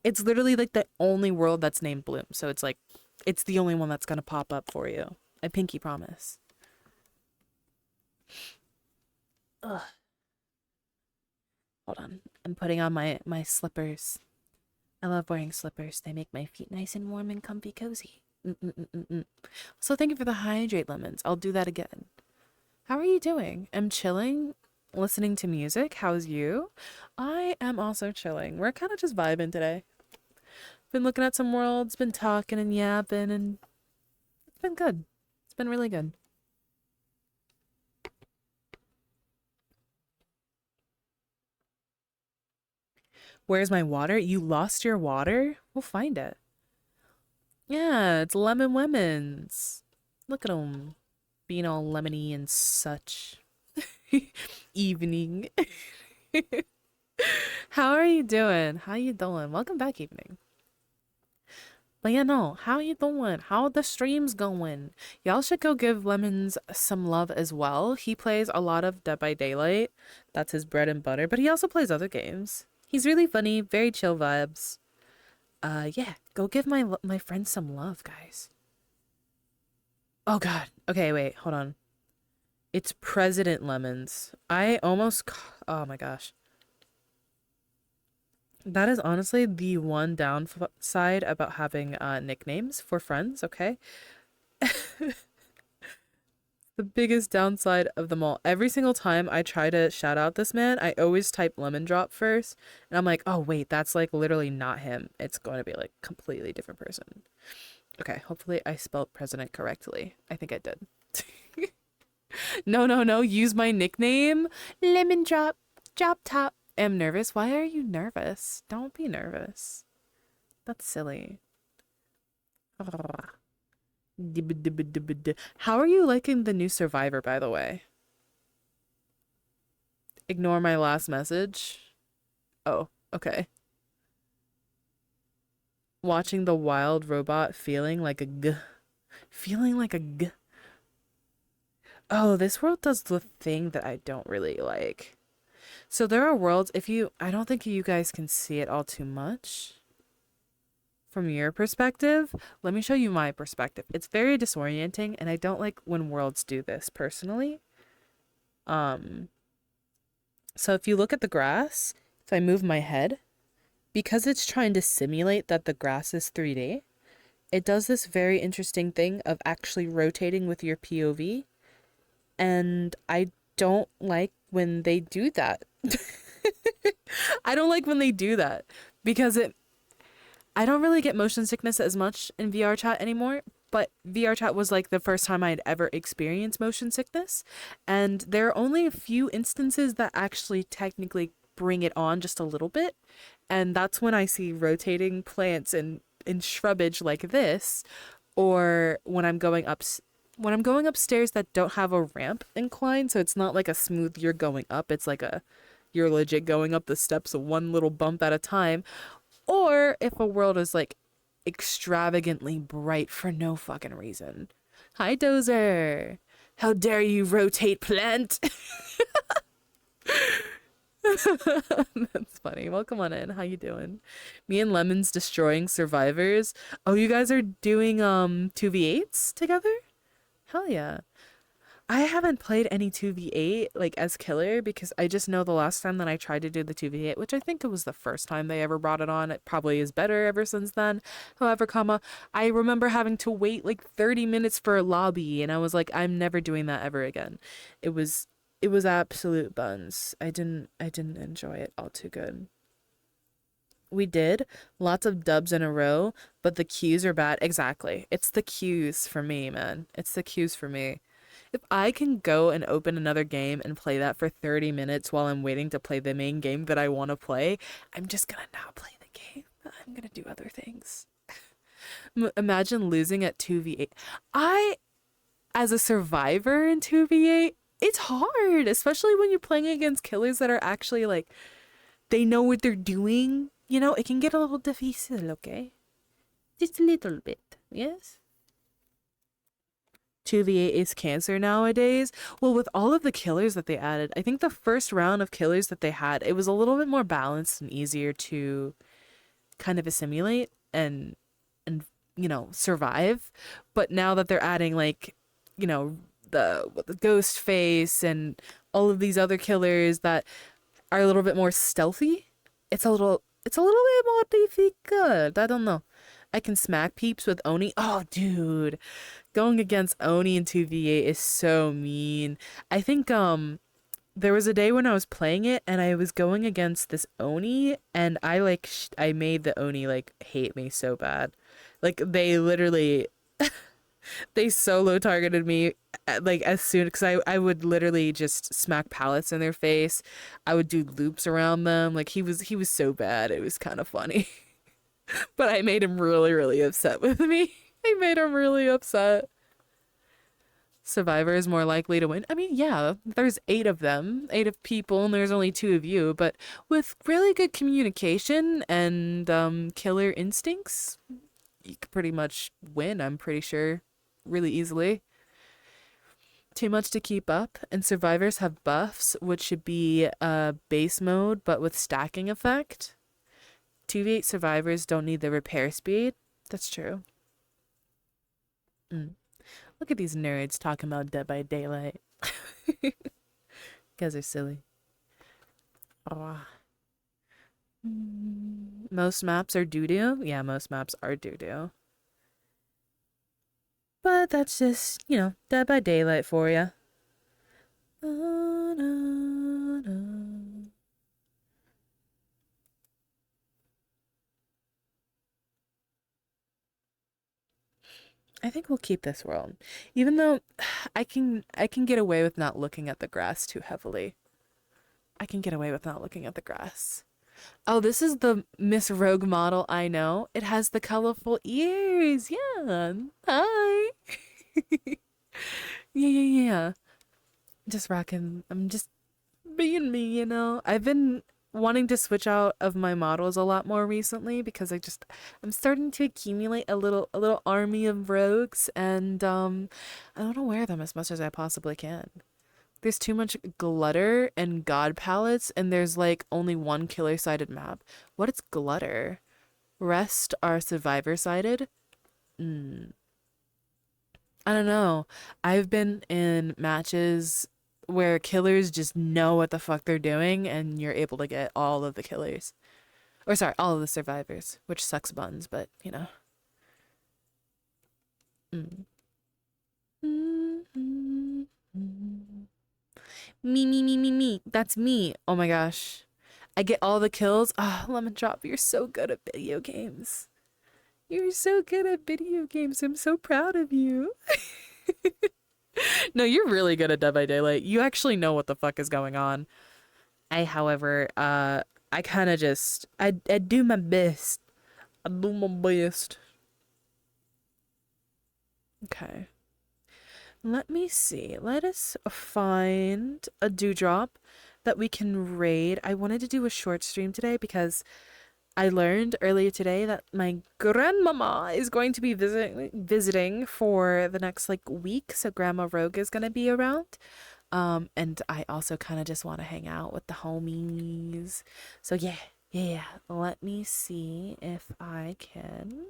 It's literally like the only world that's named Bloom. So it's like, it's the only one that's gonna pop up for you. I pinky promise. Ugh. Hold on. I'm putting on my slippers. I love wearing slippers. They make my feet nice and warm and comfy cozy. So thank you for the hydrate lemons. I'll do that again. How are you doing? I'm chilling, listening to music. How's you? I am also chilling. We're kind of just vibing today. Been looking at some worlds, been talking and yapping, and it's been good. It's been really good. Where's my water? You lost your water? We'll find it. Yeah, it's lemon lemons. Look at them being all lemony and such. Evening. How are you doing? How you doing? Welcome back, Evening. But yeah, no, how you doing? How the streams going? Y'all should go give Lemons some love as well. He plays a lot of Dead by Daylight. That's his bread and butter, but he also plays other games. He's really funny, very chill vibes. Yeah, go give my friends some love, guys. Oh god. Okay, wait, hold on. It's President Lemons. Oh my gosh. That is honestly the one downside about having nicknames for friends, okay? The biggest downside of them all. Every single time I try to shout out this man, I always type Lemon Drop first. And I'm like, oh wait, that's like literally not him. It's going to be like completely different person. Okay, hopefully I spelled president correctly. I think I did. No, use my nickname. Lemon Drop. Drop top. Am nervous. Why are you nervous? Don't be nervous. That's silly. How are you liking the new Survivor, by the way? Ignore my last message. Oh, okay. Watching the wild robot feeling like a g. Feeling like a g. Oh, this world does the thing that I don't really like. So there are worlds, I don't think you guys can see it all too much. from your perspective. Let me show you my perspective. It's very disorienting, and I don't like when worlds do this personally. So if you look at the grass, if I move my head, because it's trying to simulate that the grass is 3D, it does this very interesting thing of actually rotating with your POV. And I don't like when they do that. I don't like when they do that because I don't really get motion sickness as much in VRChat anymore, but VRChat was like the first time I'd ever experienced motion sickness. And there are only a few instances that actually technically bring it on just a little bit. And that's when I see rotating plants in shrubbage like this, or when I'm going upstairs that don't have a ramp incline, so it's not like a smooth you're going up, it's like you're legit going up the steps one little bump at a time. Or if a world is like extravagantly bright for no fucking reason. Hi, Dozer. How dare you rotate plant? That's funny. Welcome on in. How you doing? Me and Lemon's destroying survivors. Oh, you guys are doing 2v8s together? Hell yeah. I haven't played any 2v8 like as killer because I just know the last time that I tried to do the 2v8, which I think it was the first time they ever brought it on. It probably is better ever since then. However, I remember having to wait like 30 minutes for a lobby and I was like, I'm never doing that ever again. It was absolute buns. I didn't enjoy it all too good. We did lots of dubs in a row, but the queues are bad. Exactly. It's the queues for me, man. It's the queues for me. If I can go and open another game and play that for 30 minutes while I'm waiting to play the main game that I want to play, I'm just gonna not play the game. I'm gonna do other things. Imagine losing at 2v8. As a survivor in 2v8, it's hard, especially when you're playing against killers that are actually like, they know what they're doing. You know, it can get a little difficult, okay? Just a little bit, yes? 2v8 is cancer nowadays. Well, with all of the killers that they added, I think the first round of killers that they had, it was a little bit more balanced and easier to kind of assimilate and survive. But now that they're adding like, the ghost face and all of these other killers that are a little bit more stealthy, it's a little bit more difficult. I don't know. I can smack peeps with Oni. Oh, dude. Going against Oni in 2v8 is so mean. I think there was a day when I was playing it and I was going against this Oni and I I made the Oni like hate me so bad. Like they literally they solo targeted me like as soon because I would literally just smack pallets in their face. I would do loops around them. Like he was so bad. It was kind of funny. But I made him really, really upset with me. I made him really upset. Survivor is more likely to win. I mean, yeah, there's 8 of them, 8 of people, and there's only 2 of you. But with really good communication and killer instincts, you could pretty much win, I'm pretty sure, really easily. Too much to keep up, and survivors have buffs, which should be base mode, but with stacking effect. 2v8 survivors don't need the repair speed. That's true. Look at these nerds talking about Dead by Daylight. You guys are silly. Oh. Most maps are doo-doo. Yeah, most maps are doo-doo. But that's just, Dead by Daylight for you. I think we'll keep this world. Even though I can get away with not looking at the grass too heavily. I can get away with not looking at the grass. Oh, this is the Miss Rogue model I know. It has the colorful ears. Yeah. Hi. Yeah. Just rocking. I'm just being me, I've been wanting to switch out of my models a lot more recently because I'm starting to accumulate a little army of rogues and I want to wear them as much as I possibly can. There's too much glutter and god palettes and there's like only one killer sided map. What is glutter? rest are survivor sided. I don't know. I've been in matches where killers just know what the fuck they're doing and you're able to get all of the killers. Or sorry, all of the survivors, which sucks buns, but you know. Mm. Me. That's me. Oh my gosh. I get all the kills. Oh, Lemon Drop, you're so good at video games. You're so good at video games. I'm so proud of you. No, you're really good at Dead by Daylight. You actually know what the fuck is going on. However, I kind of just, I do my best. I do my best. Okay. Let me see. Let us find a dewdrop that we can raid. I wanted to do a short stream today because I learned earlier today that my grandmama is going to be visiting for the next like week. So Grandma Rogue is going to be around. And I also kind of just want to hang out with the homies. So yeah. Let me see if I can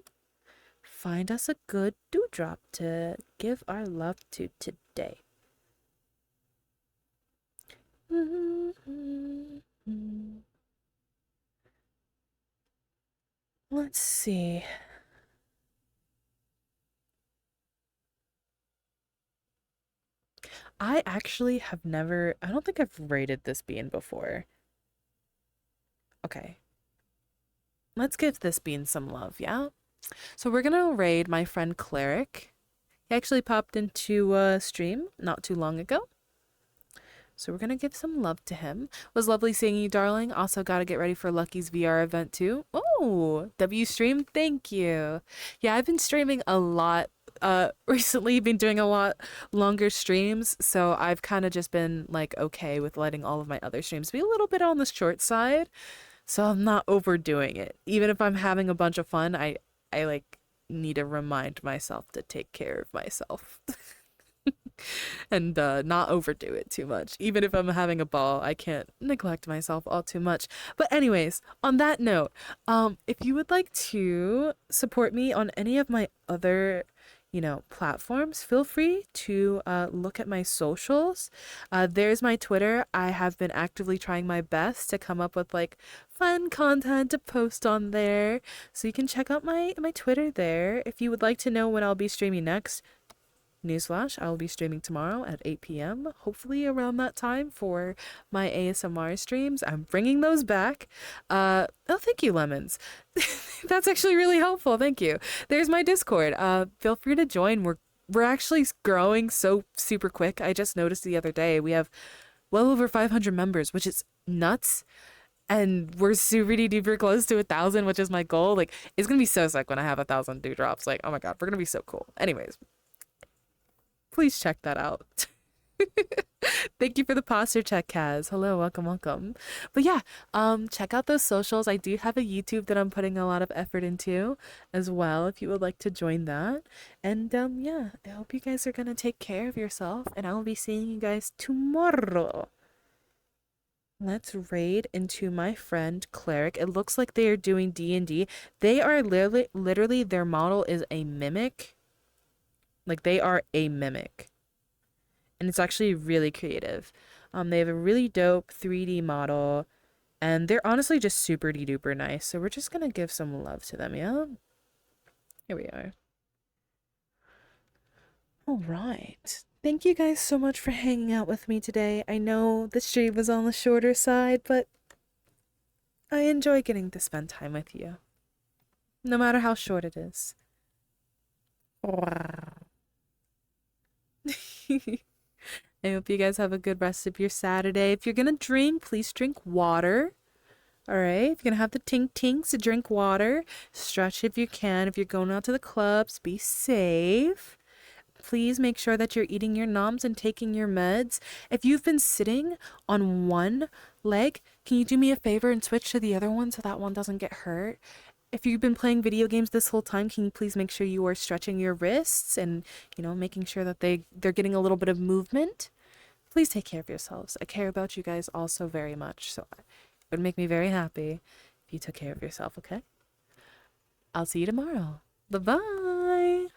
find us a good dewdrop to give our love to today. Let's see. I actually have never, I don't think I've rated this bean before. Okay. Let's give this bean some love, yeah? So we're gonna raid my friend Cleric. He actually popped into a stream not too long ago. So we're gonna give some love to him. Was lovely seeing you, darling. Also gotta get ready for Lucky's VR event too. Oh, W stream, thank you. Yeah, I've been streaming a lot recently, been doing a lot longer streams, so I've kind of just been like okay with letting all of my other streams be a little bit on the short side. So I'm not overdoing it. Even if I'm having a bunch of fun, I like need to remind myself to take care of myself. And not overdo it too much. Even if I'm having a ball, I can't neglect myself all too much. But anyways, on that note, if you would like to support me on any of my other, you know, platforms, feel free to look at my socials. There's my Twitter. I have been actively trying my best to come up with like fun content to post on there. So you can check out my Twitter there. If you would like to know when I'll be streaming next, newsflash, I will be streaming tomorrow at 8 p.m. Hopefully around that time for my ASMR streams. I'm bringing those back. Oh, thank you, Lemons. That's actually really helpful. Thank you. There's my Discord. Feel free to join. We're actually growing so super quick. I just noticed the other day we have well over 500 members, which is nuts. And we're super duper close to 1,000, which is my goal. Like, it's gonna be so sick when I have 1,000 dewdrops. Like, oh my god, we're gonna be so cool. Anyways, please check that out. Thank you for the posture check, Kaz. Hello, welcome. But yeah, check out those socials. I do have a YouTube that I'm putting a lot of effort into as well, if you would like to join that. And yeah, I hope you guys are gonna take care of yourself, and I will be seeing you guys tomorrow. Let's raid into my friend Cleric. It looks like they are doing D&D. They are literally their model is a mimic. Like, they are a mimic. And it's actually really creative. They have a really dope 3D model. And they're honestly just super duper nice. So we're just gonna give some love to them, yeah? Here we are. Alright. Thank you guys so much for hanging out with me today. I know the stream was on the shorter side, but I enjoy getting to spend time with you. No matter how short it is. I hope you guys have a good rest of your Saturday. If you're gonna drink, please drink water. Alright? If you're gonna have the tink-tinks, drink water. Stretch if you can. If you're going out to the clubs, be safe. Please make sure that you're eating your noms and taking your meds. If you've been sitting on one leg, can you do me a favor and switch to the other one so that one doesn't get hurt? If you've been playing video games this whole time, can you please make sure you are stretching your wrists and, you know, making sure that they're getting a little bit of movement? Please take care of yourselves. I care about you guys all so very much, so it would make me very happy if you took care of yourself, okay? I'll see you tomorrow. Bye bye.